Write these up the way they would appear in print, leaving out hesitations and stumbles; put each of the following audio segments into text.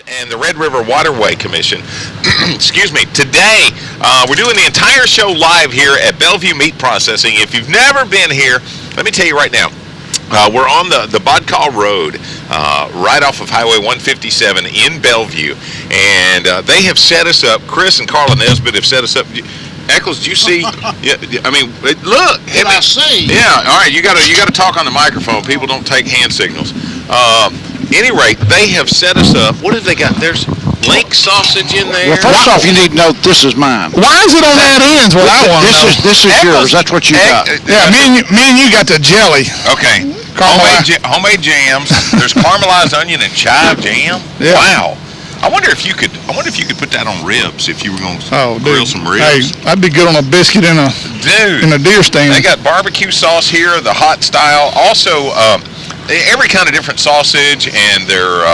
and the Red River Waterway Commission. Excuse me. Today, we're doing the entire show live here at Bellevue Meat Processing. If you've never been here, let me tell you right now. We're on the Bodcall Road, right off of Highway 157 in Bellevue, and they have set us up. Chris and Carla Nesbitt have set us up. Eccles, do you see? Yeah, I mean, look. I see. Yeah. All right. You got to talk on the microphone. People don't take hand signals. Any rate, they have set us up. What have they got? There's link sausage in there. Well, first off, you need to know this is mine. Why is it on that end? What I want to know. This is yours. That's what you got. Yeah, me and you got the jelly. Okay. Homemade jams. There's caramelized onion and chive jam. Yeah. Wow. I wonder if you could put that on ribs if you were going to grill some ribs. Hey, I'd be good on a biscuit in a deer stand. They got barbecue sauce here, the hot style. Also, every kind of different sausage, and their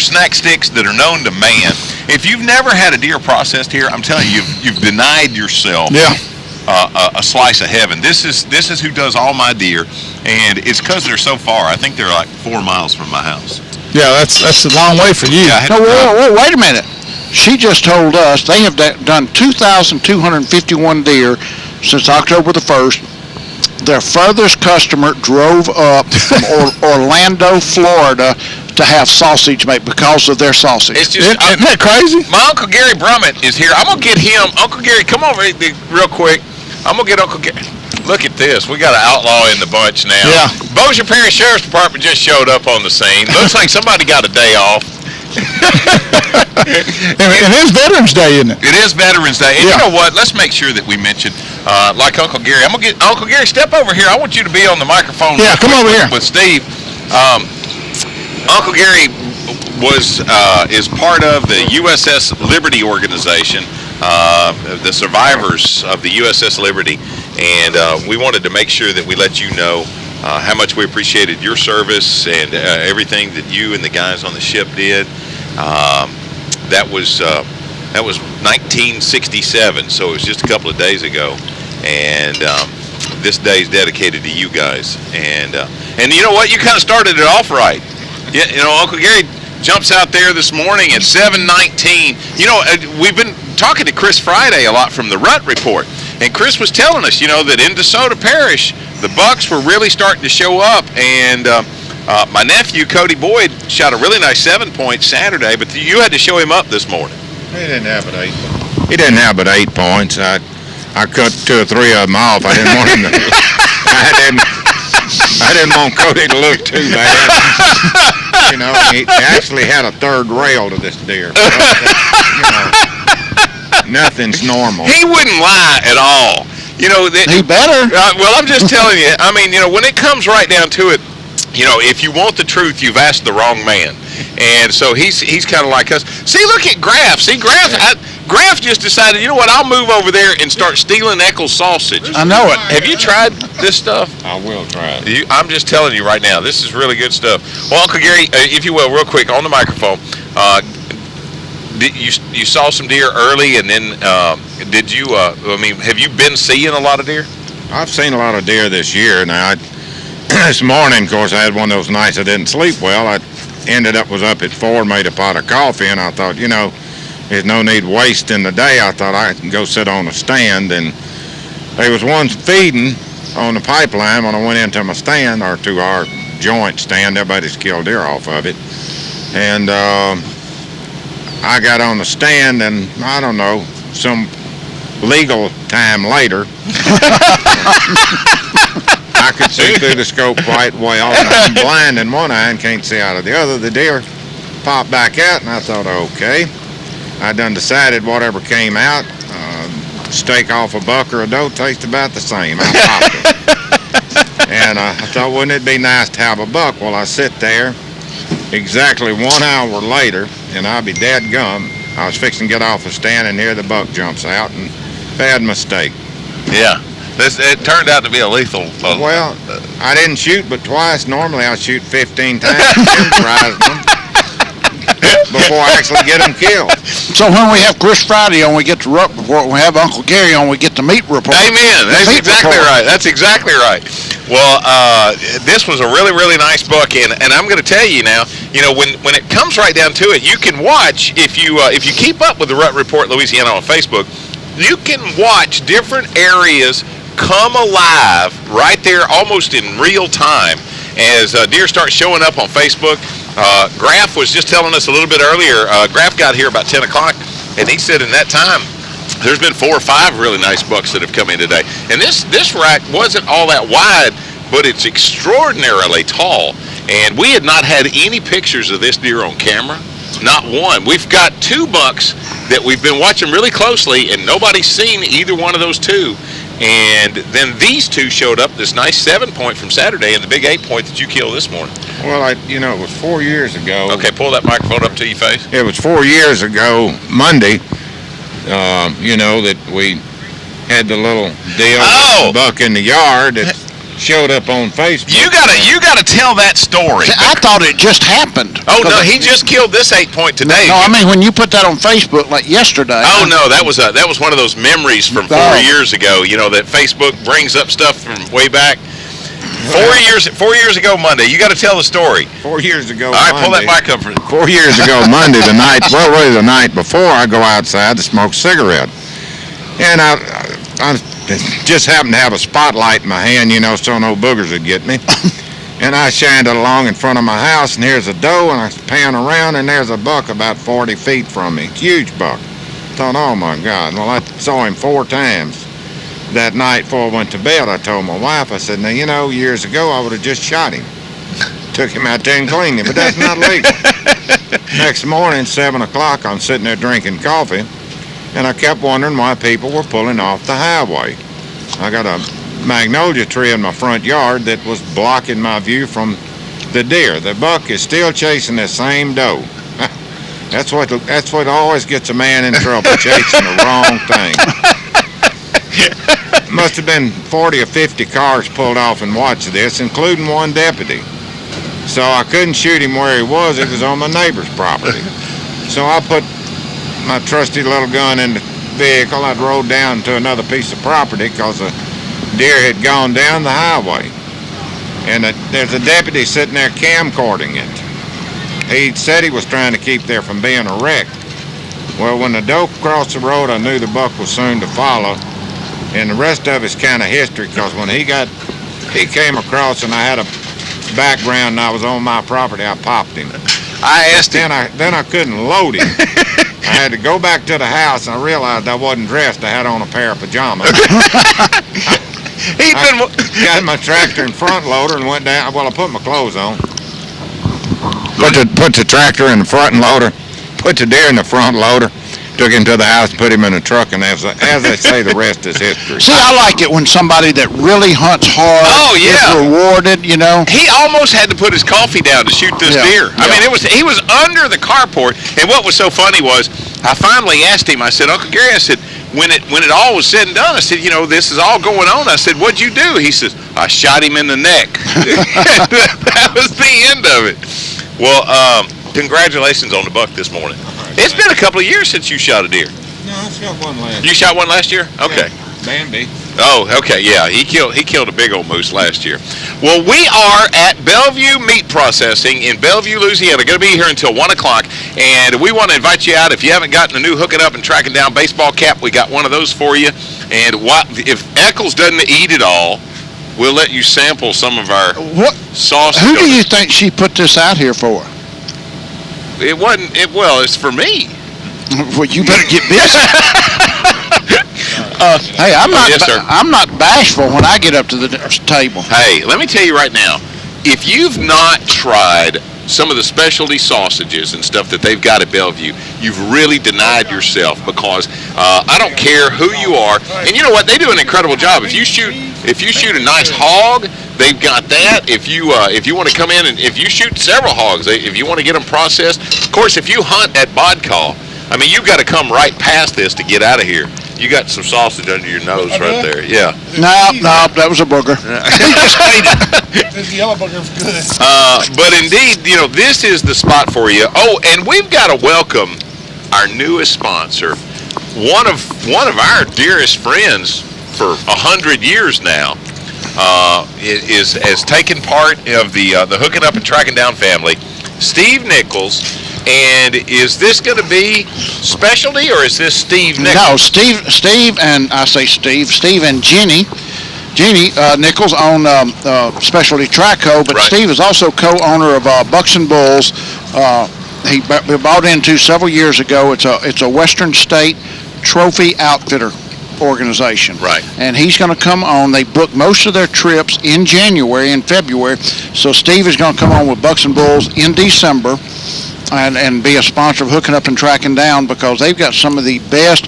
snack sticks that are known to man. If you've never had a deer processed here, I'm telling you, you've denied yourself. Yeah. A slice of heaven. This is who does all my deer, and it's because they're so far. I think they're like 4 miles from my house. Yeah, that's a long way for you. Yeah, No, wait a minute. She just told us they have done 2,251 deer since October the 1st. Their furthest customer drove up from Orlando, Florida, to have sausage made because of their sausage. It's just, Isn't that crazy? My Uncle Gary Brummett is here. I'm going to get him. Uncle Gary, come over real quick. I'm going to get Uncle Gary. Look at this. We got an outlaw in the bunch now. Yeah. Bossier Parish Sheriff's Department just showed up on the scene. Looks like somebody got a day off. And it is Veterans Day, isn't it? It is Veterans Day. And you know what? Let's make sure that we mention, like Uncle Gary. I'm going to get Uncle Gary, step over here. I want you to be on the microphone. Yeah, come over here. With Steve. Uncle Gary is part of the USS Liberty organization, the survivors of the USS Liberty, and we wanted to make sure that we let you know how much we appreciated your service and everything that you and the guys on the ship did. That was 1967, so it was just a couple of days ago, and this day is dedicated to you guys. And you know what? You kind of started it off right. Yeah, you know, Uncle Gary jumps out there this morning at 7:19. You know, we've been talking to Chris Friday a lot from the Rut Report, and Chris was telling us, you know, that in DeSoto Parish, the bucks were really starting to show up, and my nephew, Cody Boyd, shot a really nice 7-point Saturday, but you had to show him up this morning. He didn't have but 8 points. He didn't have but 8 points. I cut 2 or 3 of them off. I didn't want him to. I didn't want Cody to look too bad. You know, he actually had a third rail to this deer. So, you know, nothing's normal. He wouldn't lie at all. You know, he better. Well, I'm just telling you. I mean, you know, when it comes right down to it, you know, if you want the truth, you've asked the wrong man. And so he's kind of like us. See, look at Graf. See, Graf just decided, you know what, I'll move over there and start stealing Eccles sausage. I know it. Have you tried this stuff? I will try it. I'm just telling you right now, this is really good stuff. Well, Uncle Gary, if you will, real quick, on the microphone, you saw some deer early, and then did you, I mean, have you been seeing a lot of deer? I've seen a lot of deer this year. Now, this morning, of course, I had one of those nights I didn't sleep well. I was up at 4, made a pot of coffee, and I thought, you know, there's no need wasting the day. I thought I could go sit on a stand, and there was one feeding on the pipeline when I went into my stand, or to our joint stand. Everybody's killed deer off of it. And I got on the stand, and I don't know, some legal time later, I could see through the scope quite well, and I'm blind in one eye and can't see out of the other. The deer popped back out, and I thought, okay. I done decided whatever came out, steak off a buck or a doe tastes about the same. I popped it. And I thought, wouldn't it be nice to have a buck? Well, I sit there exactly 1 hour later, and I'll be dead gum. I was fixing to get off the stand, and here the buck jumps out, and bad mistake. Yeah. It turned out to be a lethal. Well, I didn't shoot but twice. Normally I shoot 15 times and them before I actually get them killed. So when we have Chris Friday on, we get the Rut Report. When we have Uncle Gary on, we get the meat report. Amen. That's exactly right. That's exactly right. Well, this was a really, really nice buck, and I'm going to tell you now. When it comes right down to it, you can watch if you keep up with the Rut Report Louisiana on Facebook. You can watch different areas come alive right there, almost in real time, as deer start showing up on Facebook. Graf was just telling us a little bit earlier. Graf got here about 10 o'clock, and he said in that time, there's been 4 or 5 really nice bucks that have come in today. And this rack wasn't all that wide, but it's extraordinarily tall. And we had not had any pictures of this deer on camera, not one. We've got 2 bucks that we've been watching really closely, and nobody's seen either one of those 2. And then these 2 showed up, this nice 7-point from Saturday and the big 8-point that you killed this morning. Well, it was 4 years ago. Okay, pull that microphone up to your face. It was 4 years ago, Monday, that we had the little deal with the buck in the yard that showed up on Facebook. You gotta tell that story. See, I thought it just happened. Oh no, he just killed this 8-point today. No, I mean when you put that on Facebook like yesterday. Oh no, that was one of those memories from 4 years ago. That Facebook brings up stuff from way back. 4 years ago Monday. You got to tell the story. 4 years ago. All right, pull that mic up. 4 years ago Monday, the night before, I go outside to smoke a cigarette, and I just happened to have a spotlight in my hand, so no boogers would get me. And I shined it along in front of my house, and here's a doe, and I pan around, and there's a buck about 40 feet from me. Huge buck. Thought, oh my God. Well, I saw him 4 times that night before I went to bed. I told my wife, I said, now, years ago, I would have just shot him. Took him out there and cleaned him, but that's not legal. Next morning, 7 o'clock, I'm sitting there drinking coffee, and I kept wondering why people were pulling off the highway. I got a magnolia tree in my front yard that was blocking my view from the deer. The buck is still chasing the same doe. That's what always gets a man in trouble, chasing the wrong thing. Must have been 40 or 50 cars pulled off and watched this, including one deputy. So I couldn't shoot him where he was. It was on my neighbor's property. So I put my trusty little gun in the vehicle. I'd rode down to another piece of property because a deer had gone down the highway. And there's a deputy sitting there camcording it. He said he was trying to keep there from being a wreck. Well, when the doe crossed the road, I knew the buck was soon to follow. And the rest of it's kind of history, because when he came across and I had a background and I was on my property, I popped him. I asked him. Then I couldn't load him. I had to go back to the house, and I realized I wasn't dressed. I had on a pair of pajamas. I got my tractor and front loader and went down. Well, I put my clothes on. Put the tractor in the front loader. Put the deer in the front loader. Took him to the house and put him in the truck, and as they say, the rest is history. See, I like it when somebody that really hunts hard is rewarded, He almost had to put his coffee down to shoot this deer. I mean, he was under the carport, and what was so funny was, I finally asked him, I said, Uncle Gary, I said, when it all was said and done, I said, this is all going on. I said, what'd you do? He says, I shot him in the neck. That was the end of it. Well, congratulations on the buck this morning. It's been a couple of years since you shot a deer. No, I shot one last year. You shot one last year? Okay. Yeah, Bambi. Oh, okay, yeah. He killed a big old moose last year. Well, we are at Bellevue Meat Processing in Bellevue, Louisiana. Going to be here until 1 o'clock, and we want to invite you out. If you haven't gotten a new hooking up and tracking down baseball cap, we got one of those for you. And if Eccles doesn't eat it all, we'll let you sample some of our sausage. Who do you think she put this out here for? It wasn't. It's for me. Well, you better get busy. Hey, I'm not bashful when I get up to the table. Hey, let me tell you right now, if you've not tried some of the specialty sausages and stuff that they've got at Bellevue, you've really denied yourself, because I don't care who you are, and you know what? They do an incredible job. If you shoot a nice hog, they've got that. If you want to come in and if you shoot several hogs, if you want to get them processed, of course, if you hunt at Bodcall, I mean, you've got to come right past this to get out of here. You got some sausage under your nose right there. Yeah. No, that was a booger. This yellow booger's good. But indeed, this is the spot for you. Oh, and we've got to welcome our newest sponsor, one of our dearest friends for 100 years now. has taken part of the hooking up and tracking down family. Steve Nichols. And is this going to be specialty, or is this Steve Nichols? No, Steve, and I say Steve and Jenny Nichols own Specialty Track Co., but right. Steve is also co-owner of Bucks and Bulls. He bought into several years ago. It's a Western State trophy outfitter organization. Right. And he's going to come on. They book most of their trips in January and February. So Steve is going to come on with Bucks and Bulls in December. And be a sponsor of Hooking Up and Tracking Down, because they've got some of the best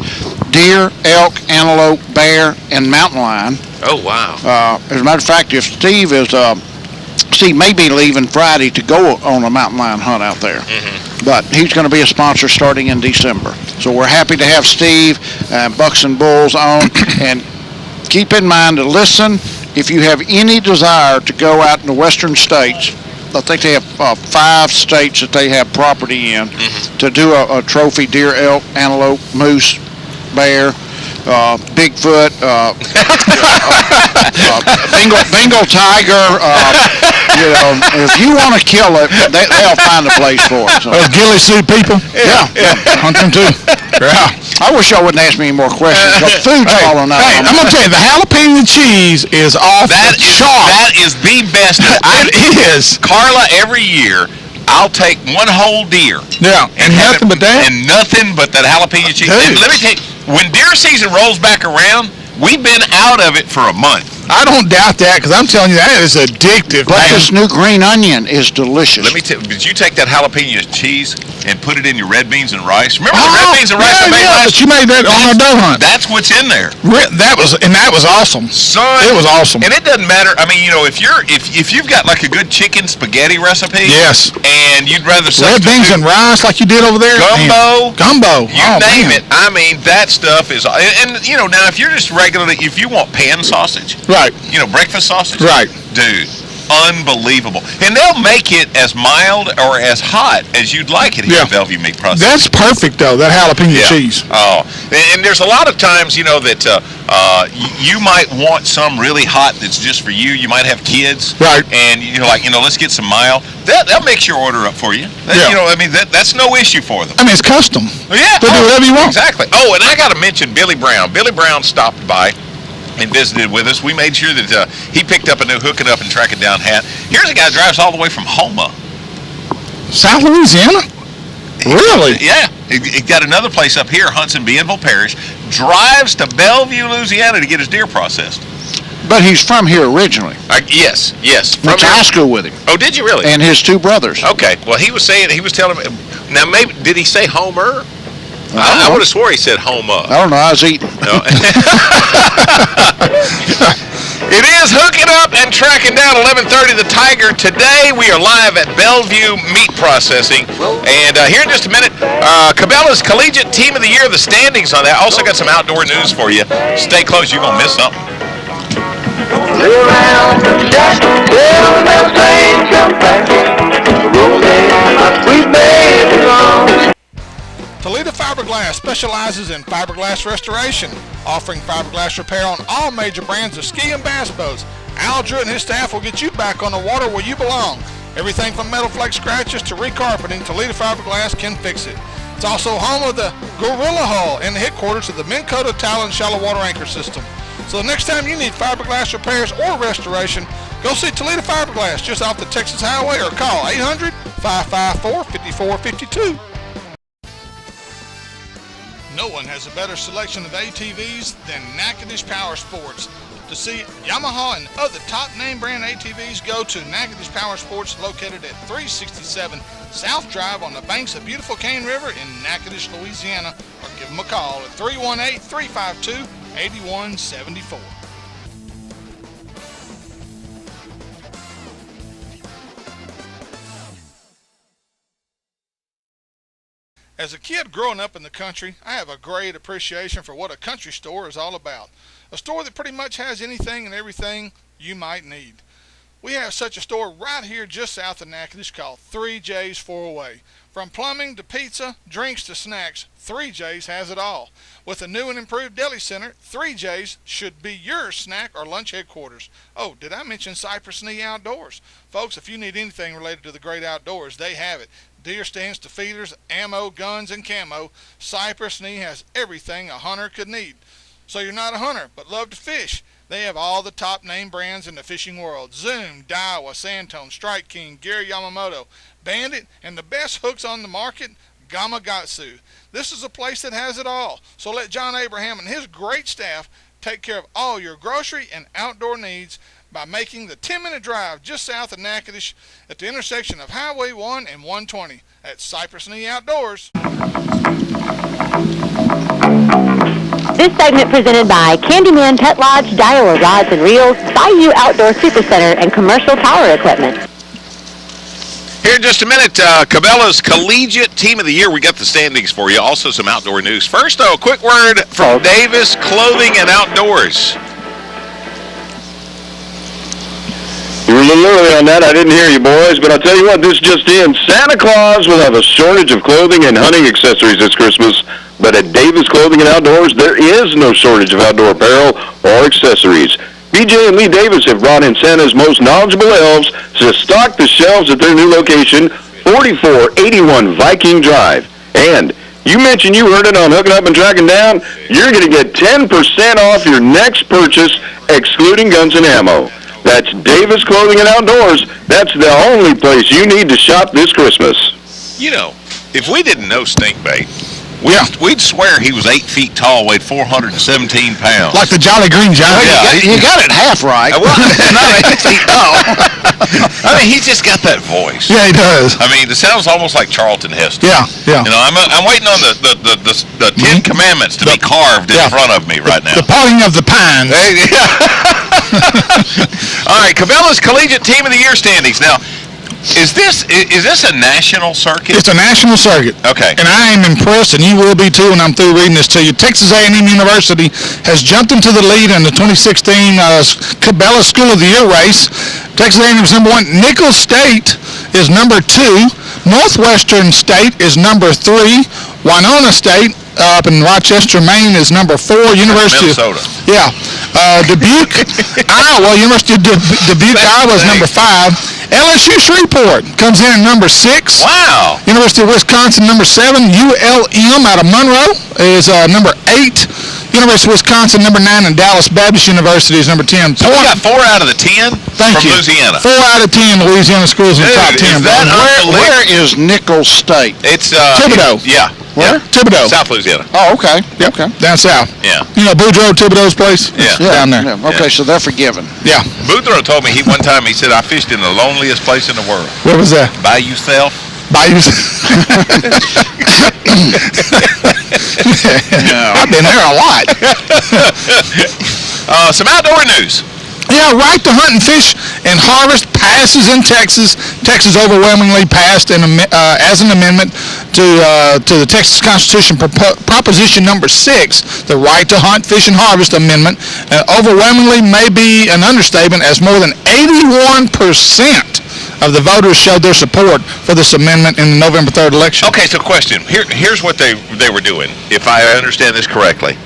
deer, elk, antelope, bear, and mountain lion. Oh, wow. As a matter of fact, if Steve may be leaving Friday to go on a mountain lion hunt out there. Mm-hmm. But he's going to be a sponsor starting in December. So we're happy to have Steve and Bucks and Bulls on. And keep in mind to listen, if you have any desire to go out in the western states, I think they have 5 states that they have property in to do a trophy deer, elk, antelope, moose, bear, Bigfoot, Bengal tiger. If you want to kill it, they'll find a place for it. So. Those ghillie suit people? Yeah. Hunt them too. Yeah. I wish y'all wouldn't ask me any more questions. The food's falling out. Hey, I'm going to tell you, the jalapeno cheese is off the chart. That is the best. It is. Carla, every year, I'll take one whole deer. Yeah, and nothing but that? And nothing but that jalapeno cheese. And let me tell you, when deer season rolls back around, we've been out of it for a month. I don't doubt that, because I'm telling you, that is addictive. But this new green onion is delicious. Let me tell you, did you take that jalapeno cheese and put it in your red beans and rice? Remember the red beans and rice I made last? But you made that on our doe hunt. That's what's in there. That was awesome. Son, it was awesome. And it doesn't matter. I mean, if you've got like a good chicken spaghetti recipe, yes, and you'd rather red beans and rice like you did over there, gumbo, you name it. I mean, that stuff is. And now if you're just regularly, if you want pan sausage, right? Breakfast sausage, right, dude. Unbelievable. And they'll make it as mild or as hot as you'd like it here at Bellevue Meat Processing. That's perfect, though, that jalapeno cheese. Oh, and there's a lot of times, that you might want some really hot that's just for you. You might have kids. Right. And, let's get some mild. That makes your order up for you. That's no issue for them. I mean, it's custom. Yeah. They'll do whatever you want. Exactly. Oh, and I got to mention Billy Brown. Billy Brown stopped by and visited with us. We made sure that he picked up a new Hooking Up and Tracking Down hat. Here's a guy who drives all the way from Houma. South Louisiana? Really? Yeah. He got another place up here, hunts in Bienville Parish, drives to Bellevue, Louisiana to get his deer processed. But he's from here originally. Yes. Went to high school with him. Oh, did you really? And his 2 brothers. Okay. Well, he was telling me, now maybe, did he say Homer? I would have swore he said Houma. I don't know. I was eating. No. It is Hooking Up and Tracking Down 11:30 The Tiger. Today we are live at Bellevue Meat Processing. And here in just a minute, Cabela's Collegiate Team of the Year, the standings on that. Also got some outdoor news for you. Stay close. You're going to miss something. Toledo Fiberglass specializes in fiberglass restoration, offering fiberglass repair on all major brands of ski and bass boats. Al Drew and his staff will get you back on the water where you belong. Everything from metal flake scratches to recarpeting, Toledo Fiberglass can fix it. It's also home of the Gorilla Hull and the headquarters of the Minn Kota Talon Shallow Water Anchor System. So the next time you need fiberglass repairs or restoration, go see Toledo Fiberglass just off the Texas Highway or call 800-554-5452. No one has a better selection of ATVs than Natchitoches Power Sports. To see Yamaha and other top name brand ATVs, go to Natchitoches Power Sports, located at 367 South Drive on the banks of beautiful Cane River in Natchitoches, Louisiana, or give them a call at 318-352-8174. As a kid growing up in the country, I have a great appreciation for what a country store is all about. A store that pretty much has anything and everything you might need. We have such a store right here just south of Natchitoches called 3J's 4-Way. From plumbing to pizza, drinks to snacks, 3J's has it all. With a new and improved deli center, 3J's should be your snack or lunch headquarters. Oh, did I mention Cypress Knee Outdoors? Folks, if you need anything related to the great outdoors, they have it. Deer stands to feeders, ammo, guns, and camo. Cypress Knee has everything a hunter could need. So you're not a hunter, but love to fish. They have all the top name brands in the fishing world. Zoom, Daiwa, Santone, Strike King, Gary Yamamoto, Bandit, and the best hooks on the market, Gamakatsu. This is a place that has it all. So let John Abraham and his great staff take care of all your grocery and outdoor needs by making the 10-minute drive just south of Natchitoches at the intersection of Highway 1 and 120 at Cypress Knee Outdoors. This segment presented by Candyman Pet Lodge, Daiwa Rods and Reels, Bayou Outdoor Supercenter, and Commercial Tower Equipment. Here in just a minute, Cabela's Collegiate Team of the Year. We got the standings for you. Also some outdoor news. First, though, a quick word from Davis Clothing and Outdoors. You were a little early on that. I didn't hear you, boys. But I'll tell you what, this just in. Santa Claus will have a shortage of clothing and hunting accessories this Christmas. But at Davis Clothing and Outdoors, there is no shortage of outdoor apparel or accessories. BJ and Lee Davis have brought in Santa's most knowledgeable elves to stock the shelves at their new location, 4481 Viking Drive. And you mentioned you heard it on Hooking Up and Tracking Down. You're going to get 10% off your next purchase, excluding guns and ammo. That's Davis Clothing and Outdoors. That's the only place you need to shop this Christmas. You know, if we didn't know Stinkbait, we'd swear he was 8 feet tall, weighed 417 pounds. Like the Jolly Green Giant. Yeah, you got it half right. Well, not 8 feet tall. I mean, he's just got that voice. Yeah, he does. I mean, it sounds almost like Charlton Heston. Yeah. You know, I'm waiting on the Ten Commandments to be carved in front of me right now. The parting of the pines. All right, Cabela's Collegiate Team of the Year standings. Now, is this a national circuit? It's a national circuit. Okay. And I am impressed, and you will be too when I'm through reading this to you. Texas A&M University has jumped into the lead in the 2016 Cabela School of the Year race. Texas A&M is number 1. Nicholls State is number 2. Northwestern State is number 3. Winona State up in Rochester, Maine is number 4. University of Minnesota. Yeah. Dubuque, Iowa. University of Dubuque, Iowa is number 5. LSU Shreveport comes in at number 6. Wow. University of Wisconsin, number 7. ULM out of Monroe is number 8. University of Wisconsin, number 9. And Dallas Baptist University is number 10. So we got 4 out of the 10 Thank from you. Louisiana. 4 out of 10 Louisiana schools in the top 10. Is that Where is Nicholls State? It's Thibodeau. Yeah. Where? Yeah. Thibodeau. South Louisiana. Oh, okay. Yep. Okay. Down south. Yeah. You know Boudreaux, Thibodeau's place? Yeah. Down there. Yeah. Okay, so they're forgiven. Yeah. Boudreaux told me one time he said, I fished in the loneliest place in the world. Where was that? Bayou Self. Bayou. I've been there a lot. Some outdoor news. Yeah, right to hunt and fish and harvest passes in Texas. Texas overwhelmingly passed as an amendment to the Texas Constitution Proposition number 6, the right to hunt, fish, and harvest amendment. Overwhelmingly may be an understatement, as more than 81% of the voters showed their support for this amendment in the November 3rd election. Okay, so question. Here's what they were doing, if I understand this correctly.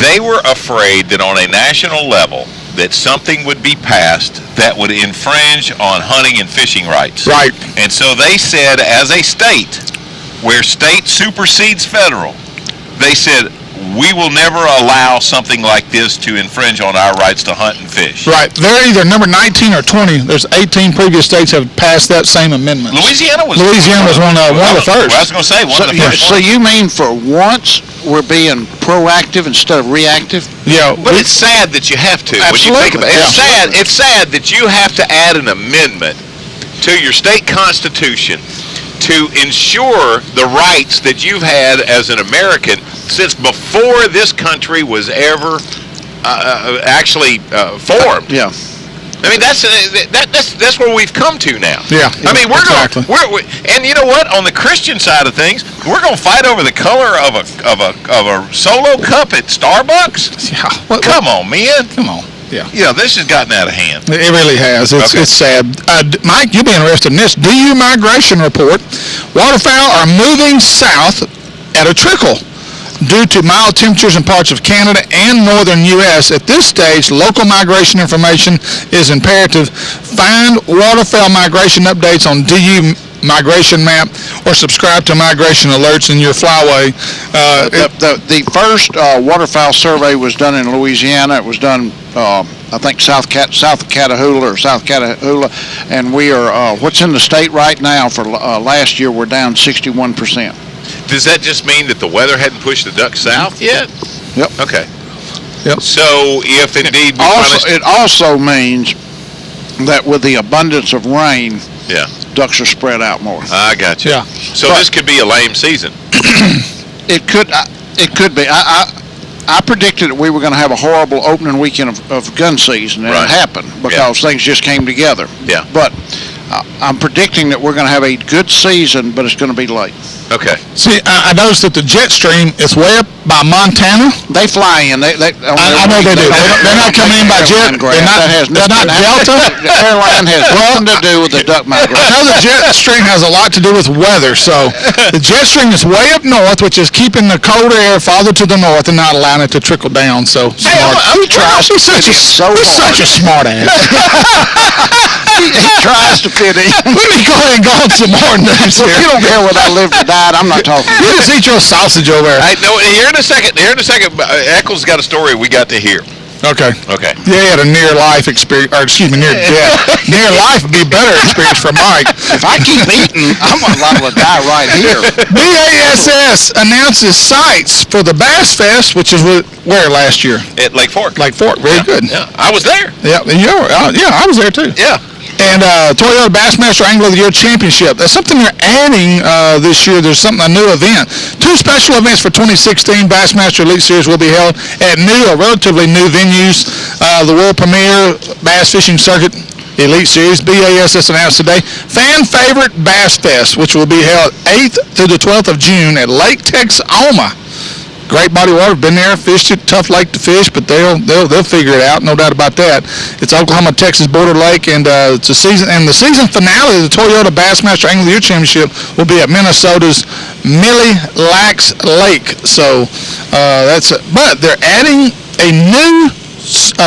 They were afraid that on a national level that something would be passed that would infringe on hunting and fishing rights. Right. And so they said, as a state, where state supersedes federal, they said, we will never allow something like this to infringe on our rights to hunt and fish. Right. They're either number 19 or 20. There's 18 previous states have passed that same amendment. Louisiana was one of the first. I was going to say, one of the first. So you mean for once we're being proactive instead of reactive? Yeah. But it's sad that you have to. Absolutely. When you think about it. Yeah. It's sad that you have to add an amendment to your state constitution to ensure the rights that you've had as an American since before this country was ever actually formed. Yeah. I mean, that's where we've come to now. Yeah. I mean, we're exactly. and you know what? On the Christian side of things, we're going to fight over the color of a Solo cup at Starbucks. Yeah. Come on, man. Come on. this has gotten out of hand. It really has. It's sad. Mike, you'll be interested in this. DU migration report. Waterfowl are moving south at a trickle due to mild temperatures in parts of Canada and northern U.S. At this stage, local migration information is imperative. Find waterfowl migration updates on DU migration map or subscribe to migration alerts in your flyway. The first waterfowl survey was done in Louisiana. It was done, I think, south of Catahoula, and we are, what's in the state right now for last year, we're down 61%. Does that just mean that the weather hadn't pushed the ducks south yet? Yep. Okay. Yep. So if indeed It also means that with the abundance of rain, ducks are spread out more. I got you. Yeah. So this could be a lame season. It could be. I predicted that we were going to have a horrible opening weekend of gun season, and it happened because things just came together. Yeah. But I'm predicting that we're going to have a good season, but it's going to be late. Okay. See, I noticed that the jet stream is way up by Montana. They fly in. I know they do. They're not coming in by jet. They're not Delta. The airline has nothing to do with the duck migration. I know the jet stream has a lot to do with weather. So the jet stream is way up north, which is keeping the cold air farther to the north and not allowing it to trickle down. So smart. He tries to fit in so hard. Such a smart ass. He tries to fit in. Let me go ahead and go on some more news Well, here. if you don't care whether I live or died, I'm not talking. You just eat your sausage over there. Here in a second, Eccles got a story we got to hear. Okay. Okay. Yeah, he had a near-life experience, or excuse me, near-death. Near-life would be a better experience for Mike. If I keep eating, I'm liable to die right here. BASS announces sites for the Bass Fest, which is where last year? At Lake Fork. Lake Fork, very good. Yeah, I was there. Yeah, I was there too. Yeah. And Toyota Bassmaster Angler of the Year Championship. That's something they're adding this year. There's a new event. 2 special events for 2016 Bassmaster Elite Series will be held at relatively new venues. The world premiere Bass Fishing Circuit Elite Series, BASS announced today. Fan favorite Bass Fest, which will be held 8th through the 12th of June at Lake Texoma. Great body of water. Been there, fished it. Tough lake to fish, but they'll figure it out. No doubt about that. It's Oklahoma-Texas border lake, and it's a season. And the season finale of the Toyota Bassmaster Angler of the Year Championship will be at Minnesota's Mille Lacs Lake. So but they're adding a new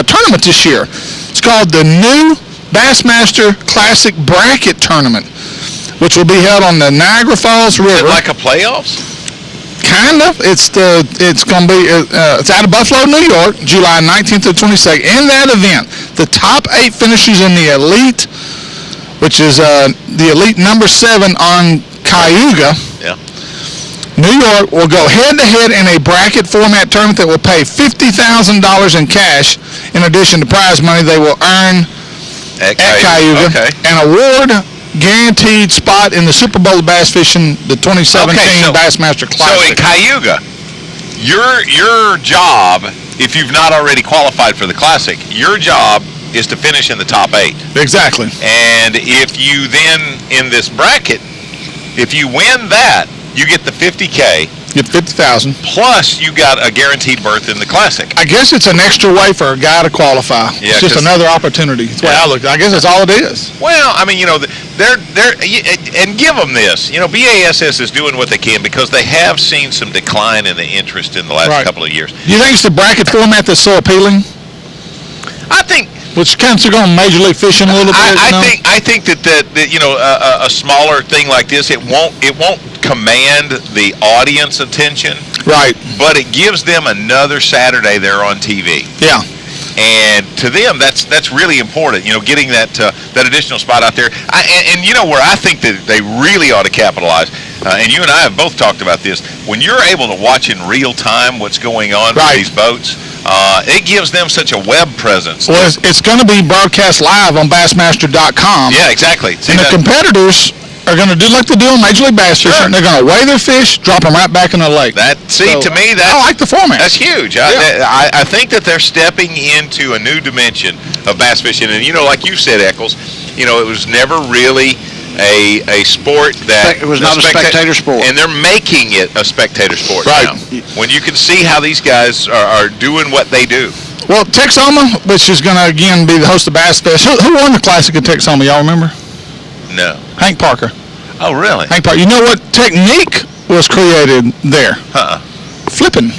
tournament this year. It's called the new Bassmaster Classic Bracket Tournament, which will be held on the Niagara Falls River. Is it like a playoffs? Kind of. It's going to be it's out of Buffalo, New York, July 19th to 22nd. In that event, the top 8 finishers in the Elite, which is the Elite number 7 on Cayuga, New York, will go head-to-head in a bracket format tournament that will pay $50,000 in cash. In addition to prize money, they will earn at Cayuga an award guaranteed spot in the Super Bowl of Bass Fishing, the 2017 Bassmaster Classic. So in Cayuga, your job, if you've not already qualified for the Classic, your job is to finish in the top 8. Exactly. And if you then, in this bracket, if you win that, you get the $50K. Get $50,000. Plus, you got a guaranteed berth in the Classic. I guess it's an extra way for a guy to qualify. Yeah, it's just another opportunity. That's the way I look. I guess that's all it is. Well, I mean, they're and give them this. BASS is doing what they can because they have seen some decline in the interest in the last couple of years. Do you think it's the bracket format that's so appealing? I think. Which comes to going Major League Fishing a little bit. I think that a smaller thing like this, it won't command the audience attention. Right. But it gives them another Saturday there on TV. Yeah. And to them, that's really important. Getting that additional spot out there. And where I think that they really ought to capitalize. And you and I have both talked about this. When you're able to watch in real time what's going on with these boats, it gives them such a web presence. Well, it's going to be broadcast live on Bassmaster.com. Yeah, exactly. And the competitors are going to do like they do on Major League Bass Fishing. They're going to weigh their fish, drop them right back in the lake. To me, I like the format. That's huge. I think that they're stepping into a new dimension of bass fishing. And, like you said, Eccles, it was never really a sport that... It was not a spectator sport. And they're making it a spectator sport now. When you can see how these guys are doing what they do. Well, Texoma, which is going to again be the host of Bass Fest. Who won the Classic of Texoma? Y'all remember? No. Hank Parker. Oh, really? Hank Parker. You know what technique was created there? Flipping.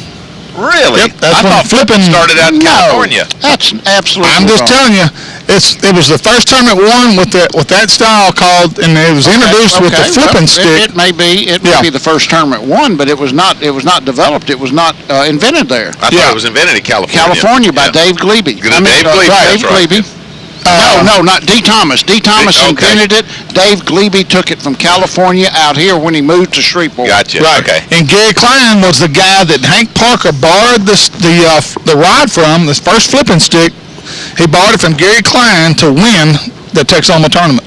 Really? Yep, that's I when thought flipping started out in California. That's absolutely I'm just wrong. telling you, it was the first tournament won with that style called, and it was introduced with the flipping stick. It may be the first tournament won, but it was not developed. It was not invented there. I thought it was invented in California. By Dave Glebe. Dave Glebe, Dave that's right. Glebe. No, not D. Thomas. D. Thomas invented it. Dave Glebe took it from California out here when he moved to Shreveport. Gotcha. Right. Okay. And Gary Klein was the guy that Hank Parker borrowed the rod from, this first flipping stick. He borrowed it from Gary Klein to win the Texoma tournament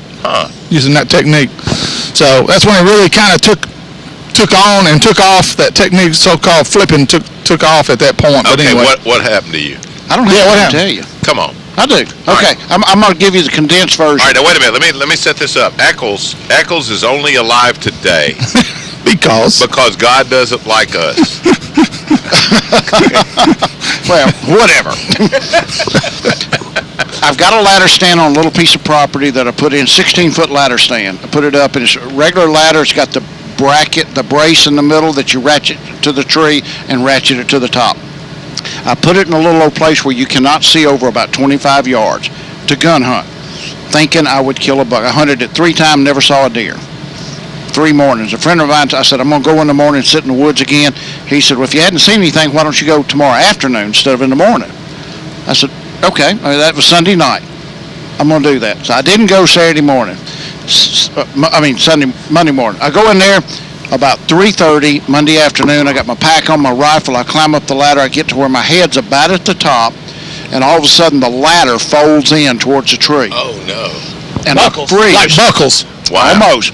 using that technique. So that's when it really kind of took on and took off. That technique, so-called flipping, took off at that point. But Okay, anyway. what happened to you? I don't have to tell you. Come on. I do. Okay, I'm going to give you the condensed version. All right, now wait a minute. Let me set this up. Eccles is only alive today because God doesn't like us. Well, whatever. I've got a ladder stand on a little piece of property that I put in, 16-foot ladder stand. I put it up, and it's a regular ladder. It's got the bracket, the brace in the middle that you ratchet to the tree and ratchet it to the top. I put it in a little old place where you cannot see over about 25 yards to gun hunt, thinking I would kill a buck. I hunted it 3 times, never saw a deer. 3 mornings. A friend of mine, I said, I'm going to go in the morning and sit in the woods again. He said, well, if you hadn't seen anything, why don't you go tomorrow afternoon instead of in the morning? I said, okay. That was Sunday night. I'm going to do that. So I didn't go Saturday morning. Monday morning. I go in there about 3:30 Monday afternoon. I got my pack on, my rifle. I climb up the ladder. I get to where my head's about at the top, and all of a sudden the ladder folds in towards the tree. Oh, no. And I freeze. like buckles. Wow. Almost.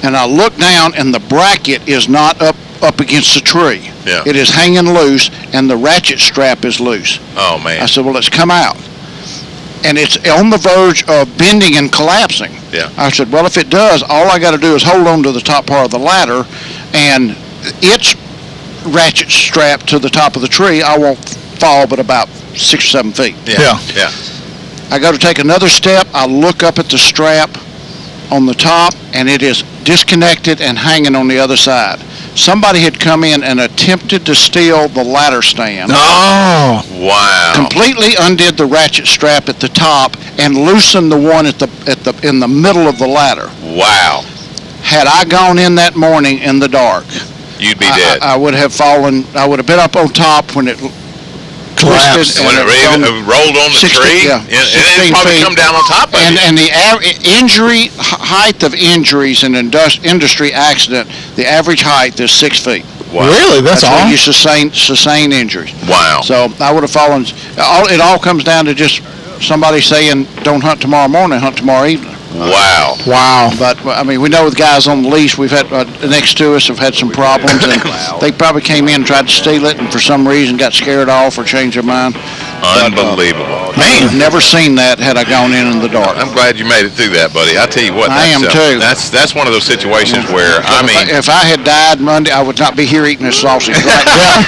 And I look down, and the bracket is not up against the tree. Yeah. It is hanging loose, and the ratchet strap is loose. Oh, man. I said, well, let's come out. And it's on the verge of bending and collapsing. Yeah. I said, well, if it does, all I got to do is hold on to the top part of the ladder, and it's ratchet strapped to the top of the tree. I won't fall but about 6 or 7 feet. Yeah. I go to take another step. I look up at the strap on the top, and it is disconnected and hanging on the other side. Somebody had come in and attempted to steal the ladder stand. Oh. Wow. Completely undid the ratchet strap at the top and loosened the one in the middle of the ladder. Wow. Had I gone in that morning in the dark, You'd be dead. I would have fallen. I would have been up on top when it twisted. When it rolled on the 60, tree, yeah, and 16 it probably feet. come down on top of And it. and the height of injuries in industry accident, the average height is 6 feet. Wow. Really? That's when all? you sustain injuries. Wow. So I would have fallen. It all comes down to just somebody saying, "Don't hunt tomorrow morning, hunt tomorrow evening." Wow. Wow. But I mean, we know the guys on the lease we've had next to us have had some problems, and they probably came in and tried to steal it, and for some reason got scared off or changed their mind. Unbelievable. I've never seen that had I gone in the dark. I'm glad you made it through that, buddy. I tell you what, I am too. That's one of those situations where If I had died Monday, I would not be here eating this sausage right now.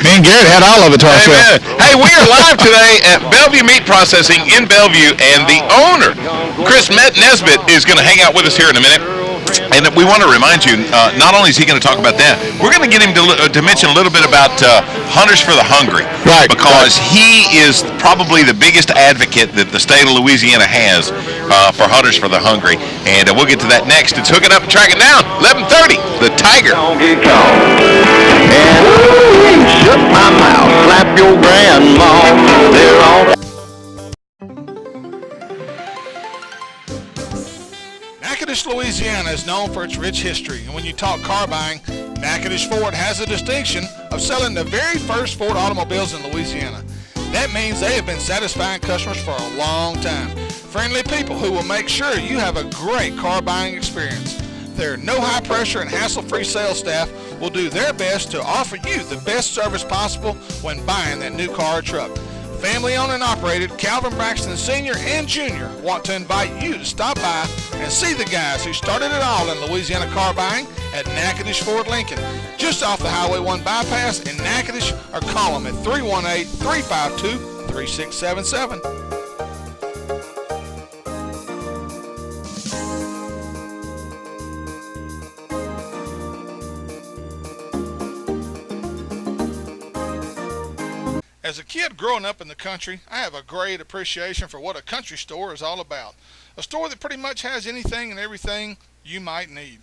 Me and Garrett had all of it to ourselves. Amen. Hey, we are live today at Bellevue Meat Processing in Bellevue, and the owner, Chris Nesbitt, is going to hang out with us here in a minute. And we want to remind you, not only is he going to talk about that, we're going to get him to mention a little bit about Hunters for the Hungry. Right. Because he is probably the biggest advocate that the state of Louisiana has for Hunters for the Hungry. And we'll get to that next. It's Hooking Up and Tracking Down, 11:30, The Tiger. Don't get caught. And shut my mouth, slap your grandma. They're all. Natchitoches, Louisiana is known for its rich history, and when you talk car buying, Natchitoches Ford has the distinction of selling the very first Ford automobiles in Louisiana. That means they have been satisfying customers for a long time. Friendly people who will make sure you have a great car buying experience. Their no high pressure and hassle-free sales staff will do their best to offer you the best service possible when buying that new car or truck. Family owned and operated, Calvin Braxton Sr. and Jr. want to invite you to stop by and see the guys who started it all in Louisiana car buying at Natchitoches Ford Lincoln, just off the Highway 1 bypass in Natchitoches, or call them at 318-352-3677. As a kid growing up in the country, I have a great appreciation for what a country store is all about. A store that pretty much has anything and everything you might need.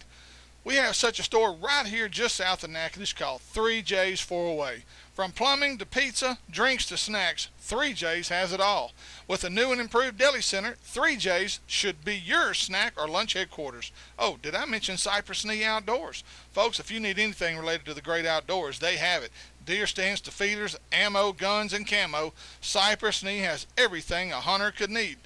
We have such a store right here just south of Natchitoches called 3J's 408. From plumbing to pizza, drinks to snacks, 3J's has it all. With a new and improved deli center, 3J's should be your snack or lunch headquarters. Oh, did I mention Cypress Knee Outdoors? Folks, if you need anything related to the great outdoors, they have it. Deer stands to feeders, ammo, guns, and camo, Cypress Knee has everything a hunter could need.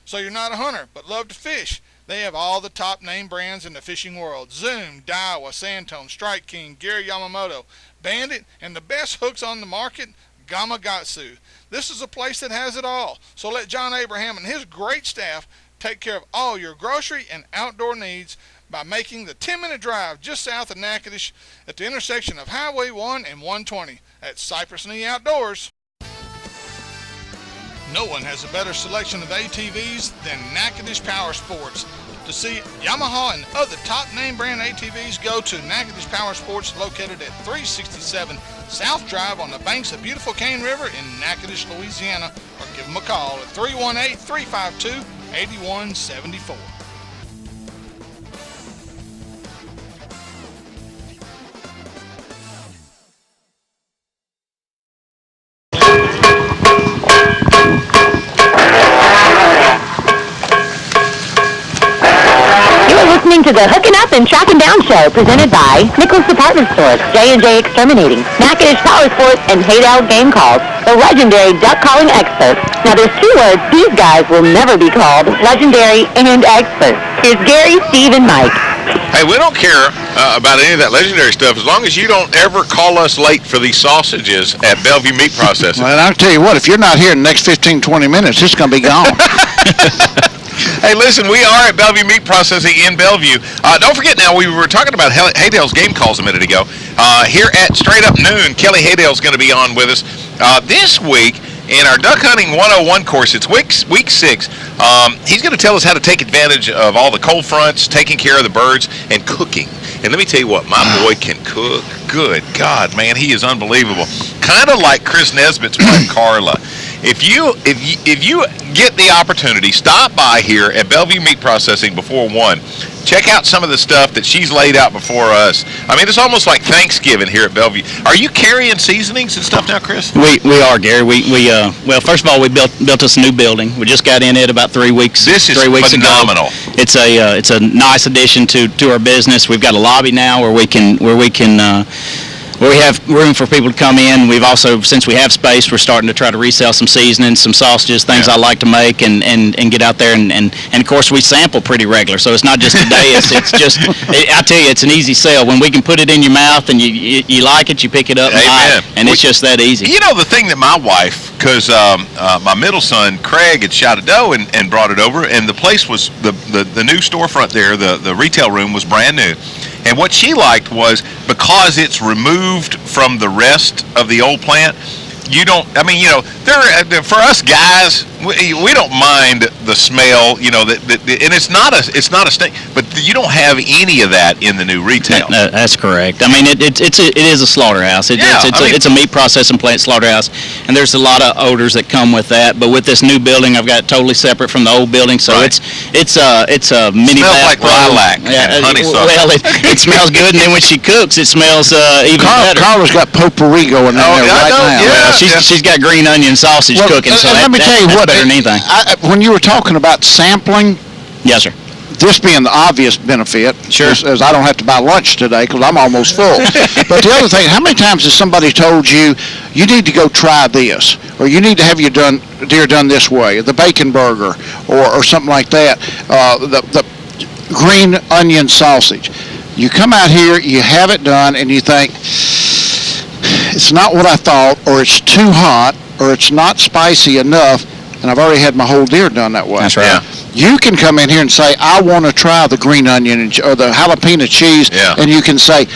So you're not a hunter, but love to fish. They have all the top name brands in the fishing world. Zoom, Daiwa, Santone, Strike King, Gary Yamamoto, Bandit, and the best hooks on the market, Gamakatsu. This is a place that has it all. So let John Abraham and his great staff take care of all your grocery and outdoor needs by making the 10-minute drive just south of Natchitoches at the intersection of Highway 1 and 120 at Cypress Knee Outdoors. No one has a better selection of ATVs than Natchitoches Power Sports. To see Yamaha and other top name brand ATVs, go to Natchitoches Power Sports, located at 367 South Drive on the banks of beautiful Cane River in Natchitoches, Louisiana, or give them a call at 318-352-8174. Listening to the Hooking Up and Tracking Down show presented by Nicholas Department Stores, J&J Exterminating, Natchitoches Power Sports, and Haydell Game Calls, the legendary duck calling experts. Now there's two words these guys will never be called, legendary and expert. Here's Gary, Steve, and Mike. Hey, we don't care about any of that legendary stuff as long as you don't ever call us late for these sausages at Bellevue Meat Processing. Well, I'll tell you what, if you're not here in the next 15, 20 minutes, it's going to be gone. Hey, listen, we are at Bellevue Meat Processing in Bellevue. Don't forget now, we were talking about Haydell's Game Calls a minute ago. Here at straight up noon, Kelly Haydell's going to be on with us this week in our Duck Hunting 101 course. It's week 6. He's going to tell us how to take advantage of all the cold fronts, taking care of the birds, and cooking. And let me tell you what, my boy can cook. Good God, man, he is unbelievable. Kind of like Chris Nesbitt's wife, Carla. If you get the opportunity, stop by here at Bellevue Meat Processing before 1. Check out some of the stuff that she's laid out before us. I mean, it's almost like Thanksgiving here at Bellevue. Are you carrying seasonings and stuff now, Chris? We are, Gary. Well, first of all, we built us a new building. We just got in it about 3 weeks. This is 3 weeks phenomenal. Ago. It's a nice addition to our business. We've got a lobby now where we have room for people to come in. We've also, since we have space, we're starting to try to resell some seasonings, some sausages, things I like to make, and get out there. And of course, we sample pretty regular, so it's not just today. It's just, I tell you, it's an easy sell. When we can put it in your mouth and you like it, you pick it up and buy it, and it's just that easy. You know, the thing that my wife, because my middle son, Craig, had shot a doe and brought it over, and the place was, the new storefront there, the retail room was brand new. And what she liked was, because it's removed from the rest of the old plant, you don't, I mean, you know, for us guys, we don't mind the smell, you know, and it's not a stink, but you don't have any of that in the new retail. That's correct. I mean, it is a slaughterhouse. It's a meat processing plant slaughterhouse, and there's a lot of odors that come with that. But with this new building, I've got it totally separate from the old building, so it's a mini. Smells like lilac and honeysuckle. Well, it smells good, and then when she cooks, it smells even better. Carla's got potpourri going in there right now. Yeah. She's got green onion sausage cooking, so let me tell you what, better than anything. When you were talking about sampling, yes, sir. This being the obvious benefit, sure, as I don't have to buy lunch today because I'm almost full. But the other thing, how many times has somebody told you, you need to go try this, or you need to have your deer done this way, the bacon burger, or something like that, the green onion sausage. You come out here, you have it done, and you think, it's not what I thought, or it's too hot, or it's not spicy enough, and I've already had my whole deer done that way. That's right. You can come in here and say, I want to try the green onion or the jalapeno cheese, and you can say,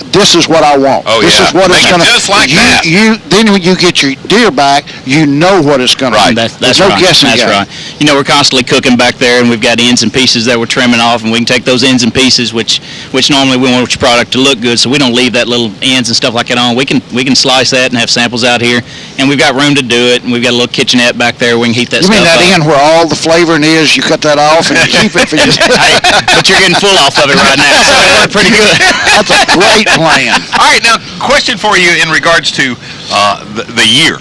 this is what I want. Oh, this is what Make it's going to. just like that. Then when you get your deer back, you know what it's going to be. That's no right. guessing That's game. right. You know, we're constantly cooking back there, and we've got ends and pieces that we're trimming off, and we can take those ends and pieces, which normally we want your product to look good, so we don't leave that little ends and stuff like that on. We can slice that and have samples out here, and we've got room to do it, and we've got a little kitchenette back there. We can heat that You stuff mean that up. end where all the flavoring is? You cut that off and you keep it for yourself. Hey, but you're getting full off of it right now, so it worked pretty good. That's a great plan. All right, now, question for you in regards to the year.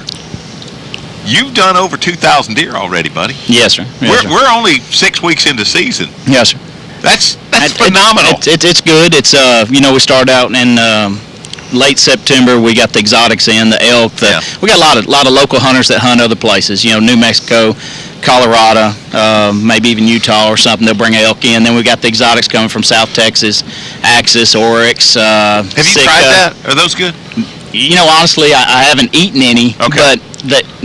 You've done over 2,000 deer already, buddy. Yes, sir. Yes, sir. We're only 6 weeks into season. Yes, sir. That's phenomenal. It's good. It's we started out in late September. We got the exotics in, the elk. We got a lot of local hunters that hunt other places. New Mexico, Colorado, maybe even Utah or something. They'll bring elk in. Then we got the exotics coming from South Texas, Axis, Oryx. Have you tried that? Are those good? Honestly, I haven't eaten any. Okay.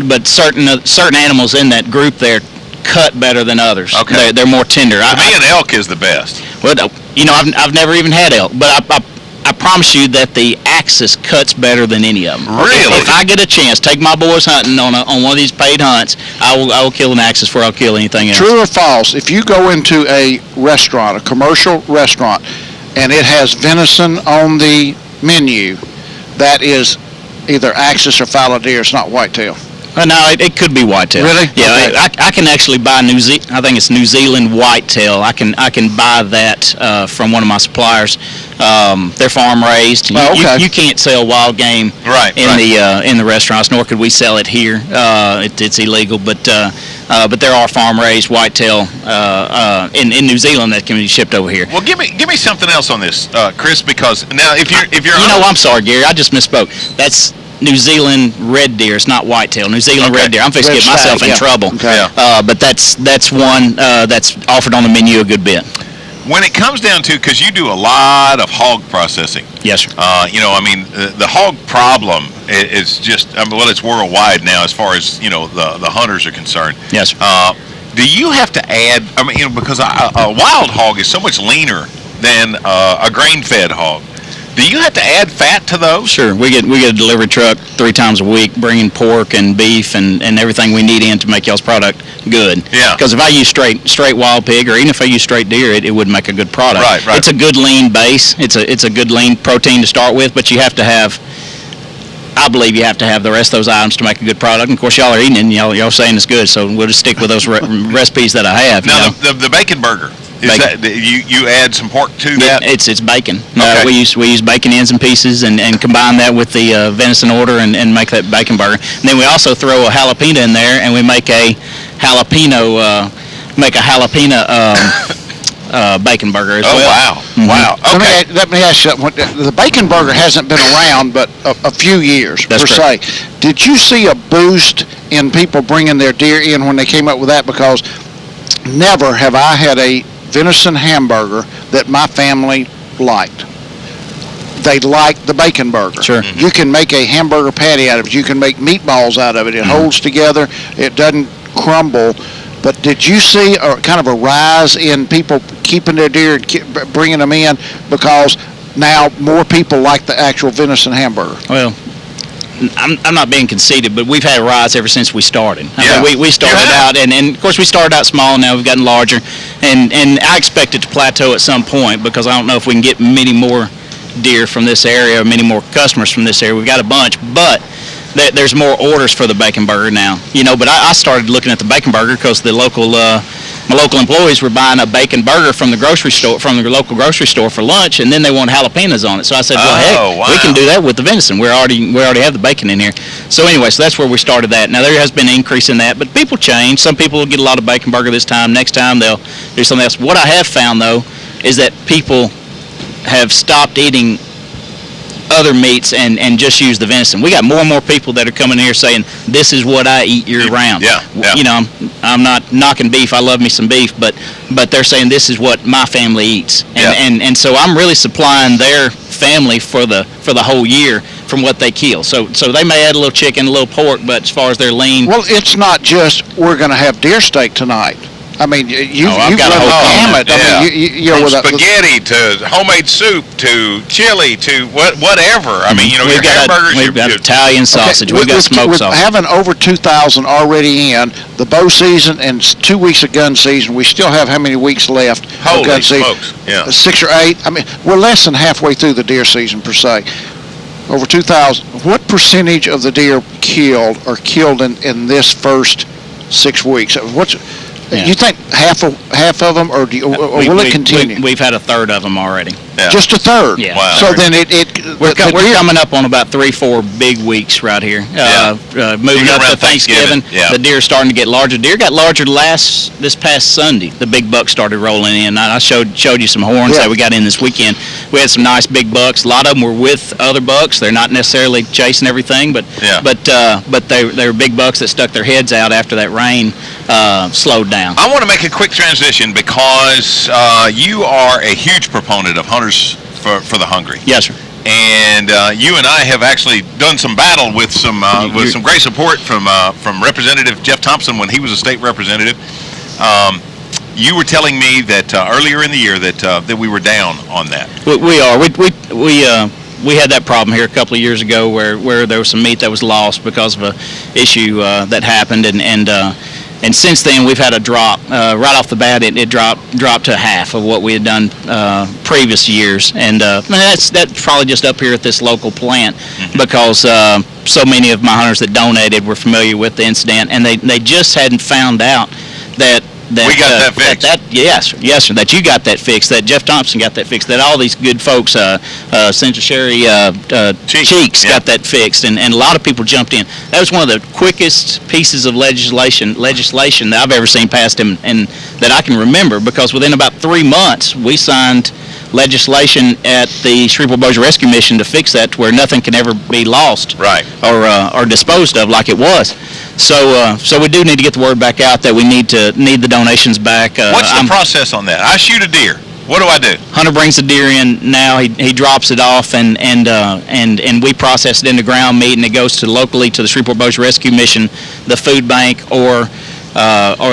But certain animals in that group there cut better than others. Okay. They're more tender. To me, an elk is the best. Well, I've never even had elk, but I promise you that the Axis cuts better than any of them. Really? If I get a chance, take my boys hunting on one of these paid hunts, I will kill an Axis before I'll kill anything else. True or false? If you go into a restaurant, a commercial restaurant, and it has venison on the menu, that is either Axis or fallow deer. It's not whitetail. No, it could be whitetail. Really? Yeah, Okay. I can actually buy I think it's New Zealand whitetail. I can buy that from one of my suppliers. They're farm raised. You can't sell wild game in the restaurants, nor could we sell it here. It's illegal, but there are farm raised whitetail in New Zealand that can be shipped over here. Well, give me something else on this, Chris, because now if you're I'm sorry, Gary, I just misspoke. That's New Zealand red deer. It's not whitetail. New Zealand red deer. I'm fixing to get myself in trouble. Okay. But that's one that's offered on the menu a good bit. When it comes down to, because you do a lot of hog processing. Yes, sir. The hog problem is just, it's worldwide now as far as, the hunters are concerned. Yes, sir. Do you have to add, because a wild hog is so much leaner than a grain-fed hog. Do you have to add fat to those? Sure. We get a delivery truck 3 times a week bringing pork and beef and everything we need in to make y'all's product good. Yeah. Because if I use straight wild pig, or even if I use straight deer, it wouldn't make a good product. Right. It's a good lean base. It's a good lean protein to start with, but you have to have, I believe you have to have the rest of those items to make a good product. And of course, y'all are eating it, and y'all saying it's good, so we'll just stick with those recipes that I have. Now, the bacon burger. Is that, you add some pork to that? It's bacon. Okay. We use bacon ends and pieces and combine that with the venison order and make that bacon burger. And then we also throw a jalapeno in there, and we make a jalapeno bacon burger as well. Wow. Mm-hmm. Wow. Okay. Let me ask you something. The bacon burger hasn't been around but a few years, That's per correct. se. Did you see a boost in people bringing their deer in when they came up with that? Because never have I had a venison hamburger that my family liked. They liked the bacon burger. Sure. You can make a hamburger patty out of it. You can make meatballs out of it. It holds together. It doesn't crumble. But did you see kind of a rise in people keeping their deer and bringing them in because now more people like the actual venison hamburger? Well, I'm not being conceited, but we've had a rise ever since we started. Yeah. We started out, and of course we started out small. Now we've gotten larger, and I expect it to plateau at some point because I don't know if we can get many more deer from this area or many more customers from this area. We've got a bunch, but there's more orders for the bacon burger now. But I started looking at the bacon burger because the my local employees were buying a bacon burger from the local grocery store for lunch, and then they wanted jalapenos on it. So I said, well, heck, we can do that with the venison. We already have the bacon in here. So anyway, so that's where we started that. Now there has been an increase in that, but people change. Some people will get a lot of bacon burger this time. Next time they'll do something else. What I have found though is that people have stopped eating other meats and just use the venison. We got more and more people that are coming here saying, this is what I eat year round. Yeah. I'm not knocking beef. I love me some beef, but they're saying this is what my family eats. And so I'm really supplying their family for the whole year from what they kill. So they may add a little chicken, a little pork, but as far as their lean, Well, it's not just we're going to have deer steak tonight. I mean, you've I've got a run the whole gamut. Yeah. I mean, you know, From with a- spaghetti to homemade soup to chili to whatever. I mean, your hamburgers. we've got Italian sausage, we've got smoked with sausage. having over 2,000 already in the bow season and 2 weeks of gun season. We still have how many weeks left of Holy gun season? smokes! Yeah. 6 or 8. I mean, we're less than halfway through the deer season per se. Over 2,000. What percentage of the deer killed in this first 6 weeks? Yeah. You think half of them, or will it continue? We've had a third of them already. Yeah. Just a third. Yeah. Wow. So then We're the we're deer- coming up on about 3-4 big weeks right here. Moving get up to around Thanksgiving, Thanksgiving, yeah. the deer are starting to get larger. Deer got larger this past Sunday. The big bucks started rolling in. I showed you some horns that we got in this weekend. We had some nice big bucks. A lot of them were with other bucks. They're not necessarily chasing everything, but they were big bucks that stuck their heads out after that rain slowed down. I want to make a quick transition because you are a huge proponent of hunters for the hungry. Yes, sir. And you and I have actually done some battle with some great support from Representative Jeff Thompson when he was a state representative. You were telling me that earlier in the year that we were down on that. We are. We had that problem here a couple of years ago where there was some meat that was lost because of a issue that happened, and since then we've had a drop. Right off the bat, it dropped to half of what we had done previous years, and that's probably just up here at this local plant because so many of my hunters that donated were familiar with the incident, and they just hadn't found out that we got that fixed. Yes, sir. That you got that fixed. That Jeff Thompson got that fixed. That all these good folks, Senator Sherry Cheeks got that fixed, and a lot of people jumped in. That was one of the quickest pieces of legislation that I've ever seen passed and that I can remember, because within about 3 months we signed legislation at the Shreveport-Bossier Rescue Mission to fix that to where nothing can ever be lost or disposed of like it was. So we do need to get the word back out that we need the donations back. What's the process on that? I shoot a deer. What do I do? Hunter brings the deer in now. He drops it off, and we process it into ground meat, and it goes locally to the Shreveport-Bossier Rescue Mission, the food bank, or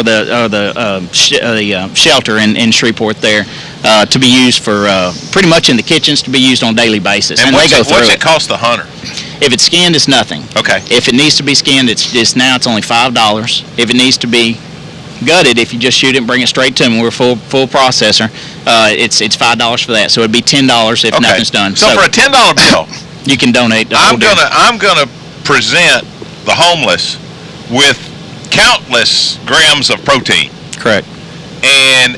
the shelter in Shreveport there to be used for pretty much in the kitchens, to be used on a daily basis. And they go through what's it cost the hunter? If it's skinned, it's nothing. Okay. If it needs to be skinned, it's only $5. If it needs to be gutted, if you just shoot it and bring it straight to them, we're full processor. It's $5 for that. So it'd be $10 if nothing's done. So for a $10 bill, you can donate. I'm gonna present the homeless with countless grams of protein. Correct. And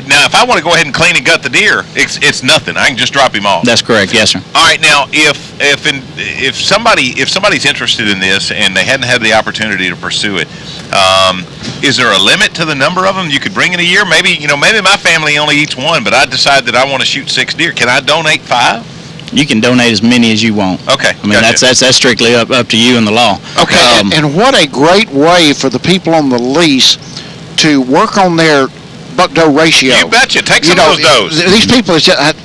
now, if I want to go ahead and clean and gut the deer, it's nothing. I can just drop him off. That's correct. Yes, sir. All right. Now, if somebody's interested in this and they hadn't had the opportunity to pursue it, is there a limit to the number of them you could bring in a year? Maybe my family only eats one, but I decide that I want to shoot 6 deer. Can I donate 5? You can donate as many as you want. Okay. I mean, that's strictly up to you and the law. Okay. And what a great way for the people on the lease to work on their buck-doe ratio. You betcha. Take some of those does. These people,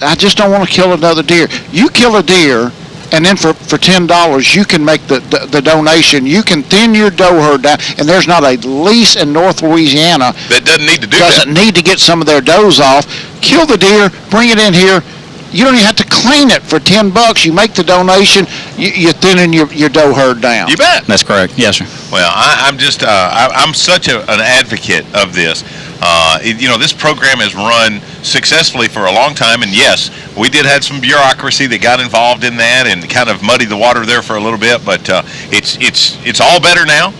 I just don't want to kill another deer. You kill a deer, and then for $10, you can make the donation. You can thin your doe herd down, and there's not a lease in North Louisiana that doesn't need to do doesn't need to get some of their does off. Kill the deer, bring it in here. You don't even have to clean it for $10. You make the donation. You're thinning your doe herd down. You bet. That's correct. Yes, sir. Well, I'm just I'm such an advocate of this. This program has run successfully for a long time, and yes, we did have some bureaucracy that got involved in that and kind of muddied the water there for a little bit, but it's all better now.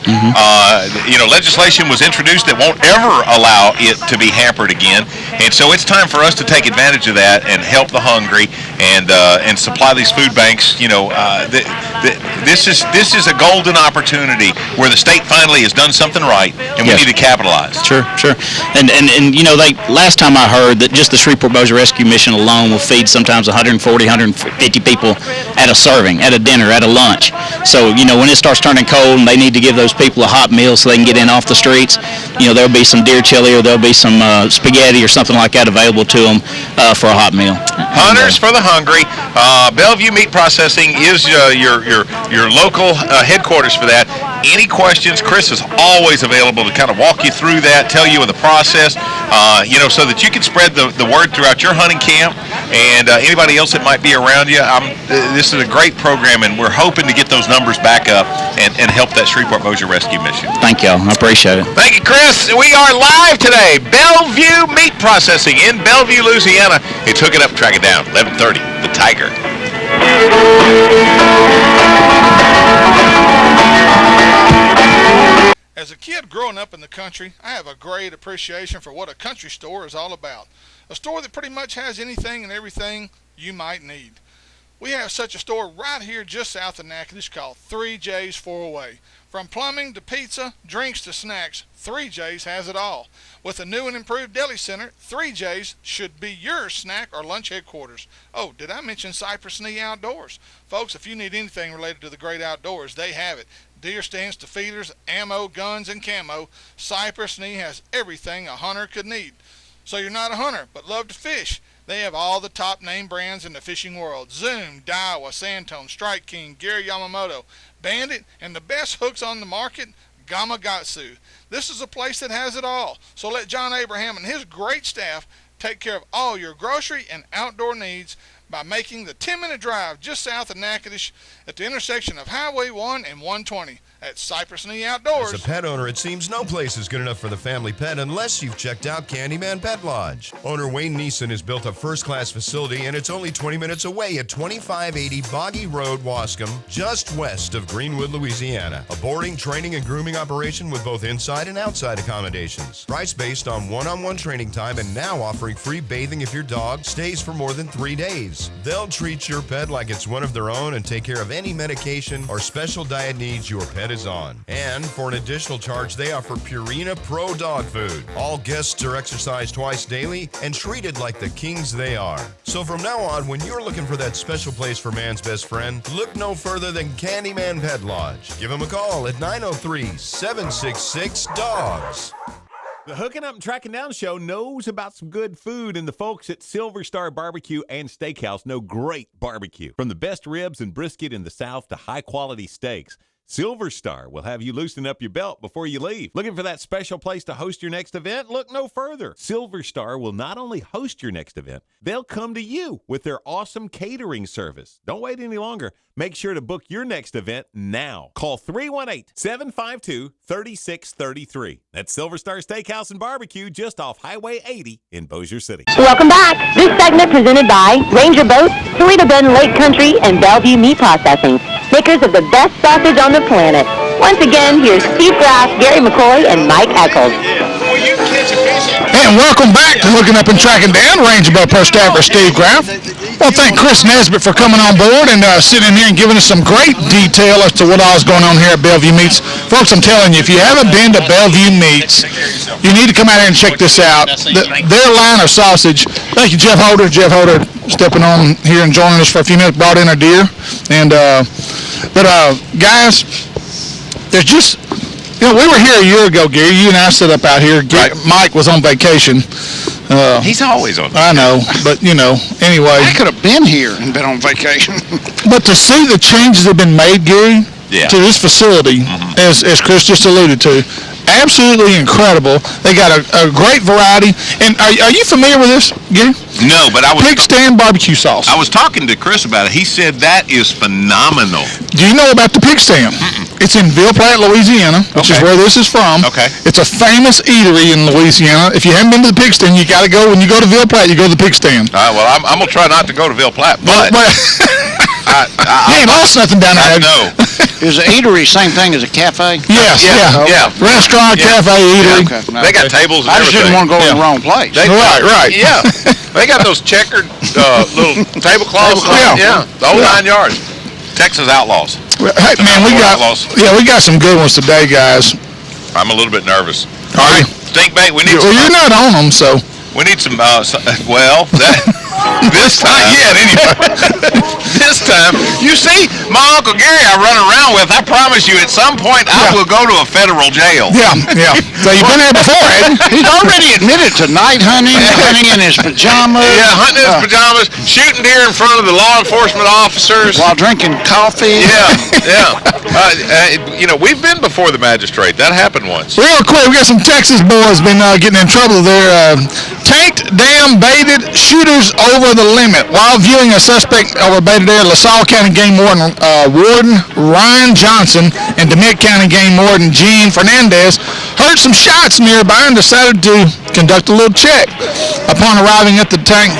Legislation was introduced that won't ever allow it to be hampered again, and so it's time for us to take advantage of that and help the hungry and supply these food banks. This is a golden opportunity where the state finally has done something right, and we need to capitalize. Sure. And last time I heard that just the Shreveport Bossier Rescue Mission alone will feed sometimes 140, 150 people at a serving, at a dinner, at a lunch. So, when it starts turning cold and they need to give those people a hot meal so they can get in off the streets, there'll be some deer chili or there'll be some spaghetti or something like that available to them for a hot meal. Hunters for the hungry. Bellevue Meat Processing is your local headquarters for that. Any questions, Chris is always available to kind of walk you through that, tell you the process, so that you can spread the word throughout your hunting camp and anybody else that might be around you. This is a great program, and we're hoping to get those numbers back up and help that Shreveport Bossier Rescue Mission. Thank y'all. I appreciate it. Thank you, Chris. We are live today. Bellevue Meat Processing in Bellevue, Louisiana. It's Hook It Up, Track It Down, 11:30, The Tiger. As a kid growing up in the country, I have a great appreciation for what a country store is all about. A store that pretty much has anything and everything you might need. We have such a store right here just south of Natchitoches called 3J's 4away. From plumbing to pizza, drinks to snacks, 3J's has it all. With a new and improved deli center, 3J's should be your snack or lunch headquarters. Oh, did I mention Cypress Knee Outdoors? Folks, if you need anything related to the great outdoors, they have it. Deer stands to feeders, ammo, guns, and camo. Cypress Knee has everything a hunter could need. So you're not a hunter, but love to fish. They have all the top name brands in the fishing world. Zoom, Daiwa, Santone, Strike King, Gary Yamamoto, Bandit, and the best hooks on the market, Gamakatsu. This is a place that has it all. So let John Abraham and his great staff take care of all your grocery and outdoor needs by making the 10-minute drive just south of Natchitoches at the intersection of Highway 1 and 120 at Cypress Knee Outdoors. As a pet owner, it seems no place is good enough for the family pet unless you've checked out Candyman Pet Lodge. Owner Wayne Neeson has built a first-class facility, and it's only 20 minutes away at 2580 Boggy Road, Wascom, just west of Greenwood, Louisiana. A boarding, training, and grooming operation with both inside and outside accommodations. Price based on one-on-one training time, and now offering free bathing if your dog stays for more than 3 days. They'll treat your pet like it's one of their own and take care of any medication or special diet needs your pet is on. And for an additional charge, they offer Purina Pro dog food. All guests are exercised twice daily and treated like the kings they are. So from now on, when you're looking for that special place for man's best friend, look no further than Candyman Pet Lodge. Give them a call at 903-766-DOGS. The Hooking Up and Tracking Down Show knows about some good food, and the folks at Silver Star Barbecue and Steakhouse know great barbecue. From the best ribs and brisket in the South to high-quality steaks, Silver Star will have you loosen up your belt before you leave. Looking for that special place to host your next event? Look no further. Silver Star will not only host your next event, they'll come to you with their awesome catering service. Don't wait any longer. Make sure to book your next event now. Call 318-752-3633. That's Silver Star Steakhouse and Barbecue just off Highway 80 in Bossier City. Welcome back. This segment presented by Ranger Boats, Toledo Bend Lake Country, and Bellevue Meat Processing, makers of the best sausage on the planet. Once again, here's Steve Graff, Gary McCoy, and Mike Eccles. And welcome back to Hooking Up and Tracking Down. Ranger Boat Pro Staffer Steve Graff. Well, thank Chris Nesbitt for coming on board and sitting in here and giving us some great detail as to what all is going on here at Bellevue Meats. Folks, I'm telling you, if you haven't been to Bellevue Meats, you need to come out here and check this out. Their line of sausage. Thank you, Jeff Holder. Jeff Holder stepping on here and joining us for a few minutes, brought in our deer. And guys, there's just, we were here a year ago, Gary. You and I stood up out here. Right. Mike was on vacation. He's always on vacation. I know, but, anyway. I could have been here and been on vacation. But to see the changes that have been made, Gary, to this facility, as Chris just alluded to, absolutely incredible. They got a great variety. And are you familiar with this, Gary? No, but I was... Pig stand barbecue sauce. I was talking to Chris about it. He said that is phenomenal. Do you know about the pig stand? It's in Ville Platte, Louisiana, which is where this is from. Okay. It's a famous eatery in Louisiana. If you haven't been to the pig stand, you got to go. When you go to Ville Platte, you go to the pig stand. All right, well, I'm going to try not to go to Ville Platte, but... you ain't lost nothing down there. No. Is an eatery same thing as a cafe? Yes, yeah. Restaurant, cafe, eatery. Okay. No, they got tables and I just didn't want to go in the wrong place. Right. Yeah. They got those checkered little tablecloths. Yeah. The whole 9 yards. Texas Outlaws. Hey, man, we got some good ones today, guys. I'm a little bit nervous. All right. Stink bait, we need Well, you're not on them, so. We need some, this time, this time, you see, my Uncle Gary I run around with, I promise you, at some point, I will go to a federal jail. Yeah. So you've been there before, Ed? He's already admitted to night hunting, hunting in his pajamas. Yeah, hunting in his pajamas, shooting deer in front of the law enforcement officers. While drinking coffee. Yeah. We've been before the magistrate. That happened once. Real quick, we got some Texas boys been getting in trouble there. Tanked, dam, baited, shooters over the limit. While viewing a suspect over baited area, LaSalle County Game Warden Ryan Johnson and DeMitt County Game Warden Gene Fernandez heard some shots nearby and decided to conduct a little check. Upon arriving at the tank,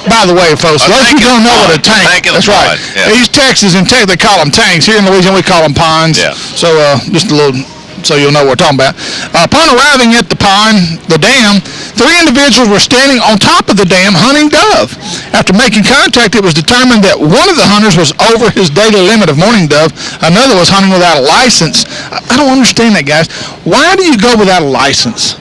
by the way, folks, those who don't know what a tank, that's right. Yeah. These Texas and Texas, they call them tanks. Here in Louisiana, we call them ponds. Yeah. So just a little, so you'll know what we're talking about. Upon arriving at the pond, the dam, 3 individuals were standing on top of the dam hunting dove. After making contact, it was determined that one of the hunters was over his daily limit of morning dove. Another was hunting without a license. I don't understand that, guys. Why do you go without a license?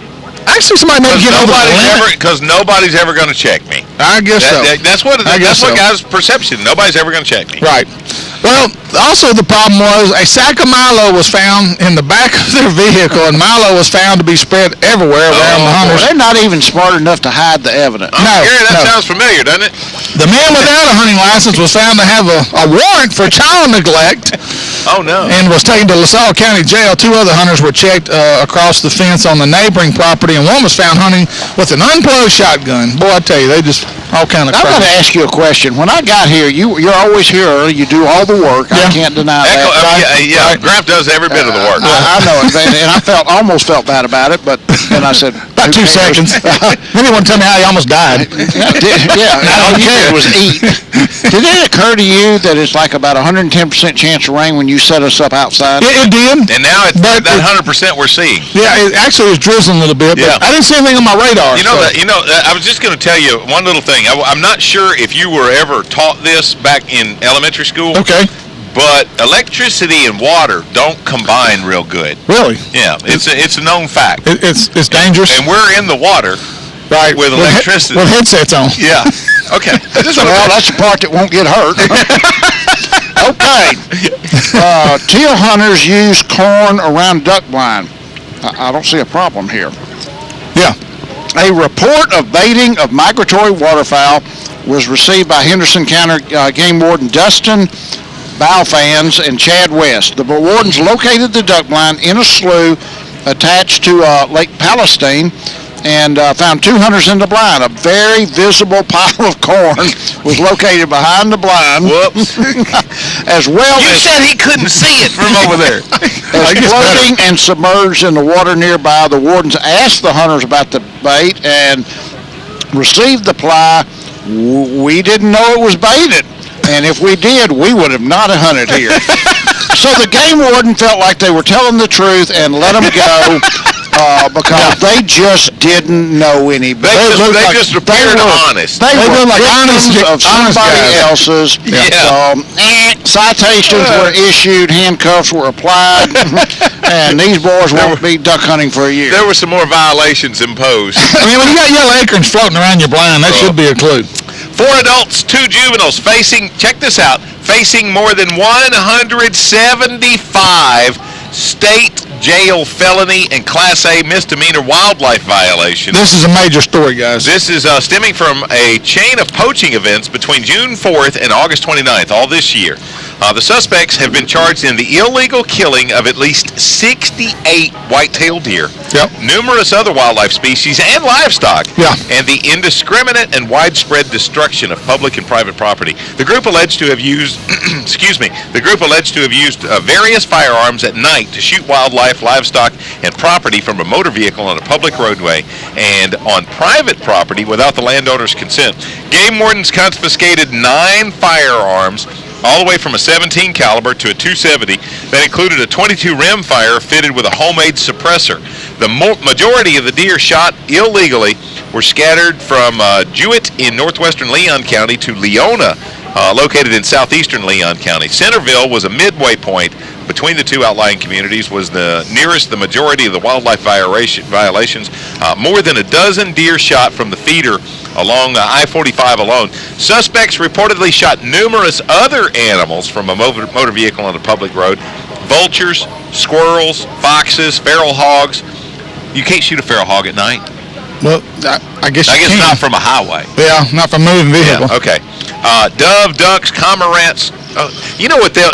Actually, somebody may get over the limit. Because nobody's ever going to check me. I guess so. That's what guys' perception. Nobody's ever going to check me. Right. Well, also the problem was a sack of Milo was found in the back of their vehicle, and Milo was found to be spread everywhere around the hunters. They're not even smart enough to hide the evidence. Gary, that sounds familiar, doesn't it? The man without a hunting license was found to have a warrant for child neglect. Oh, no. And was taken to LaSalle County Jail. 2 other hunters were checked across the fence on the neighboring property, and one was found hunting with an unplugged shotgun. Boy, I tell you, they just all kind of. I've got to ask you a question. When I got here, you're always here early. You do all the work. I can't deny that. Yeah. Graf does every bit of the work. I know it, and I almost felt bad about it, but then I said about 2 seconds. Then he wanted to tell me how he almost died. All you did was eat. Did it occur to you that it's like about 110% chance of rain when you set us up outside? It did. And now it's that 100% we're seeing. Yeah, it actually was drizzling a little bit, but I didn't see anything on my radar. I was just going to tell you one little thing. I'm not sure if you were ever taught this back in elementary school. Okay. But electricity and water don't combine real good. Really? Yeah, it's a known fact. It's dangerous. And we're in the water, right? With electricity, with headsets on. Yeah. Okay. Well, that's the part that won't get hurt. Okay. Teal hunters use corn around duck blind. I don't see a problem here. Yeah. A report of baiting of migratory waterfowl was received by Henderson County Game Warden Dustin Balfans and Chad West. The wardens located the duck blind in a slough attached to Lake Palestine and found 2 hunters in the blind. A very visible pile of corn was located behind the blind. Whoops. As well you said he couldn't see it from over there. As floating and submerged in the water nearby, the wardens asked the hunters about the bait and received the reply, "We didn't know it was baited. And if we did, we would have not hunted here." So the game warden felt like they were telling the truth and let them go because they just didn't know any better. They just appeared honest. They were like honest of somebody else's. Yeah. Citations were issued, handcuffs were applied, and these boys won't be duck hunting for a year. There were some more violations imposed. I mean, when you got yellow acorns floating around your blind, that should be a clue. 4 adults, 2 juveniles facing more than 175 state jail felony and Class A misdemeanor wildlife violations. This is a major story, guys. This is stemming from a chain of poaching events between June 4th and August 29th, all this year. The suspects have been charged in the illegal killing of at least 68 white-tailed deer, numerous other wildlife species and livestock, and the indiscriminate and widespread destruction of public and private property. The group alleged to have used, various firearms at night to shoot wildlife, livestock, and property from a motor vehicle on a public roadway and on private property without the landowner's consent. Game wardens confiscated 9 firearms, all the way from a 17 caliber to a 270 that included a 22 rimfire fitted with a homemade suppressor. The majority of the deer shot illegally were scattered from Jewett in northwestern Leon County to Leona located in southeastern Leon County. Centerville was a midway point between the two outlying communities, was the nearest the majority of the wildlife violations. More than a dozen deer shot from the feeder along I-45 alone. Suspects reportedly shot numerous other animals from a motor vehicle on a public road. Vultures, squirrels, foxes, feral hogs. You can't shoot a feral hog at night. Well, I guess you can. Not from a highway. Yeah, not from a moving vehicle. Yeah, okay. Dove, ducks, cormorants. You know what the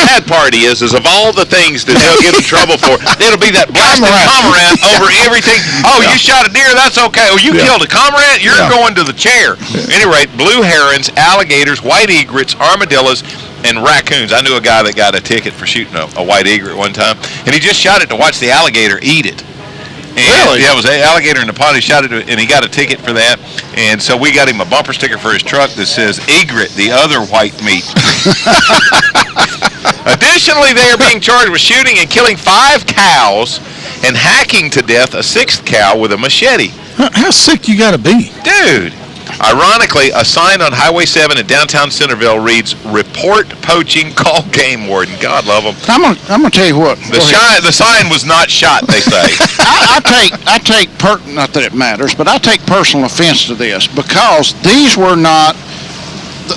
sad part is of all the things that they'll get in trouble for, it'll be that blasted cormorant over everything. Oh, you shot a deer, that's okay. Oh, you killed a cormorant, you're going to the chair. At any rate, blue herons, alligators, white egrets, armadillos, and raccoons. I knew a guy that got a ticket for shooting a white egret one time, and he just shot it to watch the alligator eat it. And really? Yeah, it was an alligator in the pond. He shot it, and he got a ticket for that. And so we got him a bumper sticker for his truck that says, "Egret, the other white meat." Additionally, they are being charged with shooting and killing 5 cows and hacking to death a 6th cow with a machete. How sick you got to be? Dude. Ironically, a sign on Highway 7 in downtown Centerville reads, "Report poaching, call game warden." God love them. I'm gonna tell you what. The sign was not shot, they say. I take not that it matters, but I take personal offense to this because these were not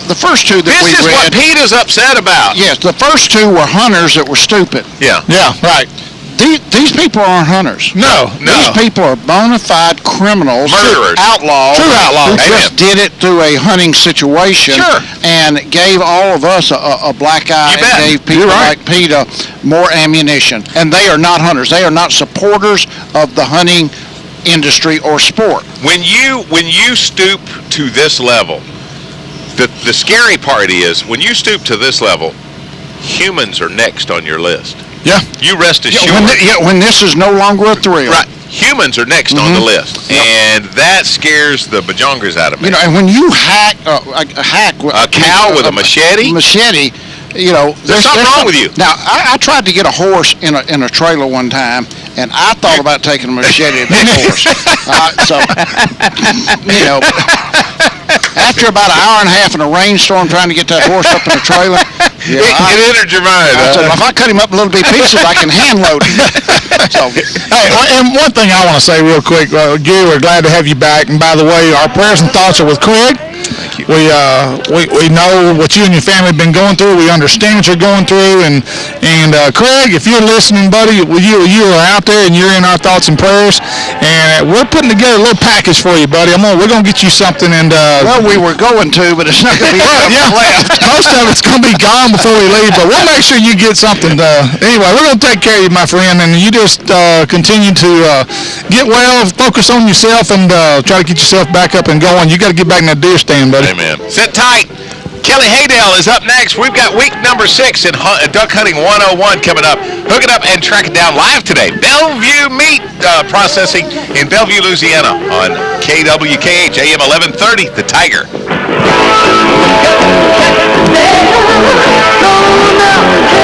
the first two that we read. This is what Pete is upset about. Yes, the first two were hunters that were stupid. Yeah. Yeah, right. These people aren't hunters. No. These people are bona fide criminals, murderers, outlaws, true outlaws. who just did it through a hunting situation, and gave all of us a black eye and gave people like Peter more ammunition. And they are not hunters. They are not supporters of the hunting industry or sport. When you stoop to this level, the scary part is when you stoop to this level, humans are next on your list. Yeah. You rest assured. When this is no longer a thrill. Right. Humans are next on the list. Yep. And that scares the bajongas out of me. You know, and when you hack a cow with a machete? Machete, you know. There's something wrong with you. Now, I tried to get a horse in a trailer one time, and I thought about taking a machete at the horse. So, you know, after about an hour and a half in a rainstorm trying to get that horse up in the trailer, it entered your mind. I said, if I cut him up in little bitty pieces, I can hand load him. So, hey, and one thing I want to say real quick, Gary, we're glad to have you back. And by the way, our prayers and thoughts are with Craig. Thank you. We know what you and your family have been going through. We understand what you're going through. And Craig, if you're listening, buddy, you are out there and you're in our thoughts and prayers. And we're putting together a little package for you, buddy. We're going to get you something. And well, we were going to, but it's not going to be left. Most of it's going to be gone before we leave, but we'll make sure you get something. Anyway, we're going to take care of you, my friend, and you just continue to get well, focus on yourself, and try to get yourself back up and going. You got to get back in that deer stand, buddy. Amen. Sit tight. Kelly Haydale is up next. We've got week number 6 in Duck Hunting 101 coming up. Hook it up and track it down live today. Bellevue Meat Processing in Bellevue, Louisiana on KWKH AM 1130, The Tiger.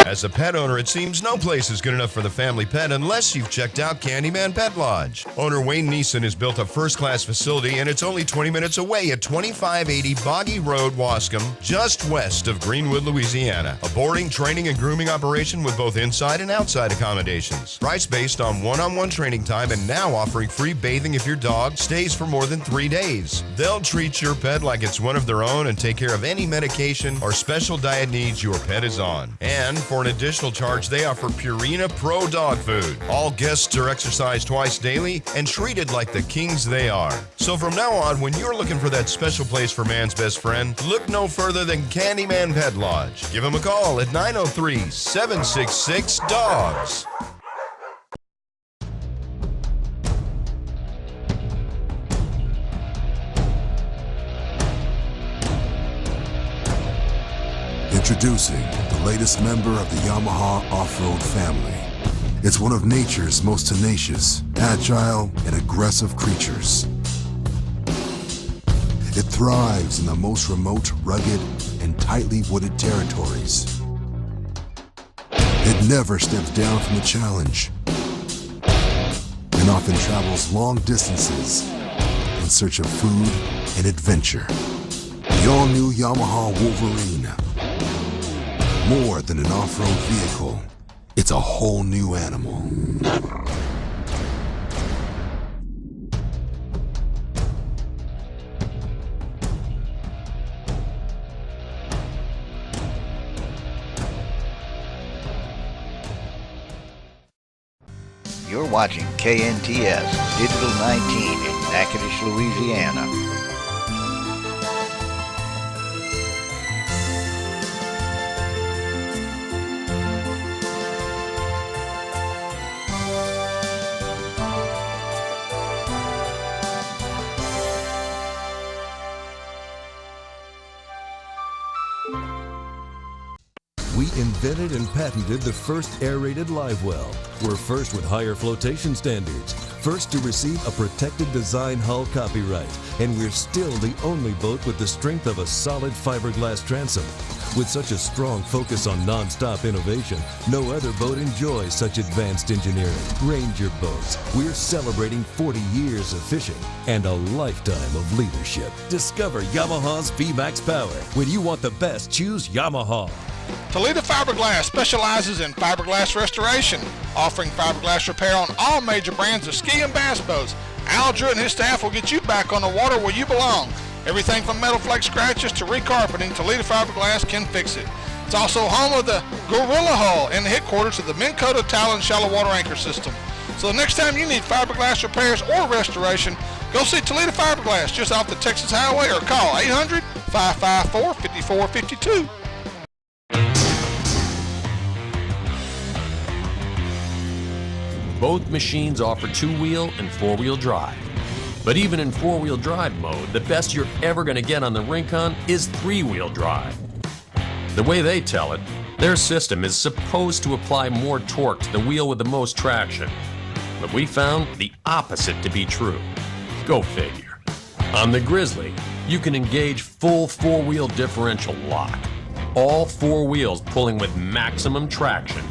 As a pet owner, it seems no place is good enough for the family pet unless you've checked out Candyman Pet Lodge. Owner Wayne Neeson has built a first-class facility, and it's only 20 minutes away at 2580 Boggy Road, Wascom, just west of Greenwood, Louisiana. A boarding, training, and grooming operation with both inside and outside accommodations. Price based on one-on-one training time, and now offering free bathing if your dog stays for more than 3 days. They'll treat your pet like it's one of their own and take care of any medication or special diet needs your pet is on. And for an additional charge, they offer Purina Pro dog food. All guests are exercised twice daily and treated like the kings they are. So from now on, when you're looking for that special place for man's best friend, look no further than Candyman Pet Lodge. Give them a call at 903-766-DOGS. Introducing the latest member of the Yamaha off-road family. It's one of nature's most tenacious, agile, and aggressive creatures. It thrives in the most remote, rugged, and tightly wooded territories. It never steps down from a challenge, and often travels long distances in search of food and adventure. The all-new Yamaha Wolverine. More than an off-road vehicle, it's a whole new animal. You're watching KNTS Digital 19 in Natchitoches, Louisiana. We invented and patented the first aerated live well. We're first with higher flotation standards, first to receive a protected design hull copyright, and we're still the only boat with the strength of a solid fiberglass transom. With such a strong focus on non-stop innovation, no other boat enjoys such advanced engineering. Ranger Boats, we're celebrating 40 years of fishing and a lifetime of leadership. Discover Yamaha's VMAX power. When you want the best, choose Yamaha. Toledo Fiberglass specializes in fiberglass restoration, offering fiberglass repair on all major brands of ski and bass boats. Al Drew and his staff will get you back on the water where you belong. Everything from metal flake scratches to recarpeting, Toledo Fiberglass can fix it. It's also home of the Gorilla Hull and the headquarters of the Minn Kota Talon Shallow Water Anchor System. So the next time you need fiberglass repairs or restoration, go see Toledo Fiberglass just off the Texas Highway or call 800-554-5452. Both machines offer two-wheel and four-wheel drive. But even in four-wheel drive mode, the best you're ever going to get on the Rincon is three-wheel drive. The way they tell it, their system is supposed to apply more torque to the wheel with the most traction. But we found the opposite to be true. Go figure. On the Grizzly, you can engage full four-wheel differential lock. All four wheels pulling with maximum traction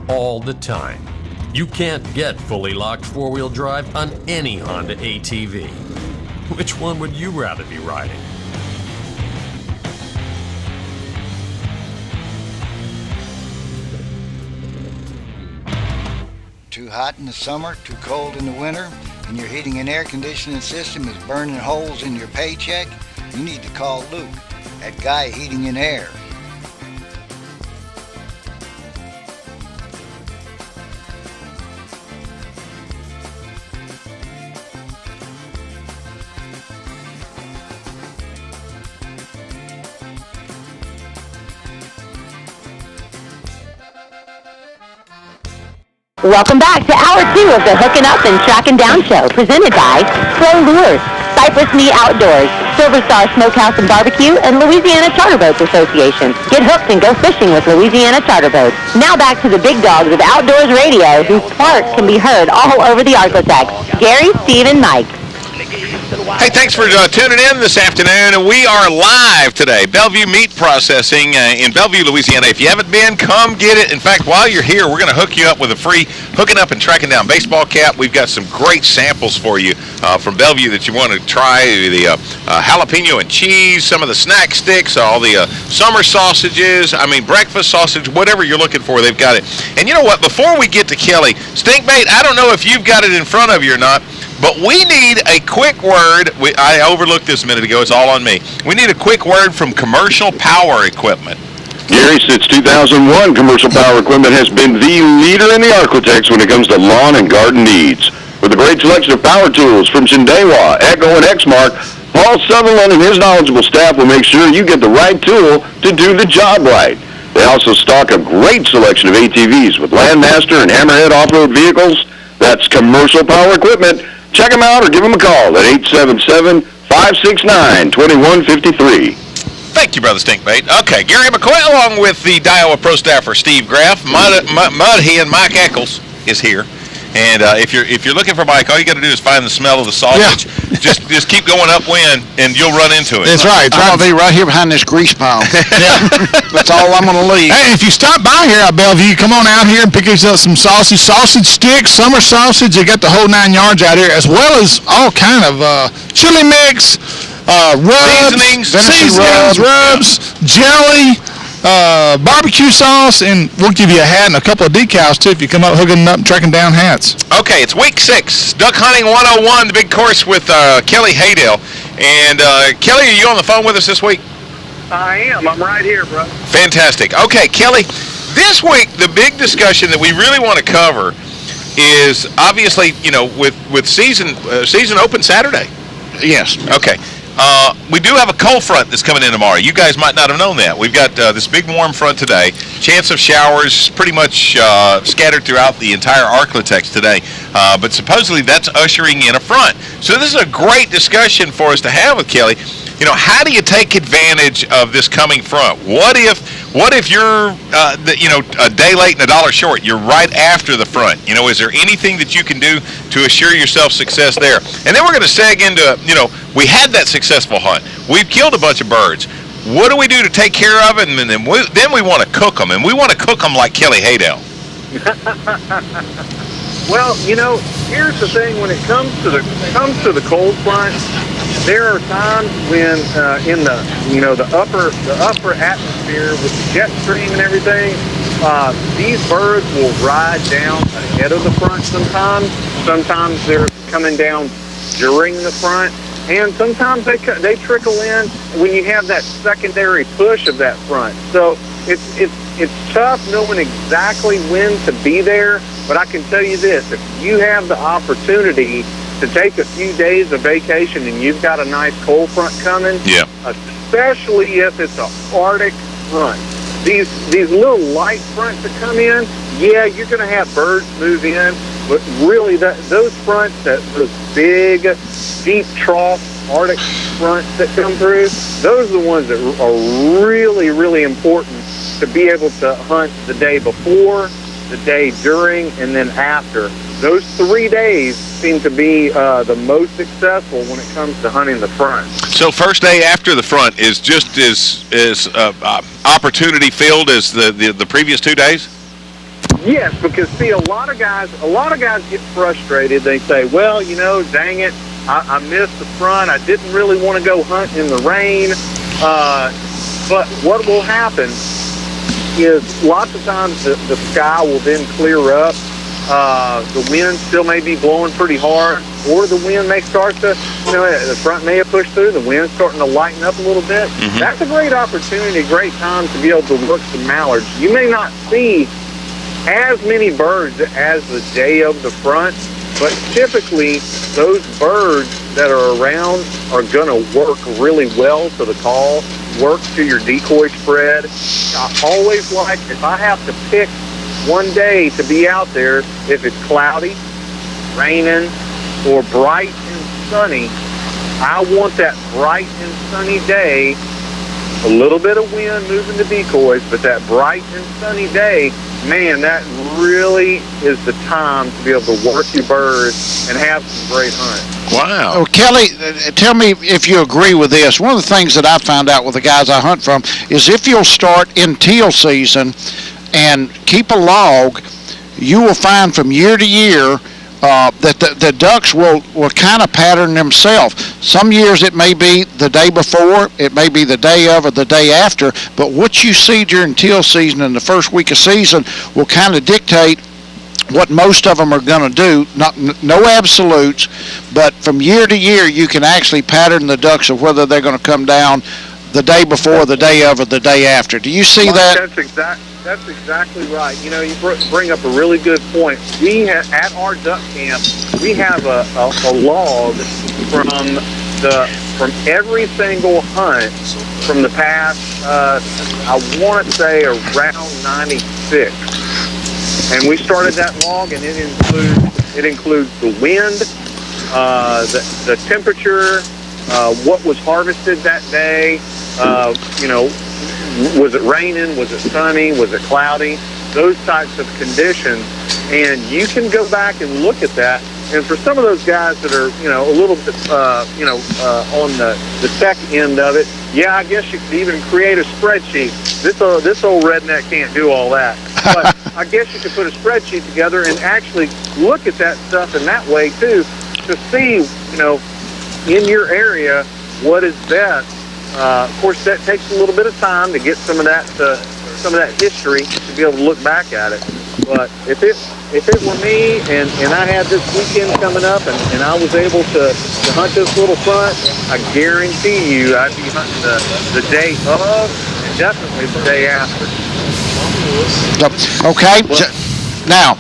all the time. You can't get fully locked four-wheel drive on any Honda ATV. Which one would you rather be riding? Too hot in the summer, too cold in the winter, and your heating and air conditioning system is burning holes in your paycheck? You need to call Luke at Guy Heating and Air. Welcome back to Hour 2 of the Hooking Up and Tracking Down Show, presented by Pro Lures, Cypress Knee Outdoors, Silver Star Smokehouse and Barbecue, and Louisiana Charter Boats Association. Get hooked and go fishing with Louisiana Charter Boats. Now back to the big dogs of Outdoors Radio, whose parts can be heard all over the Arklatex. Gary, Steve, and Mike. Hey, thanks for tuning in this afternoon. We are live today, Bellevue Meat Processing in Bellevue, Louisiana. If you haven't been, come get it. In fact, while you're here, we're going to hook you up with a free Hooking Up and Tracking Down baseball cap. We've got some great samples for you from Bellevue that you want to try. The jalapeno and cheese, some of the snack sticks, all the summer sausages, breakfast sausage, whatever you're looking for, they've got it. And you know what? Before we get to Kelly, Stinkbait, I don't know if you've got it in front of you or not, but we need a quick word. I overlooked this a minute ago. It's all on me. We need a quick word from Commercial Power Equipment. Gary, since 2001, Commercial Power Equipment has been the leader in the Arklatex when it comes to lawn and garden needs. With a great selection of power tools from Shindewa, Echo, and Exmark, Paul Sutherland and his knowledgeable staff will make sure you get the right tool to do the job right. They also stock a great selection of ATVs with Landmaster and Hammerhead off-road vehicles. That's Commercial Power Equipment. Check them out or give them a call at 877-569-2153. Thank you, Brother Stinkbait. Okay, Gary McCoy along with the Diowa Pro staffer Steve Graff. Mudhy and Mike Eccles is here. And if you're looking for Mike, all you got to do is find the smell of the sausage. Yeah. Just keep going upwind, and you'll run into it. That's right. I'll be right here behind this grease pile. Yeah. That's all I'm going to leave. Hey, if you stop by here at Bellevue, come on out here and pick us up some sausage sticks, summer sausage. They got the whole 9 yards out here, as well as all kind of chili mix, Rubs, seasonings, rubs, jelly, barbecue sauce, and we'll give you a hat and a couple of decals, too, if you come up hooking up and tracking down hats. Okay, it's week 6, Duck Hunting 101, the big course with Kelly Haydale. And, Kelly, are you on the phone with us this week? I am. I'm right here, bro. Fantastic. Okay, Kelly, this week, the big discussion that we really want to cover is obviously, with season open Saturday. Yes. Okay. We do have a cold front that's coming in tomorrow. You guys might not have known that. We've got this big warm front today. Chance of showers pretty much scattered throughout the entire Arklatex today. But supposedly that's ushering in a front. So this is a great discussion for us to have with Kelly. How do you take advantage of this coming front? What if you're, a day late and a dollar short? You're right after the front. Is there anything that you can do to assure yourself success there? And then we're going to seg into, we had that successful hunt. We've killed a bunch of birds. What do we do to take care of it? And then we want to cook them, and we want to cook them like Kelly Haydale. Well, here's the thing: when it comes to the cold front, there are times when in the upper atmosphere with the jet stream and everything, these birds will ride down ahead of the front sometimes. Sometimes they're coming down during the front, and sometimes they trickle in when you have that secondary push of that front. So it's tough knowing exactly when to be there, but I can tell you this: if you have the opportunity to take a few days of vacation and you've got a nice cold front coming, especially if it's an Arctic front. These little light fronts that come in, you're going to have birds move in, but really those fronts, those big, deep trough Arctic fronts that come through, those are the ones that are really, really important to be able to hunt the day before, the day during, and then after. Those 3 days seem to be the most successful when it comes to hunting the front. So first day after the front is just as opportunity filled as the previous 2 days? Yes, because see, a lot of guys get frustrated. They say, well, dang it, I missed the front. I didn't really want to go hunt in the rain. But what will happen is lots of times the sky will then clear up. The wind still may be blowing pretty hard, or the wind may start to, the front may have pushed through, the wind's starting to lighten up a little bit. Mm-hmm. That's a great opportunity, a great time to be able to work some mallards. You may not see as many birds as the day of the front, but typically those birds that are around are going to work really well to the call, work to your decoy spread. I always like, if I have to pick one day to be out there, if it's cloudy, raining, or bright and sunny, I want that bright and sunny day, a little bit of wind moving the decoys, but that bright and sunny day, man, that really is the time to be able to work your birds and have some great hunts. Wow. Oh, Kelly, tell me if you agree with this. One of the things that I found out with the guys I hunt from is if you'll start in teal season and keep a log, you will find from year to year that the ducks will kind of pattern themselves. Some years it may be the day before, it may be the day of, or the day after, but what you see during teal season in the first week of season will kind of dictate what most of them are going to do. No absolutes, but from year to year you can actually pattern the ducks of whether they're going to come down the day before, the day of, or the day after. Do you see that? That's exactly right. You bring up a really good point. We at our duck camp, we have a log from every single hunt from the past. I want to say around '96, and we started that log, and it includes the wind, the temperature, what was harvested that day. Was it raining? Was it sunny? Was it cloudy? Those types of conditions. And you can go back and look at that. And for some of those guys that are, a little bit, on the tech end of it, I guess you could even create a spreadsheet. This old redneck can't do all that. But I guess you could put a spreadsheet together and actually look at that stuff in that way, too, to see, in your area, what is best. Of course, that takes a little bit of time to get some of that history to be able to look back at it. But if it were me and I had this weekend coming up and I was able to hunt this little front, I guarantee you I'd be hunting the day of and definitely the day after. Okay. Now,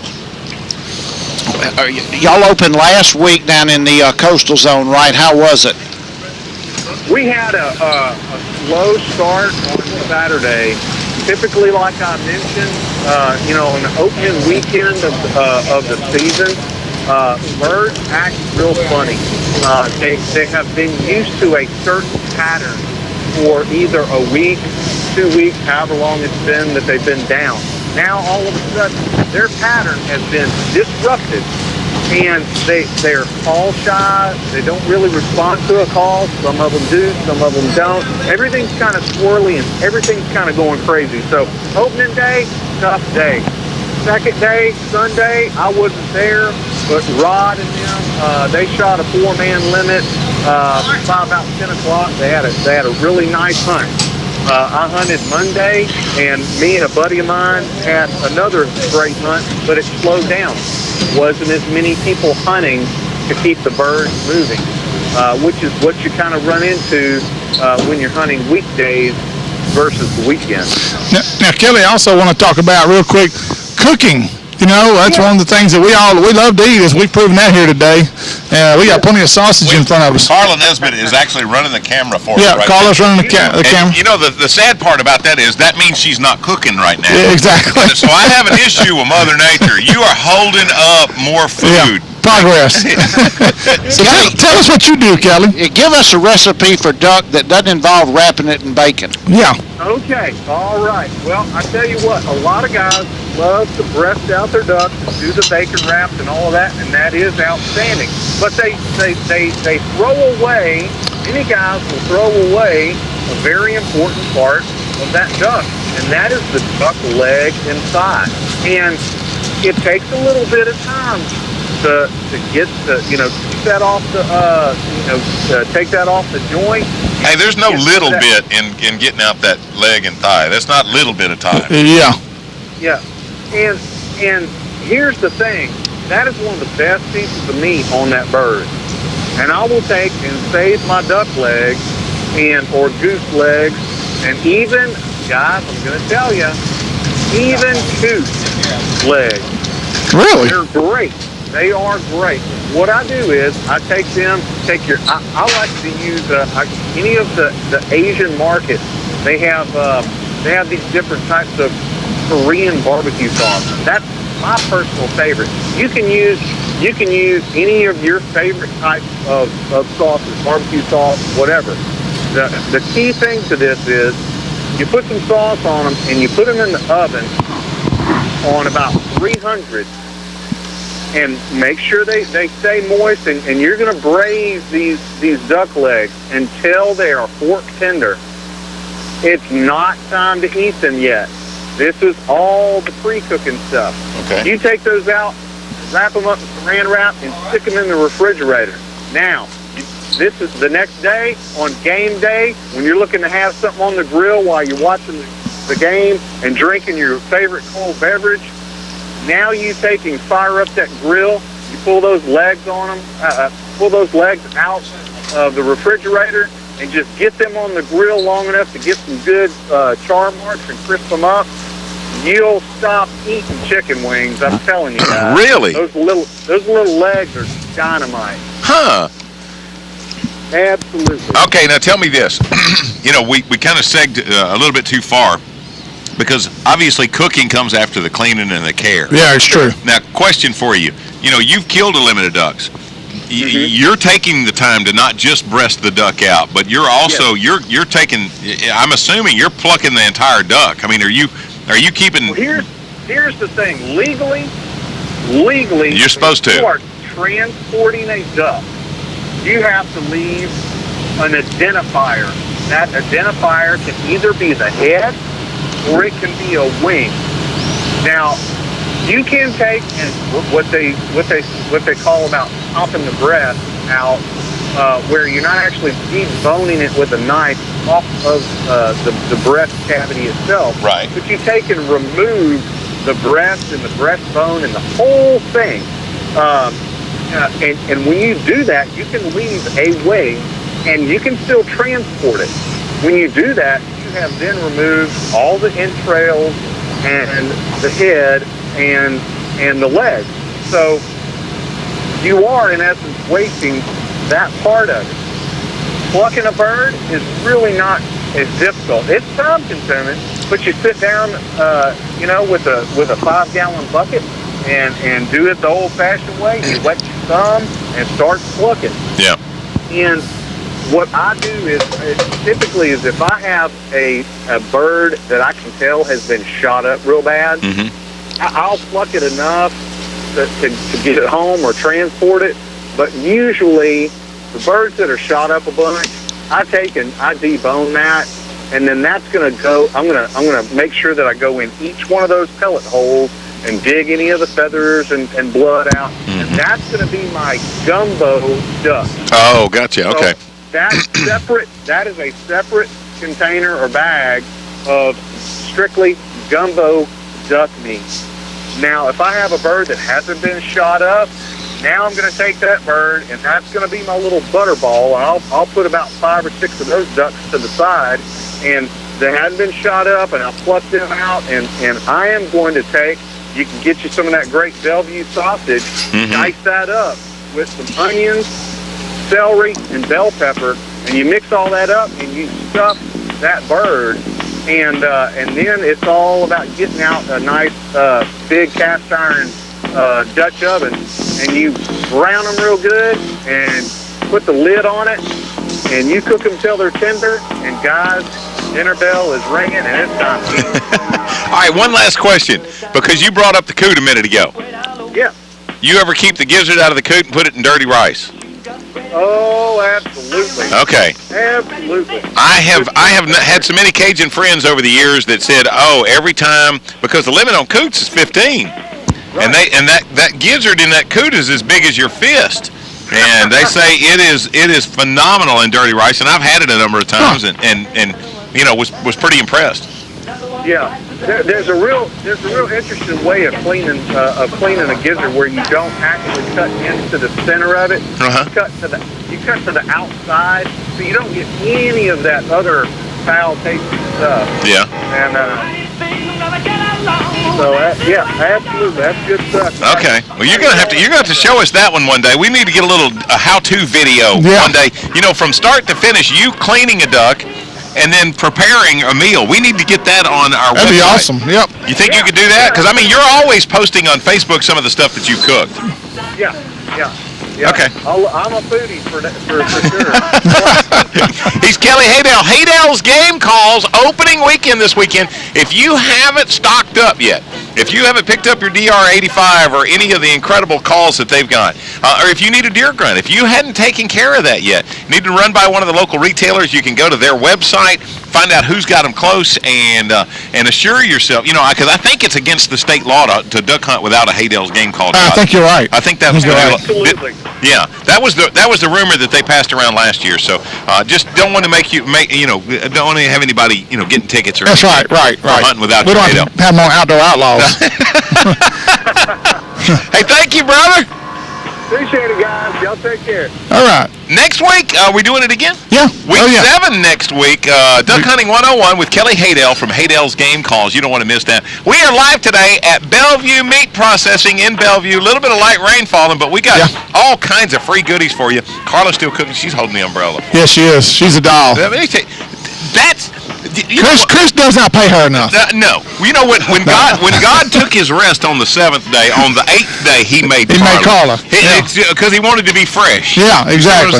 y'all opened last week down in the coastal zone, right? How was it? We had a slow start on Saturday. Typically, like I mentioned, on the opening weekend of the season, birds act real funny. They have been used to a certain pattern for either a week, 2 weeks, however long it's been that they've been down. Now, all of a sudden, their pattern has been disrupted. And they're call shy. They don't really respond to a call. Some of them do, some of them don't. Everything's kind of swirly and everything's kind of going crazy. So opening day, tough day. Second day, Sunday, I wasn't there, but Rod and them, they shot a 4-man limit by about 10 o'clock. They had a really nice hunt. I hunted Monday, and me and a buddy of mine had another great hunt, but it slowed down. Wasn't as many people hunting to keep the birds moving, which is what you kind of run into when you're hunting weekdays versus the weekend. Now, Kelly, I also want to talk about real quick cooking. That's one of the things that we love to eat, as we've proven that here today. We got plenty of sausage in front of us. Carla Nesbitt is actually running the camera for us. Yeah, Carla's running the camera. The sad part about that is that means she's not cooking right now. Yeah, exactly. So I have an issue with Mother Nature. You are holding up more food. Yeah. Progress. So tell us what you do, Kelly. Give us a recipe for duck that doesn't involve wrapping it in bacon. Yeah. Okay. All right. Well, I tell you what, a lot of guys love to breast out their ducks and do the bacon wraps and all of that, and that is outstanding. But they throw away, many guys will throw away a very important part of that duck, and that is the duck leg and thigh. And it takes a little bit of time to get keep that off the take that off the joint. Hey, there's no little bit in getting out that leg and thigh. That's not little bit of time. Yeah. Yeah. And here's the thing. That is one of the best pieces of meat on that bird. And I will take and save my duck legs or goose legs, and even, guys, I'm going to tell you, even goose legs. Really? They're great. They are great. What I do is I I like to use any of the Asian markets. They have these different types of Korean barbecue sauce. That's my personal favorite. You can use any of your favorite types of sauces, barbecue sauce, whatever. The key thing to this is you put some sauce on them and you put them in the oven on about 300. And make sure they stay moist, and you're going to braise these duck legs until they are fork tender. It's not time to eat them yet. This is all the pre-cooking stuff. Okay. You take those out, wrap them up with saran wrap, and stick them in the refrigerator. Now, this is the next day, on game day, when you're looking to have something on the grill while you're watching the game and drinking your favorite cold beverage. Now you take and fire up that grill. You pull those legs on them, pull those legs out of the refrigerator, and just get them on the grill long enough to get some good char marks and crisp them up. You'll stop eating chicken wings. I'm telling you guys. Really? Those little legs are dynamite. Huh. Absolutely. Okay, now tell me this. We kind of segged a little bit too far, because obviously cooking comes after the cleaning and the care. Yeah, it's true. Now, question for you. You've killed a limit of ducks. You're taking the time to not just breast the duck out, but you're also you're taking. I'm assuming you're plucking the entire duck. I mean, are you keeping? Well, here's the thing. Legally, you're supposed to. You are transporting a duck. You have to leave an identifier. That identifier can either be the head, or it can be a wing. Now, you can take and what they call about popping the breast out where you're not actually deboning it with a knife off of the breast cavity itself. Right. But you take and remove the breast and the breastbone and the whole thing. And when you do that, you can leave a wing and you can still transport it. When you do that, you have then removed all the entrails and the head and the legs. So you are, in essence, wasting that part of it. Plucking a bird is really not as difficult. It's time consuming, but you sit down, with a 5-gallon bucket and do it the old-fashioned way. You wet your thumb and start plucking. Yeah. And what I do is typically is if I have a bird that I can tell has been shot up real bad, I'll pluck it enough to get it home or transport it. But usually the birds that are shot up a bunch, I take and I debone that, and then that's going to go. I'm going to make sure that I go in each one of those pellet holes and dig any of the feathers and blood out, and that's going to be my gumbo duck. Oh, gotcha. Okay. So that's separate. That is a separate container or bag of strictly gumbo duck meat. Now, if I have a bird that hasn't been shot up, now I'm going to take that bird, and that's going to be my little butterball. I'll put about 5 or 6 of those ducks to the side, and they hadn't been shot up, and I'll pluck them out, and I am going to take, you can get you some of that great Bellevue sausage, dice that up with some onions, celery, and bell pepper, and you mix all that up, and you stuff that bird, and then it's all about getting out a nice big cast iron Dutch oven, and you brown them real good and put the lid on it, and you cook them till they're tender, and guys, dinner bell is ringing and it's time to eat. All right, one last question, because you brought up the coot a minute ago. Yeah. You ever keep the gizzard out of the coot and put it in dirty rice? Oh, absolutely. Okay. Absolutely. I have had so many Cajun friends over the years that said, oh, every time, because the limit on coots is 15. Right. And that gizzard in that coot is as big as your fist. And they say it is phenomenal in dirty rice, and I've had it a number of times and was pretty impressed. Yeah. There's a real interesting way of cleaning a gizzard where you don't actually cut into the center of it. You cut to the outside, so you don't get any of that other foul tasting stuff. Yeah. And absolutely, that's good stuff. Okay. Well, you're gonna have to show us that one day. We need to get a how-to video one day. From start to finish, you cleaning a duck. And then preparing a meal. We need to get that on our That'd be website. awesome. Yep. You think you could do that? Because, you're always posting on Facebook some of the stuff that you cooked. Yeah. Okay. I'm a foodie for sure. He's Kelly Haydale. Haydale's Game Calls opening weekend this weekend. If you haven't stocked up yet, if you haven't picked up your DR85 or any of the incredible calls that they've got, or if you need a deer grunt, if you hadn't taken care of that yet, need to run by one of the local retailers, you can go to their website, find out who's got them close, and assure yourself, because I think it's against the state law to duck hunt without a Haydale's Game Call. I think you're right. I think that was absolutely. Yeah, that was the rumor that they passed around last year. So just don't want to don't want to have anybody getting tickets or that's right. hunting without we your don't have more outdoor outlaws. Hey, thank you, brother. Appreciate it, guys. Y'all take care. All right. Next week, are we doing it again? Yeah. Week 7 next week. Duck Hunting 101 with Kelly Haydale from Haydale's Game Calls. You don't want to miss that. We are live today at Bellevue Meat Processing in Bellevue. A little bit of light rain falling, but we got all kinds of free goodies for you. Carla's still cooking. She's holding the umbrella. Yes, she is. She's a doll. Chris does not pay her enough. No. When God took his rest on the 7th day, on the 8th day he made Carla. Because he wanted to be fresh. Yeah, exactly.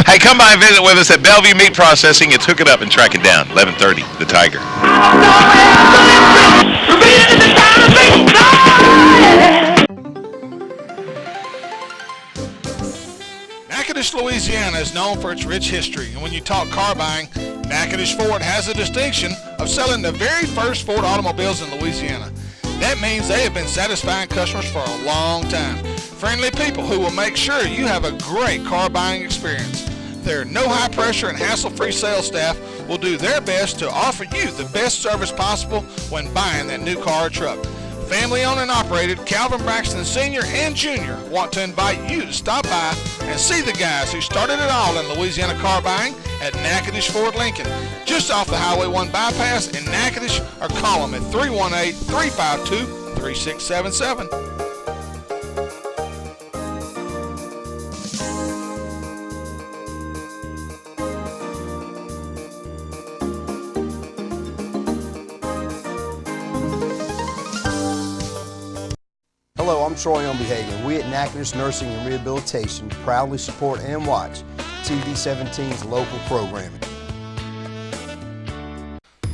Hey, come by and visit with us at Bellevue Meat Processing. It's Hook It Up and Track It Down. 1130, The Tiger. Natchitoches, Louisiana is known for its rich history, and when you talk car buying, Natchitoches Ford has the distinction of selling the very first Ford automobiles in Louisiana. That means they have been satisfying customers for a long time. Friendly people who will make sure you have a great car buying experience. Their no high pressure and hassle-free sales staff will do their best to offer you the best service possible when buying that new car or truck. Family owned and operated, Calvin Braxton Sr. and Jr. want to invite you to stop by and see the guys who started it all in Louisiana car buying at Natchitoches Ford Lincoln, just off the Highway 1 bypass in Natchitoches, or call them at 318-352-3677. Hello, I'm Troy Umbehagen. We at Natchitoches Nursing and Rehabilitation proudly support and watch TV17's local programming.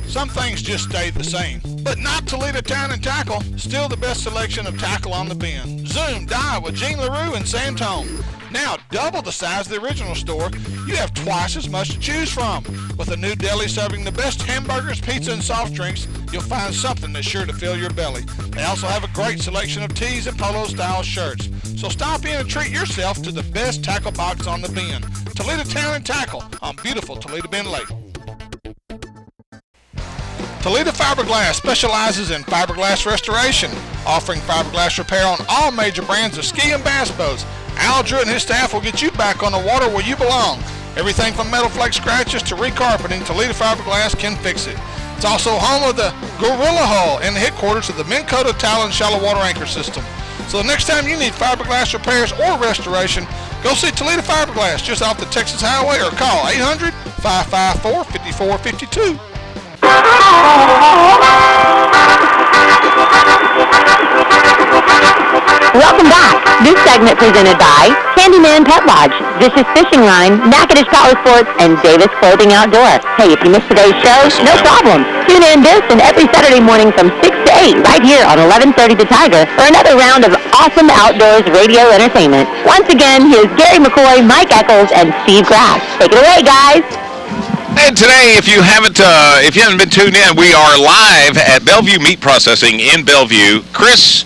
Some things just stay the same, but not Toledo Town and Tackle. Still the best selection of tackle on the bin. Zoom Dive with Gene LaRue and Sam Tone. Now double the size of the original store, you have twice as much to choose from. With a new deli serving the best hamburgers, pizza, and soft drinks, you'll find something that's sure to fill your belly. They also have a great selection of tees and polo-style shirts. So stop in and treat yourself to the best tackle box on the bin. Toledo Town and Tackle on beautiful Toledo Bend Lake. Toledo Fiberglass specializes in fiberglass restoration, offering fiberglass repair on all major brands of ski and bass boats. Al Drew and his staff will get you back on the water where you belong. Everything from metal flake scratches to recarpeting, Toledo Fiberglass can fix it. It's also home of the Gorilla Hull and the headquarters of the Minn Kota Talon Shallow Water Anchor System. So the next time you need fiberglass repairs or restoration, go see Toledo Fiberglass just off the Texas Highway or call 800-554-5452. Welcome back. This segment presented by Candyman Pet Lodge, Vicious Fishing Line, Natchitoches Power Sports, and Davis Clothing Outdoor. Hey, if you missed today's show, no problem. Tune in this and every Saturday morning from 6 to 8 right here on 1130 The Tiger for another round of awesome outdoors radio entertainment. Once again, here's Gary McCoy, Mike Eccles, and Steve Graff. Take it away, guys. And today, if you haven't been tuned in, we are live at Bellevue Meat Processing in Bellevue. Chris,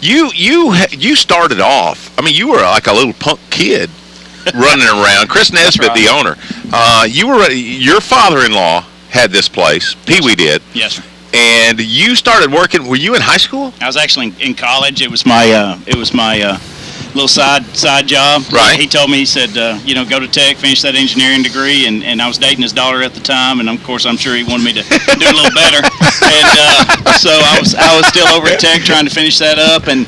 you started off. I mean, you were like a little punk kid running around. Chris Nesbitt, the owner. Your father-in-law had this place. Pee Wee did. Yes, sir. And you started working. Were you in high school? I was actually in college. It was my little side job. Right. He told me, he said, go to Tech, finish that engineering degree, and I was dating his daughter at the time, and of course I'm sure he wanted me to do a little better. And so I was still over at Tech trying to finish that up, and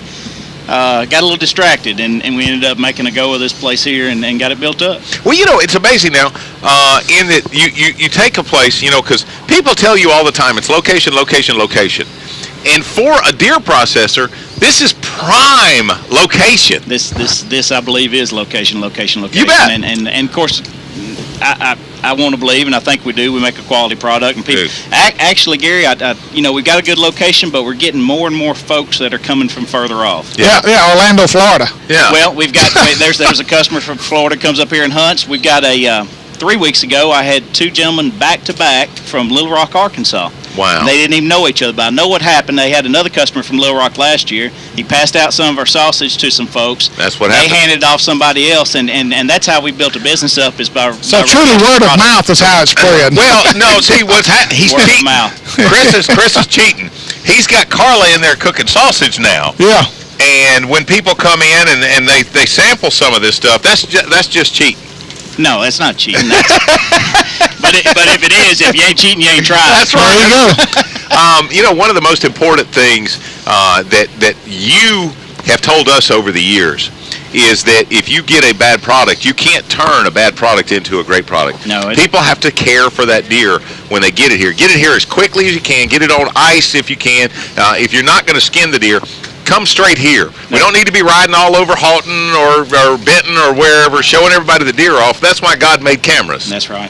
got a little distracted, and we ended up making a go of this place here and got it built up. Well, it's amazing now in that you take a place, because people tell you all the time it's location, location, location. And for a deer processor, this is prime location. This I believe is location. You bet. And of course, I want to believe, and I think we do. We make a quality product, and people. Actually, Gary, we've got a good location, but we're getting more and more folks that are coming from further off. Yeah, Orlando, Florida. Yeah. Well, we've got there's a customer from Florida comes up here and hunts. We've got 3 weeks ago, I had 2 gentlemen back to back from Little Rock, Arkansas. Wow. They didn't even know each other, but I know what happened. They had another customer from Little Rock last year. He passed out some of our sausage to some folks. That's what happened. They handed it off somebody else, and that's how we built a business up, is by truly word of mouth is how it's spread. Well, no, see what's happening. He's word cheating. of mouth. Chris is cheating. He's got Carla in there cooking sausage now. Yeah. And when people come in and they sample some of this stuff, that's just cheating. No, that's not cheating. But if it is, if you ain't cheating, you ain't trying. That's right. There you go. One of the most important things that you have told us over the years is that if you get a bad product, you can't turn a bad product into a great product. No, people have to care for that deer when they get it here. Get it here as quickly as you can. Get it on ice if you can. If you're not going to skin the deer, come straight here. We don't need to be riding all over Halton or Benton or wherever, showing everybody the deer off. That's why God made cameras. That's right.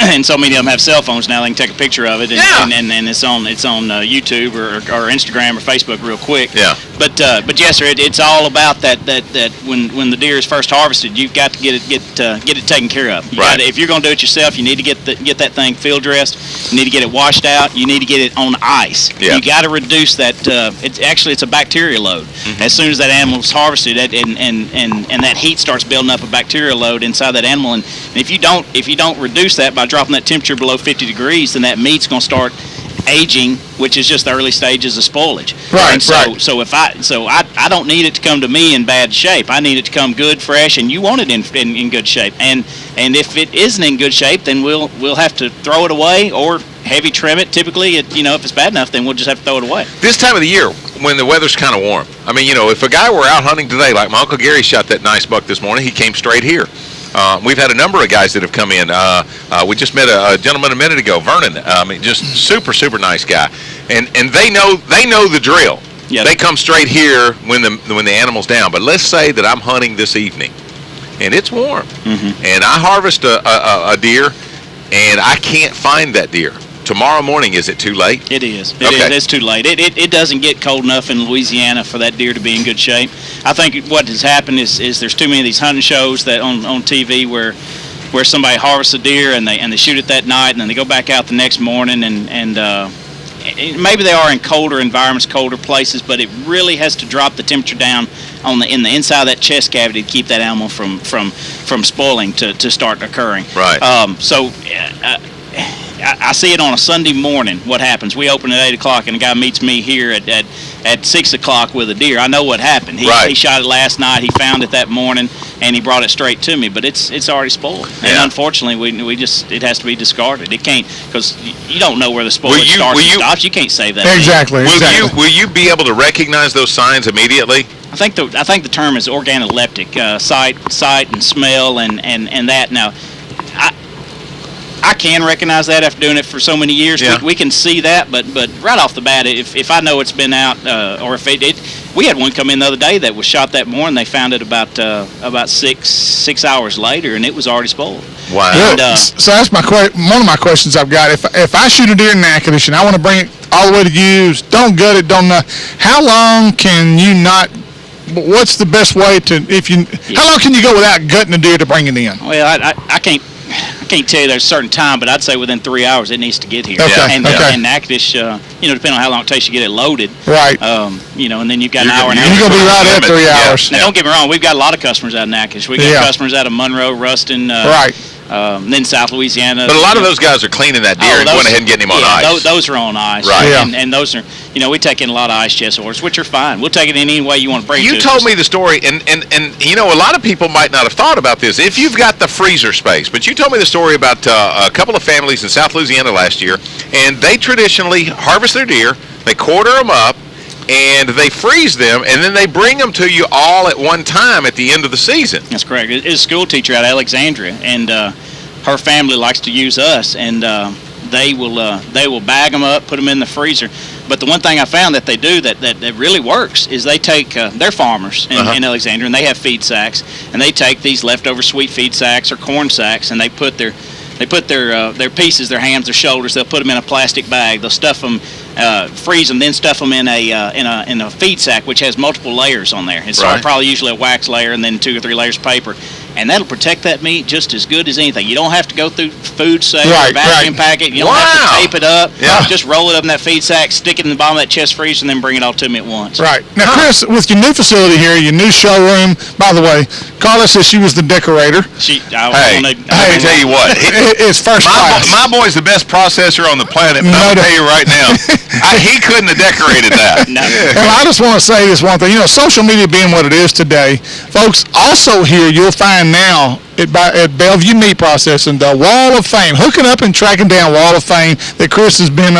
And so many of them have cell phones now. They can take a picture of it, and it's on YouTube or Instagram or Facebook real quick. Yeah. But yes, sir, it's all about that when the deer is first harvested, you've got to get it taken care of. If you're going to do it yourself, you need to get that thing field dressed. You need to get it washed out. You need to get it on ice. Yeah. You got to reduce that. It's a bacteria load. Mm-hmm. As soon as that animal's harvested, and that heat starts building up a bacteria load inside that animal, and if you don't reduce that by dropping that temperature below 50 degrees, then that meat's going to start aging, which is just the early stages of spoilage. Right. And so I don't need it to come to me in bad shape. I need it to come good, fresh, and you want it in good shape. And if it isn't in good shape, then we'll have to throw it away or heavy trim it. Typically, if it's bad enough, then we'll just have to throw it away. This time of the year, when the weather's kind of warm, I mean, if a guy were out hunting today, like my Uncle Gary shot that nice buck this morning, he came straight here. We've had a number of guys that have come in. We just met a gentleman a minute ago, Vernon. Just super, super nice guy, and they know the drill. Yeah. They come straight here when the animal's down. But let's say that I'm hunting this evening, and it's warm, and I harvest a deer, and I can't find that deer. Tomorrow morning, is it too late? It is. It's too late. It doesn't get cold enough in Louisiana for that deer to be in good shape. I think what has happened is there's too many of these hunting shows that on TV where somebody harvests a deer and they shoot it that night and then they go back out the next morning and maybe they are in colder environments, colder places, but it really has to drop the temperature down in the inside of that chest cavity to keep that animal from spoiling to start occurring. Right. I see it on a Sunday morning. What happens? We open at 8 o'clock, and a guy meets me here at 6 o'clock with a deer. I know what happened. He shot it last night. He found it that morning, and he brought it straight to me. But it's already spoiled, and unfortunately, it has to be discarded. It can't, because you don't know where the spoilage starts and stops. You can't save that. Exactly. Will you be able to recognize those signs immediately? I think the term is organoleptic, sight and smell and that. Now, I can recognize that after doing it for so many years. Yeah. We can see that, but right off the bat, if I know it's been out, or if we had one come in the other day that was shot that morning. They found it about 6 hours later, and it was already spoiled. Wow. And, so that's one of my questions I've got. If I shoot a deer in Natchitoches and I want to bring it all the way to you, don't gut it, how long can you not? What's the best way to how long can you go without gutting a deer to bring it in? Well, I can't tell you there's a certain time, but I'd say within 3 hours it needs to get here. Okay. And Natchitoches, depending on how long it takes you to get it loaded. Right. And then you've got an hour and a half. You're going to be right at 3 hours. Now, don't get me wrong. We've got a lot of customers out of Natchitoches. We got customers out of Monroe, Ruston. Right. Then South Louisiana. But a lot of those guys are cleaning that deer and going ahead and getting him on ice. Those are on ice. Right. Yeah. And those are, we take in a lot of ice chest orders, which are fine. We'll take it in any way you want to bring it to us. You told me the story, and a lot of people might not have thought about this. If you've got the freezer space, but you told me the story about a couple of families in South Louisiana last year, and they traditionally harvest their deer, they quarter them up, and they freeze them, and then they bring them to you all at one time at the end of the season. That's correct. It's a school teacher out of Alexandria, and her family likes to use us, and they will bag them up, put them in the freezer. But the one thing I found that they do that really works is they take they're farmers in Alexandria, and they have feed sacks, and they take these leftover sweet feed sacks or corn sacks, and they put their pieces, their hams, their shoulders. They'll put them in a plastic bag. They'll stuff them, freeze them, then stuff them in a feed sack, which has multiple layers on there. It's probably usually a wax layer and then 2 or 3 layers of paper, and that'll protect that meat just as good as anything. You don't have to go through food safe or vacuum pack it. You don't have to tape it up. Yeah. Just roll it up in that feed sack, stick it in the bottom of that chest freezer, and then bring it all to me at once. Right. Now, Chris, with your new facility here, your new showroom, by the way, Carla says she was the decorator. Let me tell you what. It's first class. My boy's the best processor on the planet, but I'll tell you right now, he couldn't have decorated that. No. Well, I just want to say this one thing. Social media being what it is today, folks, also here you'll find now at Bellevue Meat Processing, the Wall of Fame, hooking up and tracking down Wall of Fame that Chris has been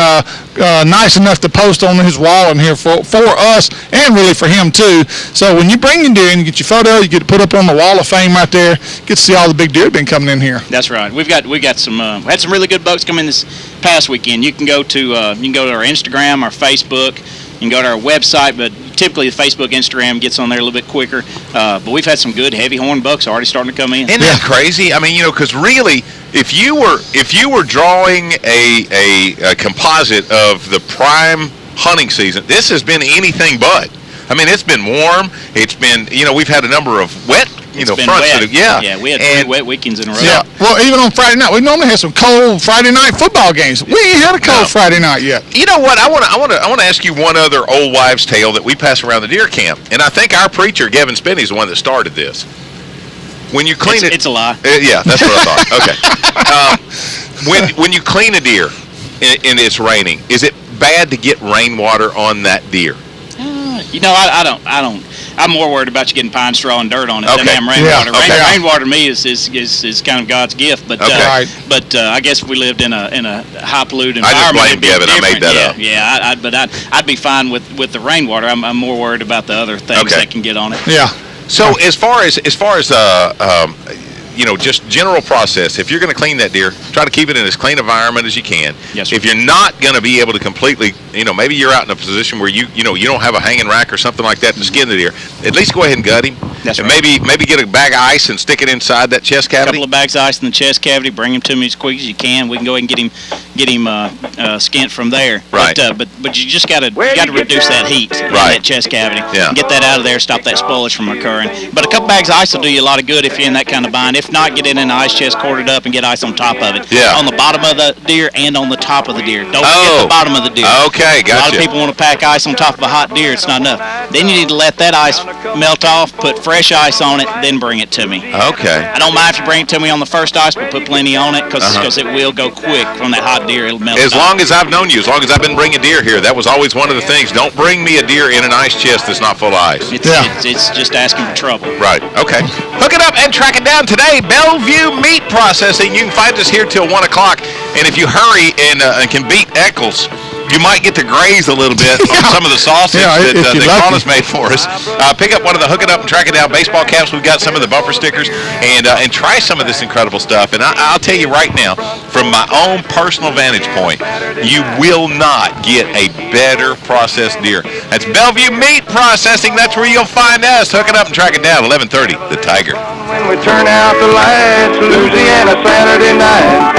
nice enough to post on his wall in here for us and really for him too. So when you bring your deer and you get your photo, you get to put up on the Wall of Fame right there, get to see all the big deer been coming in here. That's right. We got some had some really good bucks come in this past weekend. You can go to our Instagram, our Facebook. can go to our website, but typically the Facebook, Instagram gets on there a little bit quicker. But we've had some good heavy horn bucks already starting to come in. Isn't that crazy? I mean, because really, if you were drawing a composite of the prime hunting season, this has been anything but. I mean, it's been warm. It's been, we've had a number of wet, fronts. Wet. Yeah, we had 3 wet weekends in a row. Yeah. Well, even on Friday night, we normally have some cold Friday night football games. We ain't had a cold Friday night yet. You know what? I want to ask you one other old wives' tale that we pass around the deer camp, and I think our preacher Gavin Spinney is the one that started this. When you clean it's a lie. Yeah, that's what I thought. Okay. When you clean a deer and it's raining, is it bad to get rainwater on that deer? I don't. I'm more worried about you getting pine straw and dirt on it than I am rainwater. Rainwater to me is kind of God's gift, but I guess if we lived in a high polluted environment, I just blame Gavin. I made that up. Yeah, I'd be fine with the rainwater. I'm more worried about the other things that can get on it. Yeah. So as far as just general process, if you're going to clean that deer, try to keep it in as clean environment as you can. Yes, sir. If you're not going to be able to completely, maybe you're out in a position where you don't have a hanging rack or something like that to skin the deer, at least go ahead and gut him. That's and right. maybe get a bag of ice and stick it inside that chest cavity. A couple of bags of ice in the chest cavity. Bring him to me as quick as you can. We can go ahead and get him skint from there. Right. But you just got to reduce that heat in that chest cavity. Yeah. Get that out of there. Stop that spoilage from occurring. But a couple bags of ice will do you a lot of good if you're in that kind of bind. If not, get it in an ice chest, corded up, and get ice on top of it. Yeah. On the bottom of the deer and on the top of the deer. Don't forget the bottom of the deer. Okay, gotcha. A lot of people want to pack ice on top of a hot deer. It's not enough. Then you need to let that ice melt off, put fresh ice on it, then bring it to me. Okay. I don't mind if you bring it to me on the first ice, but put plenty on it because it will go quick from that hot deer. It'll melt. As long as I've known you, as long as I've been bringing deer here, that was always one of the things. Don't bring me a deer in an ice chest that's not full of ice. It's just asking for trouble. Right. Okay. Hook it up and track it down today. Bellevue Meat Processing. You can find us here till 1 o'clock, and if you hurry and can beat Eccles, you might get to graze a little bit on some of the sausage that Carla's made for us. Pick up one of the Hook It Up and Track It Down baseball caps. We've got some of the bumper stickers, and try some of this incredible stuff. And I'll tell you right now, from my own personal vantage point, you will not get a better processed deer. That's Bellevue Meat Processing. That's where you'll find us. Hook It Up and Track It Down, 1130, The Tiger. When we turn out the lights, Louisiana Saturday night.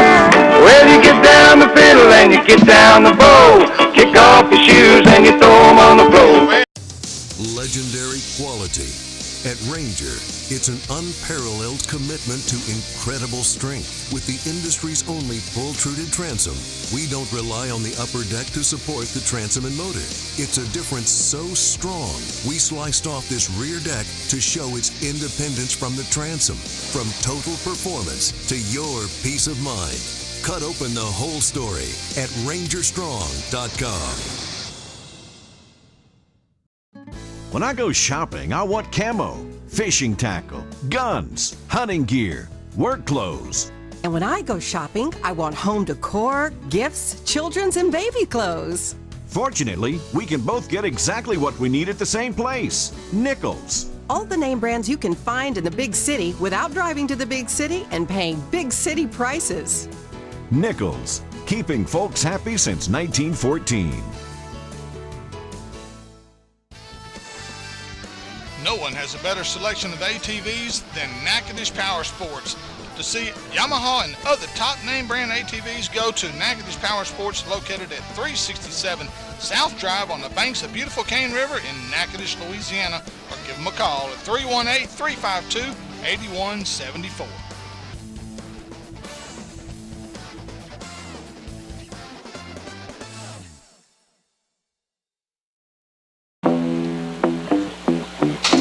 Well, you get down the fiddle and you get down the bow. Kick off your shoes and you throw them on the floor. Legendary quality. At Ranger, it's an unparalleled commitment to incredible strength. With the industry's only pull-truted transom, we don't rely on the upper deck to support the transom and motor. It's a difference so strong, we sliced off this rear deck to show its independence from the transom. From total performance to your peace of mind. Cut open the whole story at rangerstrong.com. When I go shopping, I want camo, fishing tackle, guns, hunting gear, work clothes. And when I go shopping, I want home decor, gifts, children's and baby clothes. Fortunately, we can both get exactly what we need at the same place, Nichols. All the name brands you can find in the big city without driving to the big city and paying big city prices. Nichols, keeping folks happy since 1914. No one has a better selection of ATVs than Natchitoches Power Sports. To see Yamaha and other top name brand ATVs, go to Natchitoches Power Sports, located at 367 South Drive on the banks of beautiful Cane River in Natchitoches, Louisiana, or give them a call at 318-352-8174.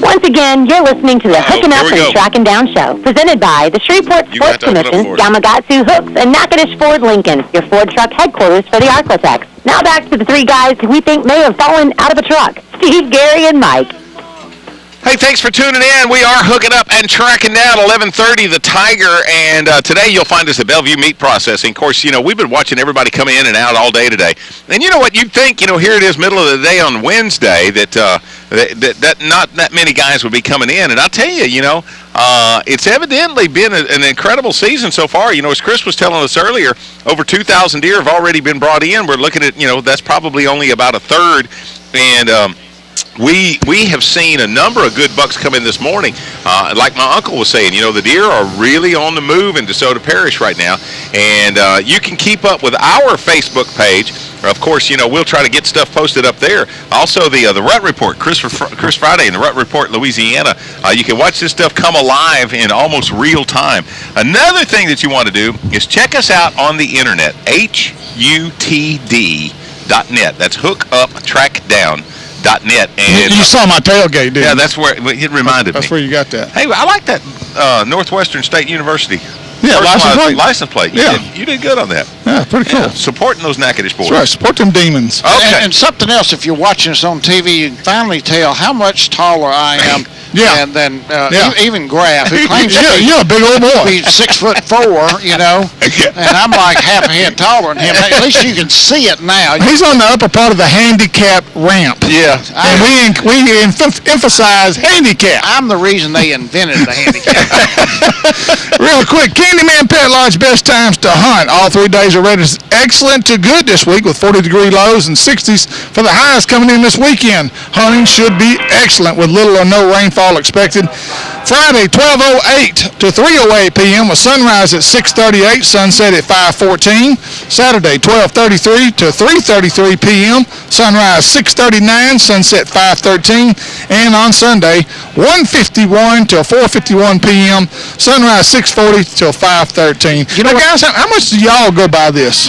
Once again, you're listening to the Hooking Up and Tracking Down Show, presented by the Shreveport Sports Commission, Yamagatsu Hooks, and Natchitoches Ford Lincoln, your Ford truck headquarters for the Arklatex. Now back to the three guys who we think may have fallen out of a truck, Steve, Gary, and Mike. Hey, thanks for tuning in. We are Hooking Up and Tracking Down, 1130, The Tiger, and today you'll find us at Bellevue Meat Processing. Of course, we've been watching everybody come in and out all day today. And you know what? You'd think, here it is, middle of the day on Wednesday, that that not that many guys would be coming in. And I'll tell you, it's evidently been an incredible season so far. As Chris was telling us earlier, over 2,000 deer have already been brought in. We're looking at, that's probably only about a third. And we have seen a number of good bucks come in this morning. Like my uncle was saying, the deer are really on the move in DeSoto Parish right now. And you can keep up with our Facebook page. Of course, we'll try to get stuff posted up there. Also, the Rut Report, Chris Friday and the Rut Report Louisiana. You can watch this stuff come alive in almost real time. Another thing that you want to do is check us out on the internet, HUTD.net. That's hookuptrackdown.net. And you saw my tailgate, didn't you? Yeah, that's where it reminded me. That's where you got that. Hey, I like that Northwestern State University. Yeah, license plate. You did good on that. Yeah, pretty cool. Supporting those Natchitoches boys. That's right. Support them demons. Okay. And something else, if you're watching us on TV, you can finally tell how much taller I am than even Graf, who claims you're a big old boy. He's 6'4", and I'm like half a head taller than him. At least you can see it now. He's on the upper part of the handicap ramp. Yeah. And we emphasize handicap. I'm the reason they invented the handicap. Real quick, Candyman Pet Lodge best times to hunt. All 3 days are rated excellent to good this week with 40-degree lows and 60s for the highs coming in this weekend. Hunting should be excellent with little or no rainfall expected. Friday, 12:08 to 3:08 p.m. with sunrise at 6:38, sunset at 5:14. Saturday, 12:33 to 3:33 p.m. sunrise 6:39, sunset 5:13. And on Sunday, 1:51 till 4:51 p.m. sunrise 6:40 till 5:13. Guys, how much do y'all go by this?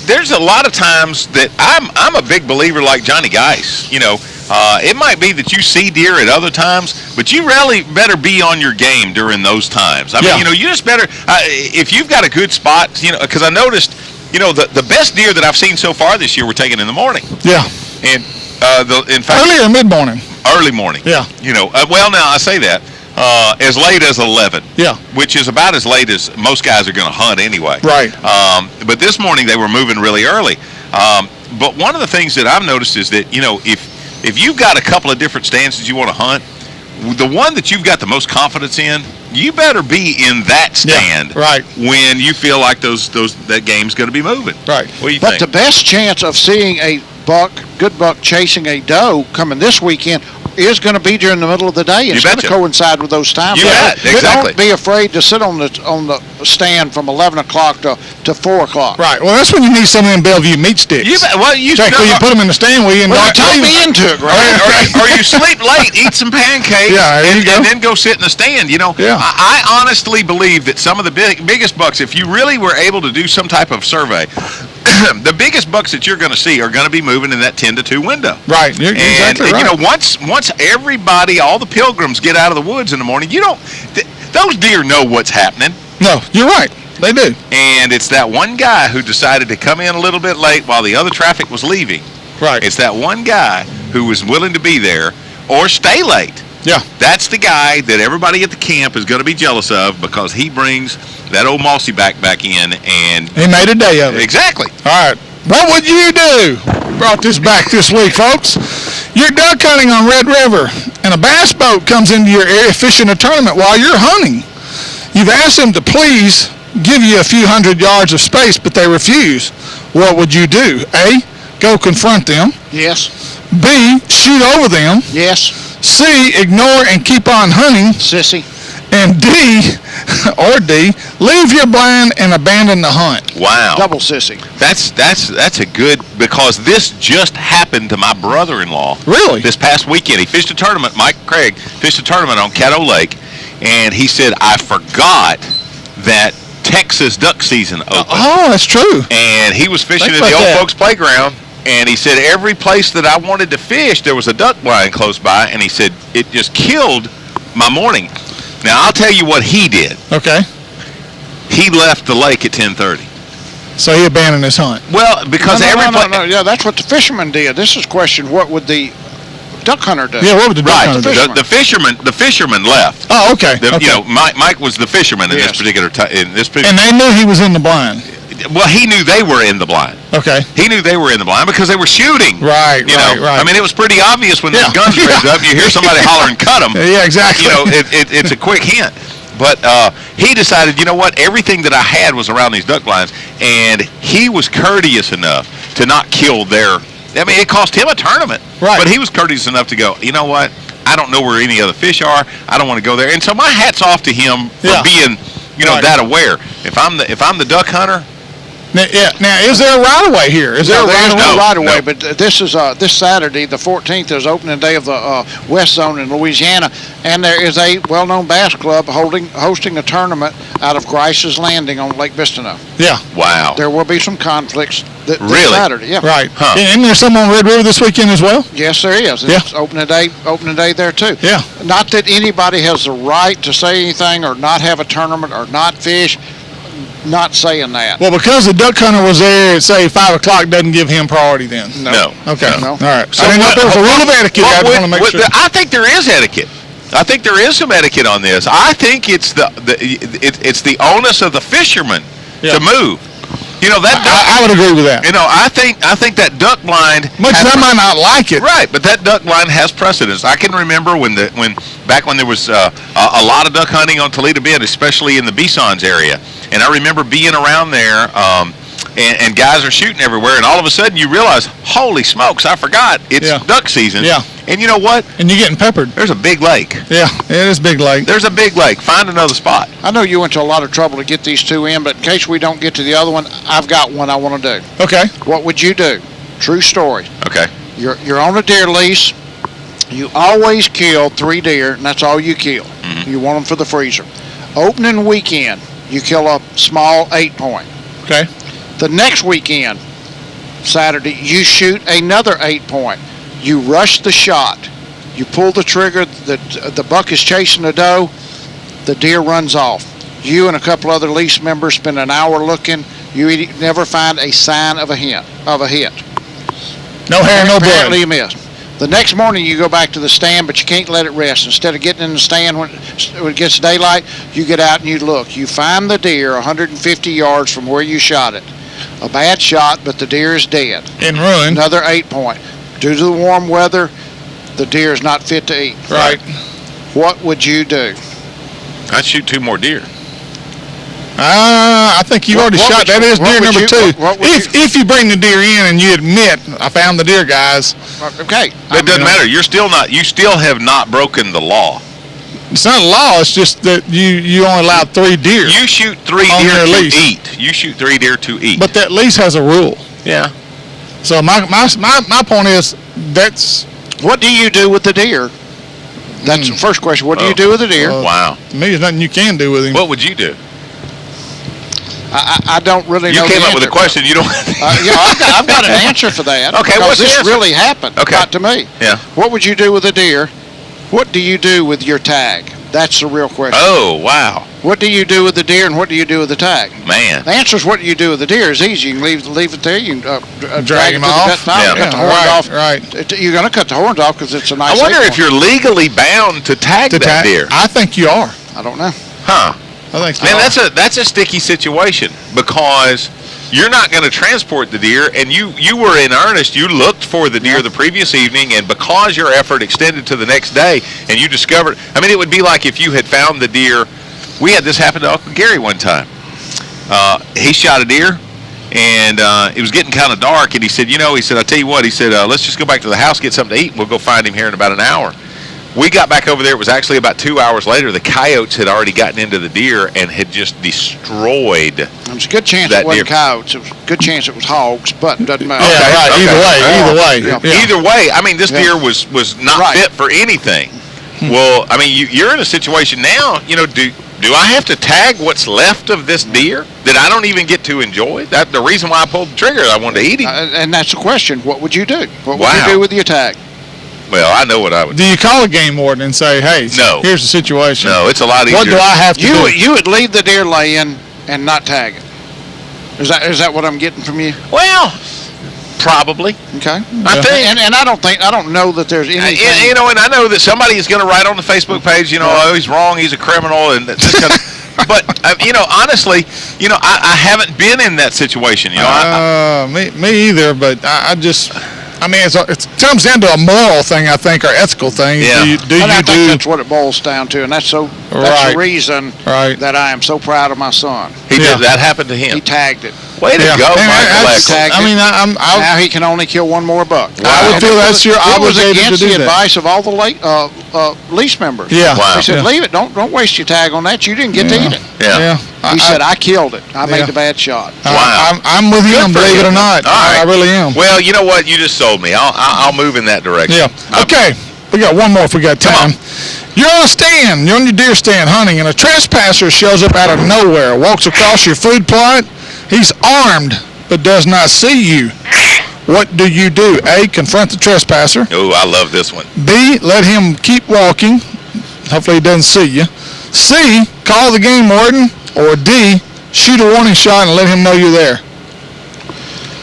There's a lot of times that I'm a big believer like Johnny Geis. It might be that you see deer at other times, but you really better be on your game during those times. I mean, you just better, if you've got a good spot, because I noticed, the best deer that I've seen so far this year were taken in the morning. Yeah. And in fact, early or mid-morning? Early morning. Yeah. Well, now I say that. As late as 11. Yeah. Which is about as late as most guys are going to hunt anyway. Right. But this morning they were moving really early. But one of the things that I've noticed is that, if you've got a couple of different stands that you want to hunt, the one that you've got the most confidence in, you better be in that stand when you feel like that game's going to be moving. Right. What do you think? But the best chance of seeing a good buck chasing a doe coming this weekend is going to be during the middle of the day. It's going to coincide with those times. You bet, exactly. Don't be afraid to sit on the stand from 11 o'clock to 4 o'clock. Right. Well, that's when you need some of them Bellevue meat sticks. You put them in the stand with you and talk me into it, right? Or you sleep late, eat some pancakes, and then go sit in the stand. I honestly believe that some of the biggest bucks, if you really were able to do some type of survey, the biggest bucks that you're going to see are going to be moving in that 10 to 2 window. Right. You're exactly right. Once everybody, all the pilgrims get out of the woods in the morning, those deer know what's happening. No, you're right. They do. And it's that one guy who decided to come in a little bit late while the other traffic was leaving. Right. It's that one guy who was willing to be there or stay late. Yeah. That's the guy that everybody at the camp is going to be jealous of because he brings that old mossy back in and he made a day of it. Exactly. All right. What would you do? Brought this back this week, folks. You're duck hunting on Red River, and a bass boat comes into your area fishing a tournament while you're hunting. You've asked them to please give you a few hundred yards of space, but they refuse. What would you do? A, go confront them. Yes. B, shoot over them. Yes. C, ignore and keep on hunting. Sissy. And D, leave your blind and abandon the hunt. Wow. Double sissy. That's a good, because this just happened to my brother-in-law. Really? This past weekend. He fished a tournament, Mike Craig fished a tournament on Caddo Lake, and he said, I forgot that Texas duck season opened. Oh, that's true. And he was fishing at the old folks playground, and he said every place that I wanted to fish, there was a duck blind close by, and he said it just killed my morning. Now, I'll tell you what he did. Okay. He left the lake at 10:30. So he abandoned his hunt. Well, because no. Yeah, that's what the fisherman did. This is question, what would the duck hunter do? Yeah, what would the duck hunter do? The fisherman left. Oh, okay. Mike was the fisherman in this particular time. And they knew he was in the blind. Well, he knew they were in the blind. Okay. He knew they were in the blind because they were shooting. Right, right. I mean, it was pretty obvious when those guns raised up. You hear somebody holler and cut them. Yeah, exactly. It's a quick hint. But he decided, you know what, everything that I had was around these duck blinds, and he was courteous enough to not kill their. I mean, it cost him a tournament. Right. But he was courteous enough to go, you know what, I don't know where any other fish are. I don't want to go there. And so my hat's off to him for being, that aware. If I'm the duck hunter. Now, is there a right-of-way here? Is there a there's no right-of-way, No. but this is this Saturday, the 14th, is opening day of the West Zone in Louisiana, and there is a well-known bass club hosting a tournament out of Grice's Landing on Lake Bistineau. Yeah. Wow. There will be some conflicts this Really? Saturday. Yeah. Right. Huh. Isn't there some on Red River this weekend as well? Yes, there is. And it's opening day there too. Yeah. Not that anybody has the right to say anything or not have a tournament or not fish. Not saying that. Well, because the duck hunter was there at, say, 5 o'clock, doesn't give him priority then? No. Okay. No. All right. So I didn't know if there was a rule of etiquette. I just want to make sure. I think there is etiquette. I think there is some etiquette on this. I think it's the onus of the fisherman to move. I would agree with that. I think that duck blind. Much as I might not like it. Right, but that duck blind has precedence. I can remember back when there was a lot of duck hunting on Toledo Bend, especially in the Bisons area, and I remember being around there. And guys are shooting everywhere, and all of a sudden you realize, holy smokes, I forgot it's duck season. Yeah. And you know what? And you're getting peppered. There's a big lake. Yeah, it is big lake. There's a big lake. Find another spot. I know you went to a lot of trouble to get these two in, but in case we don't get to the other one, I've got one I want to do. Okay. What would you do? True story. Okay. You're on a deer lease. You always kill 3 deer, and that's all you kill. Mm-hmm. You want them for the freezer. Opening weekend, you kill a small 8-point. Okay. The next weekend, Saturday, you shoot another 8-point. You rush the shot. You pull the trigger. The buck is chasing the doe. The deer runs off. You and a couple other lease members spend an hour looking. You never find a sign of a hit. No hair, no blood. Apparently you missed. The next morning you go back to the stand, but you can't let it rest. Instead of getting in the stand when it gets daylight, you get out and you look. You find the deer 150 yards from where you shot it. A bad shot, but the deer is dead. In ruin. Another 8-point. Due to the warm weather, the deer is not fit to eat. Right. What would you do? I'd shoot 2 more deer. I think you've already shot. That is deer number 2. If you bring the deer in and you admit, I found the deer, guys. Okay. It doesn't matter. You still have not broken the law. It's not a law. It's just that you only allow 3 deer. You shoot 3 deer to eat. You shoot 3 deer to eat. But that lease has a rule. Yeah. So my point is, that's what do you do with the deer? That's the first question. What do you do with the deer? Wow. To me, there's nothing you can do with him. What would you do? I don't really know. You came up with a question. You don't. I've got an answer for that. Okay, because what's the this answer? really happened. Okay. Not to me. Yeah. What would you do with a deer? What do you do with your tag? That's the real question. Oh, wow. What do you do with the deer, and what do you do with the tag? Man. The answer is what do you do with the deer is easy. You can leave it there. You can drag him it to off. the cut Yeah. the horns off. Right. You're going to cut the horns off because it's a nice. I wonder 8-point. if you're legally bound to tag that deer. I think you are. I don't know. Huh. I think Man, that's a sticky situation because you're not going to transport the deer, and you were in earnest. You looked for the deer the previous evening, and because your effort extended to the next day, and you discovered, I mean, it would be like if you had found the deer. We had this happen to Uncle Gary one time. He shot a deer, and it was getting kind of dark, and he said, I tell you what, he said, let's just go back to the house, get something to eat, and we'll go find him here in about an hour. We got back over there. It was actually about 2 hours later. The coyotes had already gotten into the deer and had just destroyed. There's a good chance it wasn't coyotes. It was a good chance it was hogs, but it doesn't matter. Okay, right. okay. Either way. Either way. I mean, this deer was not fit for anything. Well, I mean, you're in a situation now. Do I have to tag what's left of this deer that I don't even get to enjoy? That's the reason why I pulled the trigger. I wanted to eat him. And that's the question. What would you do? What would Wow. you do with your tag? Well, I know what I would do. Do you call a game warden and say, hey, No. here's the situation? No, it's a lot easier. What do I have to do? You would leave the deer laying and not tag it. Is that what I'm getting from you? Well, probably. Okay. I think. And I don't know that there's anything. And I know that somebody is going to write on the Facebook page, oh, he's wrong, he's a criminal, and this kind of, But honestly, I haven't been in that situation. Me either. But I just. I mean, it comes down to a moral thing, I think, or ethical thing. Yeah. I think that's what it boils down to, and that's the reason that I am so proud of my son. He did that happened to him. He tagged it. Way to go, Michael. Now he can only kill one more buck. Wow. I would feel that's your obligation to do the advice of all the lease members. Yeah. Wow. He said, leave it. Don't waste your tag on that. You didn't get to eat it. Yeah. He said, I killed it. I made the bad shot. Wow. I'm with him, believe it or not. All right. I really am. Well, you know what? You just sold me. I'll move in that direction. Yeah. Okay. We got one more if we got time. You're on a stand. You're on your deer stand hunting, and a trespasser shows up out of nowhere, walks across your food plot. He's armed, but does not see you. What do you do? A, confront the trespasser. Oh, I love this one. B, let him keep walking. Hopefully he doesn't see you. C, call the game warden. Or D, shoot a warning shot and let him know you're there.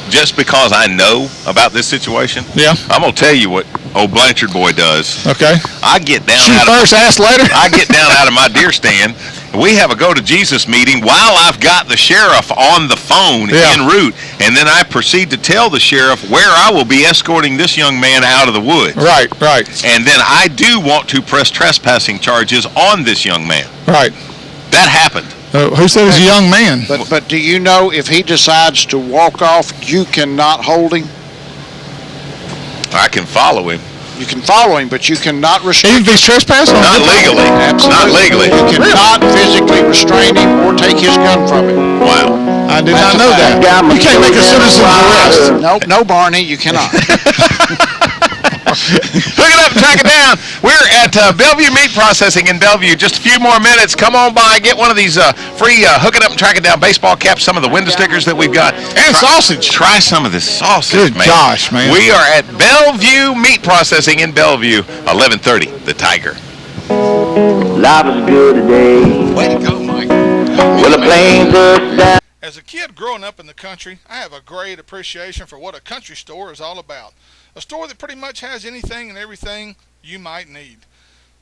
Just because I know about this situation, I'm going to tell you what old Blanchard boy does. Okay. I get down Shoot first, ask later. I get down out of my deer stand. We have a go to Jesus meeting while I've got the sheriff on the phone en route, and then I proceed to tell the sheriff where I will be escorting this young man out of the woods. Right. And then I do want to press trespassing charges on this young man. Right. That happened. Who said he's a young man? But do you know if he decides to walk off, you cannot hold him? I can follow him. You can follow him, but you cannot restrain him. Even if he's trespassing? Not legally. Absolutely. Not legally. You cannot physically restrain him or take his gun from him. Wow. I did not know that. You can't make a citizen arrest. No, Barney, you cannot. Hook it up and track it down. We're at Bellevue Meat Processing in Bellevue. Just a few more minutes. Come on by. Get one of these free Hook It Up and Track It Down baseball caps, some of the window stickers that we've got. And sausage. Try some of this sausage, Good gosh, man. We are at Bellevue Meat Processing in Bellevue, 1130, The Tiger. Life is good today. Way to go, Mike. Well, the plains are down. As a kid growing up in the country, I have a great appreciation for what a country store is all about. A store that pretty much has anything and everything you might need.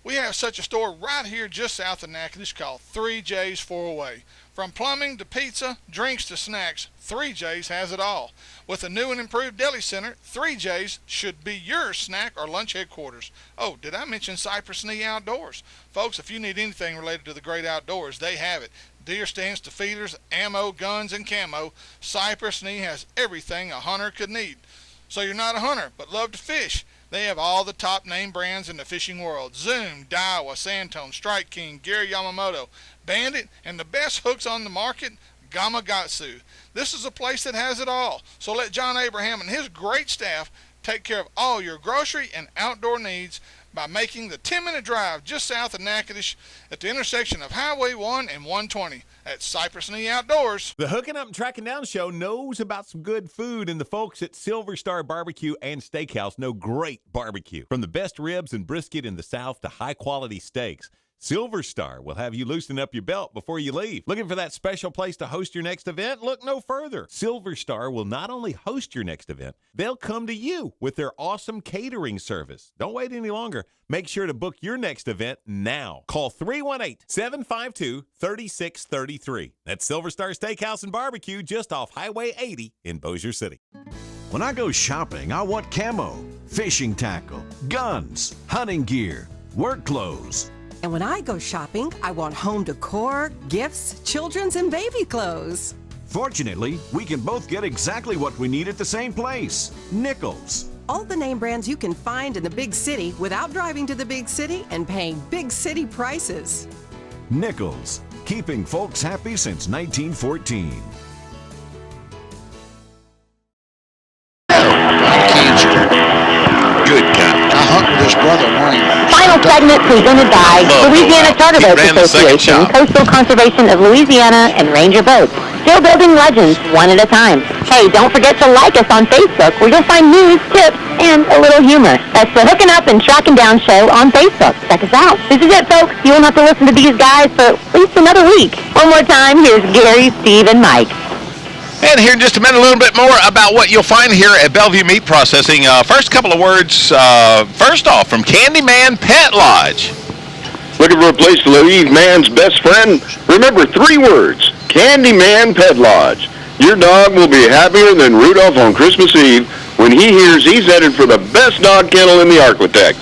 We have such a store right here just south of Natchitoches called 3J's 4away. From plumbing to pizza, drinks to snacks, 3J's has it all. With a new and improved deli center, 3J's should be your snack or lunch headquarters. Oh, did I mention Cypress Knee Outdoors? Folks, if you need anything related to the great outdoors, they have it. Deer stands to feeders, ammo, guns, and camo. Cypress Knee has everything a hunter could need. So you're not a hunter, but love to fish. They have all the top name brands in the fishing world. Zoom, Daiwa, Santone, Strike King, Gary Yamamoto, Bandit, and the best hooks on the market, Gamakatsu. This is a place that has it all. So let John Abraham and his great staff take care of all your grocery and outdoor needs by making the 10-minute drive just south of Natchitoches at the intersection of Highway 1 and 120 at Cypress Knee Outdoors. The Hooking Up and Tracking Down Show knows about some good food, and the folks at Silver Star Barbecue and Steakhouse know great barbecue. From the best ribs and brisket in the South to high-quality steaks, Silver Star will have you loosen up your belt before you leave. Looking for that special place to host your next event? Look no further. Silver Star will not only host your next event, they'll come to you with their awesome catering service. Don't wait any longer. Make sure to book your next event now. Call 318-752-3633. That's Silver Star Steakhouse and Barbecue just off Highway 80 in Bossier City. When I go shopping, I want camo, fishing tackle, guns, hunting gear, work clothes. And when I go shopping, I want home decor, gifts, children's and baby clothes. Fortunately, we can both get exactly what we need at the same place, Nichols. All the name brands you can find in the big city without driving to the big city and paying big city prices. Nichols, keeping folks happy since 1914. Good guy. I hunt with his brother, Wayne. Final segment presented by Louisiana Charter Boats Association, Coastal Conservation of Louisiana, and Ranger Boats. Still building legends, one at a time. Hey, don't forget to like us on Facebook, where you'll find news, tips, and a little humor. That's the Hooking Up and Tracking Down Show on Facebook. Check us out. This is it, folks. You won't have to listen to these guys for at least another week. One more time, here's Gary, Steve, and Mike. And here in just a minute, a little bit more about what you'll find here at Bellevue Meat Processing. First couple of words, first off, from Candyman Pet Lodge. Looking for a place to leave man's best friend? Remember 3 words, Candyman Pet Lodge. Your dog will be happier than Rudolph on Christmas Eve when he hears he's headed for the best dog kennel in the Arklatex,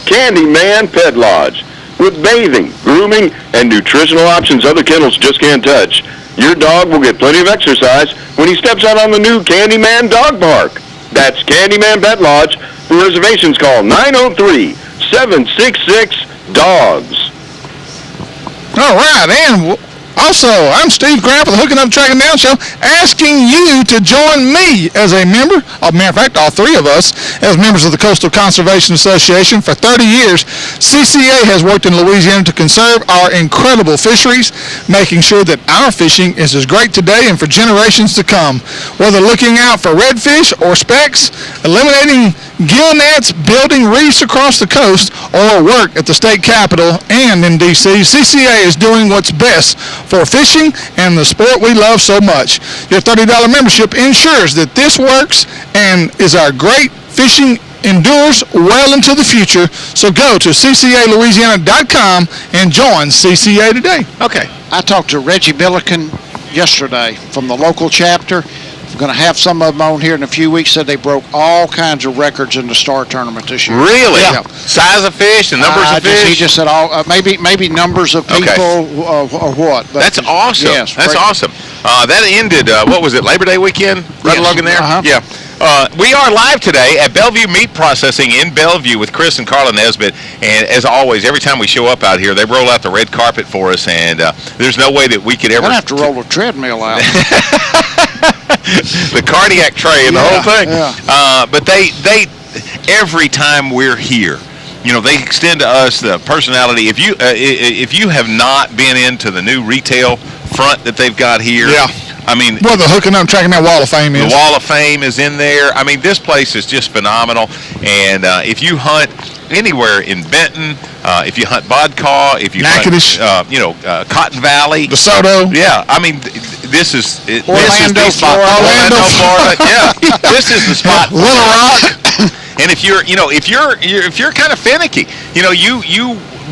Candyman Pet Lodge. With bathing, grooming, and nutritional options other kennels just can't touch, your dog will get plenty of exercise when he steps out on the new Candyman Dog Park. That's Candyman Pet Lodge. For reservations, call 903-766-DOGS. All right, and also, I'm Steve Grant for the Hooking Up Tracking Down Show, asking you to join me as a member. As a matter of fact, all 3 of us, as members of the Coastal Conservation Association. For 30 years, CCA has worked in Louisiana to conserve our incredible fisheries, making sure that our fishing is as great today and for generations to come. Whether looking out for redfish or specks, eliminating gill nets, building reefs across the coast, or work at the state capitol and in D.C., CCA is doing what's best for fishing and the sport we love so much. Your $30 membership ensures that this works and is our great fishing endures well into the future. So go to ccalouisiana.com and join CCA today. Okay. I talked to Reggie Milliken yesterday from the local chapter. We're going to have some of them on here in a few weeks. Said they broke all kinds of records in the Star Tournament this year. Really? Yeah. Size of fish, the numbers of fish? He just said all maybe numbers of people or what. But that's awesome. Yes, that's awesome. That ended, what was it, Labor Day weekend? Right along in there? Uh-huh. Yeah. We are live today at Bellevue Meat Processing in Bellevue with Chris and Carla Nesbitt. And as always, every time we show up out here, they roll out the red carpet for us. And there's no way that we could ever... I'd have to roll a treadmill out. The cardiac tray and the whole thing. Yeah. But they every time we're here, you know, they extend to us the personality. If you have not been into the new retail front that they've got here, I mean, well, the Hooking Up Tracking Down Wall of Fame is. The Wall of Fame is in there. I mean, this place is just phenomenal. And if you hunt anywhere in Benton, if you hunt Bodcaw, if you Natchitoches, hunt, Cotton Valley, DeSoto, I mean, this is Orlando, the spot. Orlando, Florida. Yeah, this is the spot. Little Rock. And if you're kind of finicky, you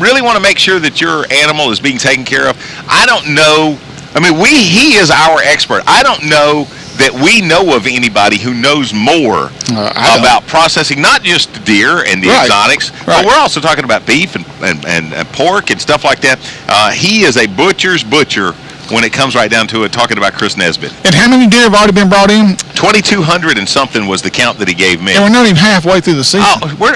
really want to make sure that your animal is being taken care of. I don't know. I mean, he is our expert. I don't know that we know of anybody who knows more about processing, not just deer and the exotics, but we're also talking about beef and pork and stuff like that. He is a butcher's butcher when it comes right down to it, talking about Chris Nesbitt. And how many deer have already been brought in? 2,200 and something was the count that he gave me. And we're not even halfway through the season. We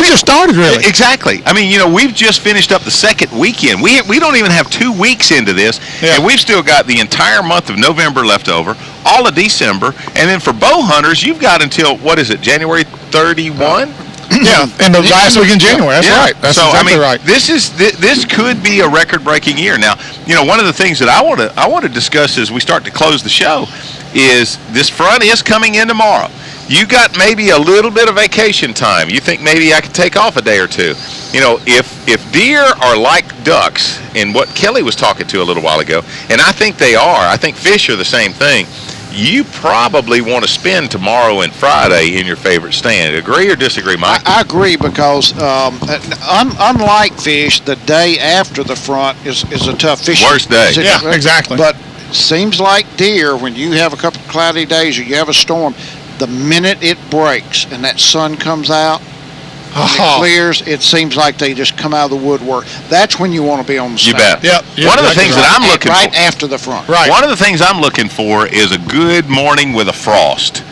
just started, really. Exactly. I mean, we've just finished up the second weekend. We don't even have 2 weeks into this, and we've still got the entire month of November left over, all of December, and then for bow hunters, you've got until, what is it, January 31? Yeah, and the last week in January. That's right. That's exactly right. This could be a record-breaking year. Now, one of the things that I want to discuss as we start to close the show is this front is coming in tomorrow. You got maybe a little bit of vacation time. You think maybe I could take off a day or two. If deer are like ducks, and what Kelly was talking to a little while ago, and I think they are. I think fish are the same thing. You probably want to spend tomorrow and Friday in your favorite stand. Agree or disagree, Mike? I agree because unlike fish, the day after the front is a tough fishing. Worst day. Yeah, exactly. But seems like deer, when you have a couple of cloudy days or you have a storm, the minute it breaks and that sun comes out, it clears, it seems like they just come out of the woodwork. That's when you want to be on the stand. You bet. Yep. One of the things that I'm looking for. Right after the front. Right. One of the things I'm looking for is a good morning with a frost.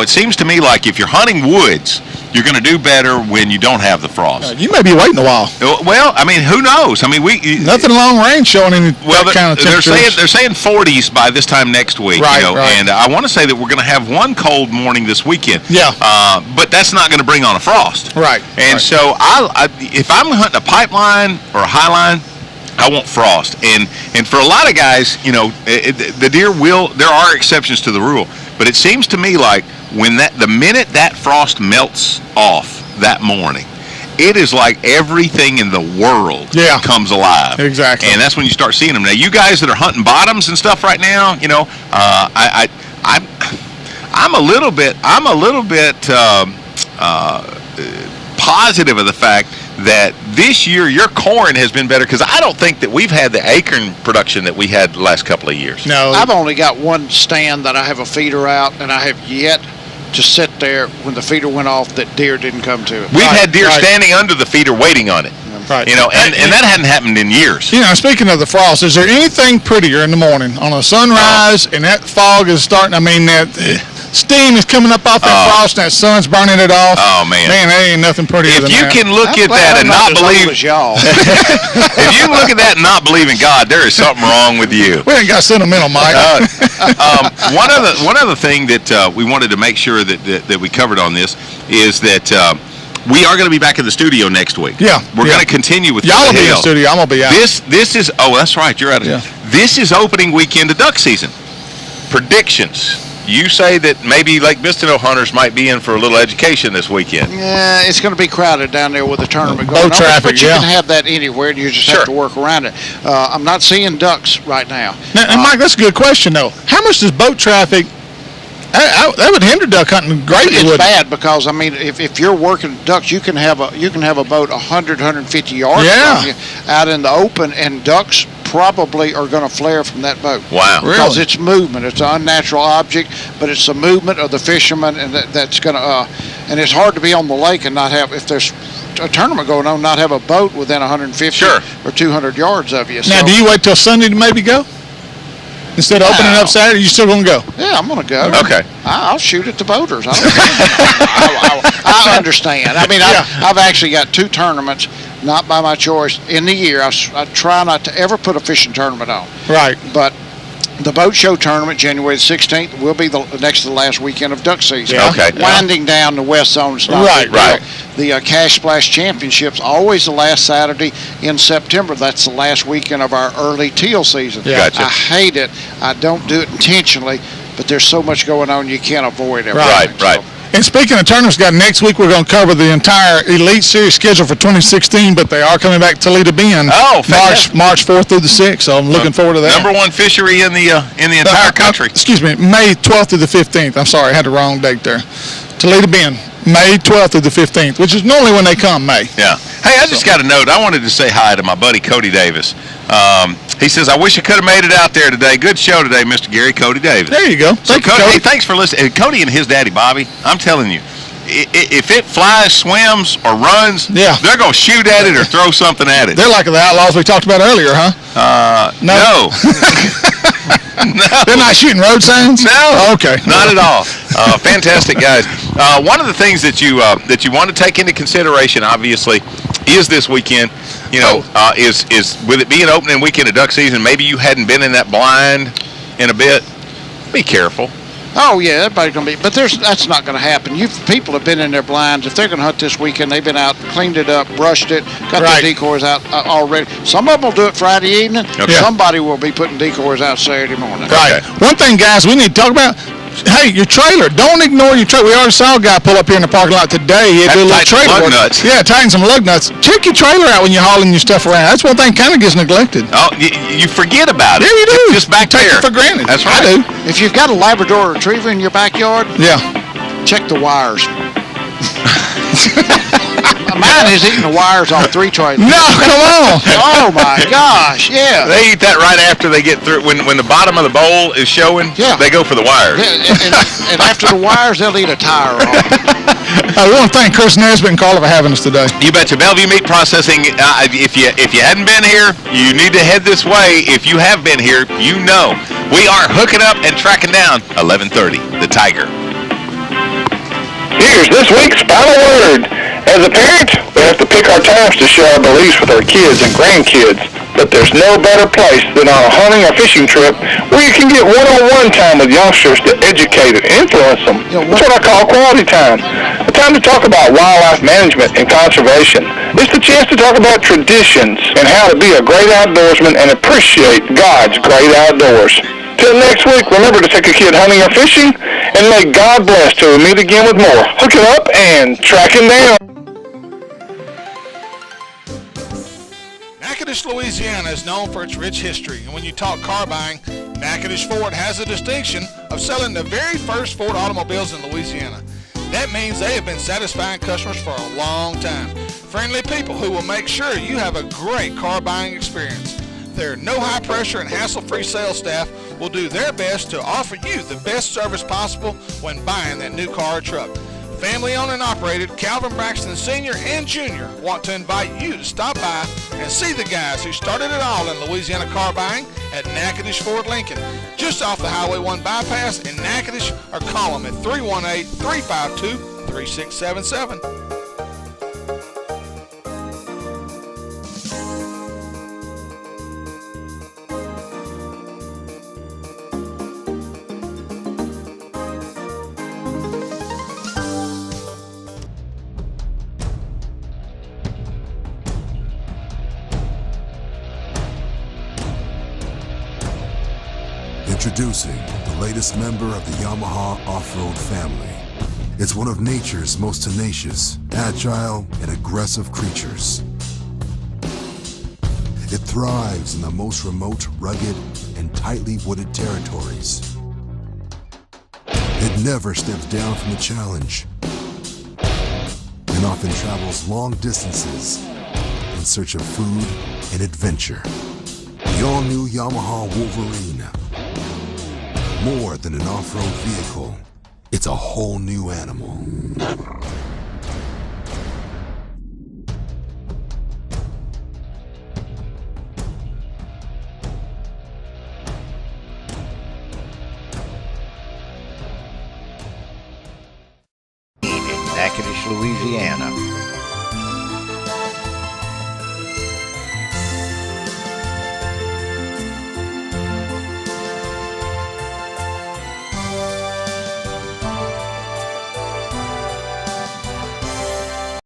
It seems to me like if you're hunting woods, you're going to do better when you don't have the frost. You may be waiting a while. Well, I mean, who knows? I mean, nothing long range showing any kind of temperatures. They're saying 40s by this time next week. Right. And I want to say that we're going to have one cold morning this weekend. Yeah. But that's not going to bring on a frost. Right. And so if I'm hunting a pipeline or a high line, I want frost. And for a lot of guys, the deer there are exceptions to the rule. But it seems to me like the minute that frost melts off that morning, it is like everything in the world comes alive. Exactly. And that's when you start seeing them. Now, you guys that are hunting bottoms and stuff right now, I'm a little bit positive of the fact that this year your corn has been better, because I don't think that we've had the acorn production that we had the last couple of years. No. I've only got one stand that I have a feeder out, and I have yet to sit there when the feeder went off that deer didn't come to it. We've had deer standing under the feeder waiting on it. Right. You know, and that hadn't happened in years. You know, speaking of the frost, is there anything prettier in the morning on a sunrise and that fog is starting? I mean, that steam is coming up off that frost and that sun's burning it off. Oh, man. Man, there ain't nothing prettier than that. If you can look at that and not believe, if you can look at that and not believe in God, there is something wrong with you. We ain't got sentimental, Mike. One other thing that we wanted to make sure that we covered on this is that we are going to be back in the studio next week. Yeah. We're going to continue with y'all will be in the studio. I'm going to be out. This is, that's right, you're out of Yeah. This is opening weekend of duck season. Predictions. You say that maybe Lake Bistineau hunters might be in for a little education this weekend. Yeah, it's going to be crowded down there with the tournament Boat going on. traffic, but you yeah. can have that anywhere, and you just have to work around it. I'm not seeing ducks right now. Now, Mike, that's a good question, though. How much does boat traffic... that would hinder duck hunting greatly. It's bad because, I mean, if you're working ducks, you can have a boat 100, 150 yards from you out in the open, and ducks probably are going to flare from that boat. Wow. Because it's movement. It's an unnatural object, but it's the movement of the fishermen, and that's going to, and it's hard to be on the lake and not have, if there's a tournament going on, not have a boat within 150 or 200 yards of you. Now, do you wait till Sunday to maybe go? Instead of opening up Saturday, you still going to go? Yeah, I'm going to go. Okay. I'll shoot at the boaters. I understand. I mean, I've actually got 2 tournaments, not by my choice, in the year. I try not to ever put a fishing tournament on. Right. But the boat show tournament, January the 16th, will be the next to the last weekend of duck season. Yeah. Okay. Winding down the west zone. It's not a big deal. The Cash Splash Championships, always the last Saturday in September. That's the last weekend of our early teal season. Yeah. Gotcha. I hate it. I don't do it intentionally, but there's so much going on you can't avoid everything. Right. And speaking of tournaments, next week we're going to cover the entire Elite Series schedule for 2016, but they are coming back to Toledo Bend. Oh, March 4th through the 6th, so I'm looking forward to that. Number 1 fishery in the entire country. Excuse me, May 12th through the 15th. I'm sorry, I had the wrong date there. Toledo Bend, May 12th through the 15th, which is normally when they come, May. Yeah. Hey, I just got a note. I wanted to say hi to my buddy Cody Davis. He says, I wish I could have made it out there today. Good show today, Mr. Gary. Cody Davis. There you go. So, Cody, hey, thanks for listening. Cody and his daddy, Bobby, I'm telling you, if it flies, swims, or runs, they're going to shoot at it or throw something at it. They're like the outlaws we talked about earlier, huh? No. They're not shooting road signs? No. Okay. Not at all. Fantastic, guys. One of the things that you want to take into consideration, obviously, is this weekend. You know, is with it being opening weekend of duck season, maybe you hadn't been in that blind in a bit. Be careful. Oh yeah, everybody's gonna be, but that's not gonna happen. People have been in their blinds. If they're gonna hunt this weekend, they've been out, cleaned it up, brushed it, got their decoys out already. Some of them will do it Friday evening. Okay. Somebody will be putting decoys out Saturday morning. Right. Okay. One thing, guys, we need to talk about. Hey, your trailer. Don't ignore your trailer. We already saw a guy pull up here in the parking lot today. He had to do a little trailer work. Nuts. Yeah, tighten some lug nuts. Check your trailer out when you're hauling your stuff around. That's one thing kind of gets neglected. Oh, you forget about it. Yeah, you do. It's just back Take there. it for granted. That's right. I do. If you've got a Labrador Retriever in your backyard, check the wires. Mine is eating the wires off 3 trailers. No, come on. Oh my gosh, yeah. They eat that right after they get through. When the bottom of the bowl is showing, they go for the wires. Yeah, and after the wires, they'll eat a tire off. I want to thank Chris Nesbitt and Carla for having us today. You betcha. Bellevue Meat Processing. If you hadn't been here, you need to head this way. If you have been here, you know we are hooking up and tracking down 1130, the Tiger. Here's this week's final word. As a parent, we have to pick our times to share our beliefs with our kids and grandkids. But there's no better place than on a hunting or fishing trip where you can get one-on-one time with youngsters to educate and influence them. That's what I call quality time. A time to talk about wildlife management and conservation. It's the chance to talk about traditions and how to be a great outdoorsman and appreciate God's great outdoors. Till next week, remember to take a kid hunting or fishing, and may God bless till we meet again with more. Hook it up and track him down. Natchitoches, Louisiana is known for its rich history, and when you talk car buying, Natchitoches Ford has the distinction of selling the very first Ford automobiles in Louisiana. That means they have been satisfying customers for a long time. Friendly people who will make sure you have a great car buying experience. Their no high pressure and hassle-free sales staff will do their best to offer you the best service possible when buying that new car or truck. Family owned and operated, Calvin Braxton Sr. and Jr. want to invite you to stop by and see the guys who started it all in Louisiana car buying at Natchitoches Ford Lincoln, just off the Highway 1 bypass in Natchitoches, or call them at 318-352-3677. Introducing the latest member of the Yamaha off-road family. It's one of nature's most tenacious, agile, and aggressive creatures. It thrives in the most remote, rugged, and tightly wooded territories. It never steps down from a challenge, and often travels long distances in search of food and adventure. The all-new Yamaha Wolverine. More than an off-road vehicle, it's a whole new animal. In Natchitoches, Louisiana,